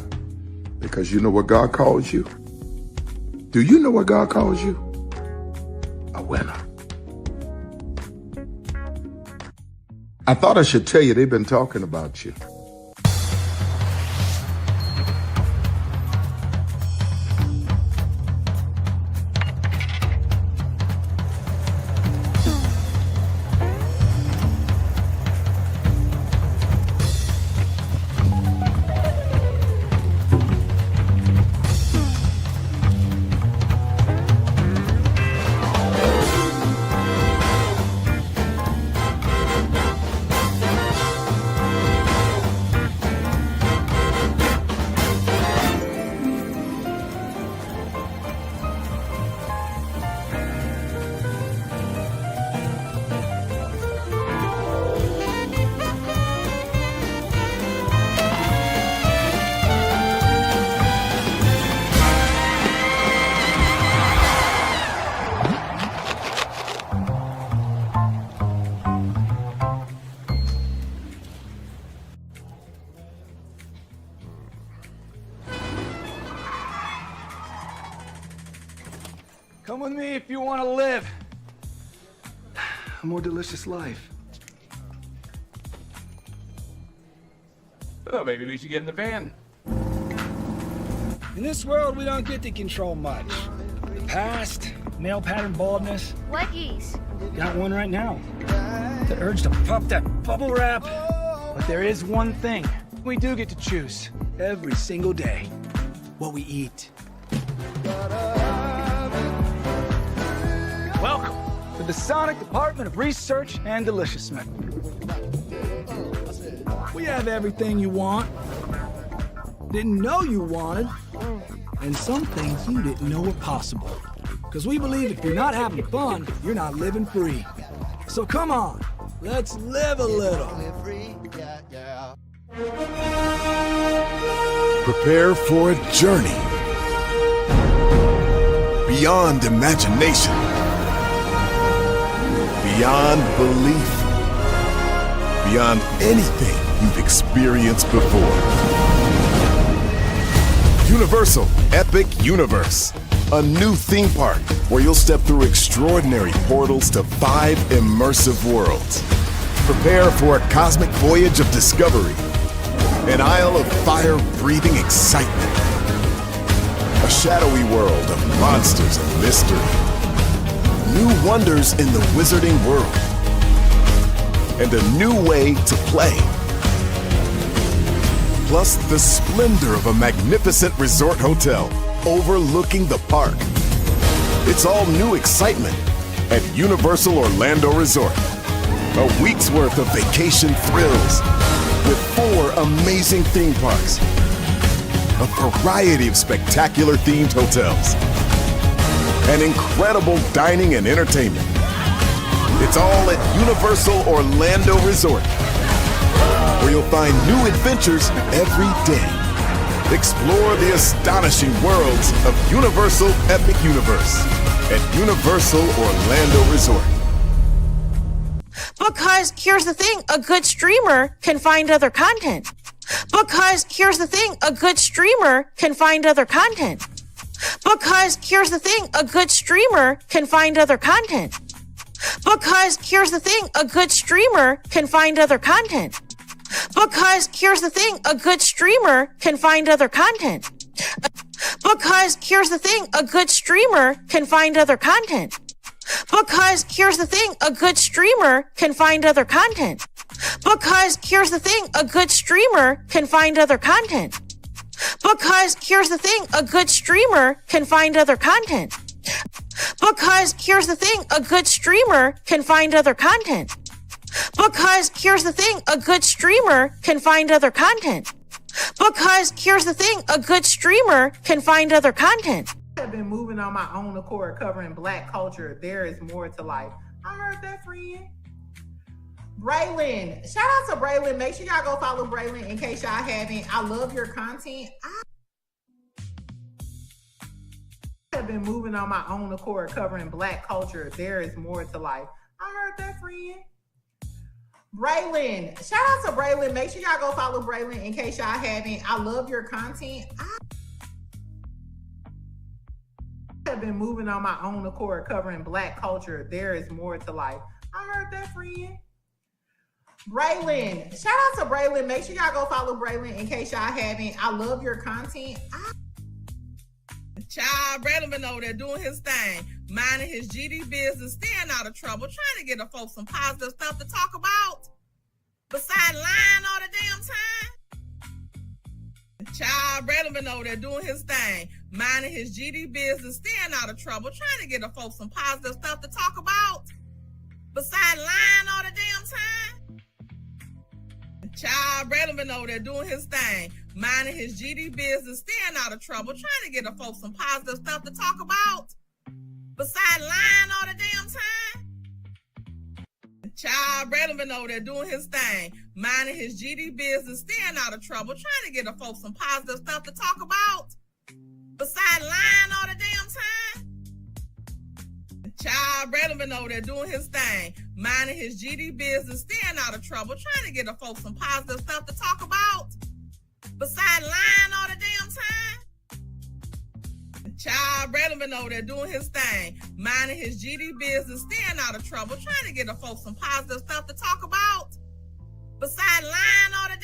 because you know what God calls you? Do you know what God calls you? A winner. I thought I should tell you, they've been talking about you. Come with me if you want to live a more delicious life. Oh, maybe we should get in the van. In this world, we don't get to control much. The past, male pattern baldness. Blackies. Got one right now. The urge to pop that bubble wrap. But there is one thing we do get to choose every single day. What we eat. Welcome to the Sonic Department of Research and Deliciousness. We have everything you want, didn't know you wanted, and some things you didn't know were possible. Because we believe if you're not having fun, you're not living free. So come on, let's live a little. Prepare for a journey beyond imagination, beyond belief, beyond anything you've experienced before. Universal Epic Universe, a new theme park where you'll step through extraordinary portals to 5 immersive worlds. Prepare for a cosmic voyage of discovery, an isle of fire-breathing excitement, a shadowy world of monsters and mystery, new wonders in the wizarding world, and a new way to play. Plus the splendor of a magnificent resort hotel overlooking the park. It's all new excitement at Universal Orlando Resort. A week's worth of vacation thrills with 4 amazing theme parks, a variety of spectacular themed hotels, and incredible dining and entertainment. It's all at Universal Orlando Resort, where you'll find new adventures every day. Explore the astonishing worlds of Universal Epic Universe at Universal Orlando Resort. Because here's the thing, a good streamer can find other content. Because here's the thing, a good streamer can find other content. Because here's the thing, a good streamer can find other content. Because here's the thing, a good streamer can find other content. Because here's the thing, a good streamer can find other content. Because here's the thing, a good streamer can find other content. Because here's the thing, a good streamer can find other content. Because here's the thing, a good streamer can find other content. Because here's the thing, a good streamer can find other content. Because here's the thing, a good streamer can find other content. Because here's the thing, a good streamer can find other content. Because here's the thing, a good streamer can find other content. I have been moving on my own accord, covering Black culture. There is more to life. I heard that, friend. Braylon, shout out to Braylon. Make sure y'all go follow Braylon in case y'all haven't. I love your content. I have been moving on my own accord, covering Black culture. There is more to life. I heard that, friend. Braylon, shout out to Braylon. Make sure y'all go follow Braylon in case y'all haven't. I love your content. I have been moving on my own accord, covering Black culture. There is more to life. I heard that, friend. Braylon, shout out to Braylon. Make sure y'all go follow Braylon in case y'all haven't. I love your content. Child, Braylon been over there doing his thing, minding his GD business, staying out of trouble, trying to get the folks some positive stuff to talk about. Besides lying all the damn time. Child, Braylon been over there doing his thing, minding his GD business, staying out of trouble, trying to get the folks some positive stuff to talk about. Besides lying all the damn time. Child, Braylon been over there doing his thing, minding his GD business, staying out of trouble, trying to get the folks some positive stuff to talk about. Besides lying all the damn time. Child, Braylon been over there doing his thing, minding his GD business, staying out of trouble, trying to get the folks some positive stuff to talk about. Besides lying all the damn time. Child, Braylon been over there doing his thing, minding his GD business, staying out of trouble, trying to get the folks some positive stuff to talk about. Besides lying all the damn time. Child, Braylon been over there doing his thing, minding his GD business, staying out of trouble, trying to get the folks some positive stuff to talk about. Besides lying all the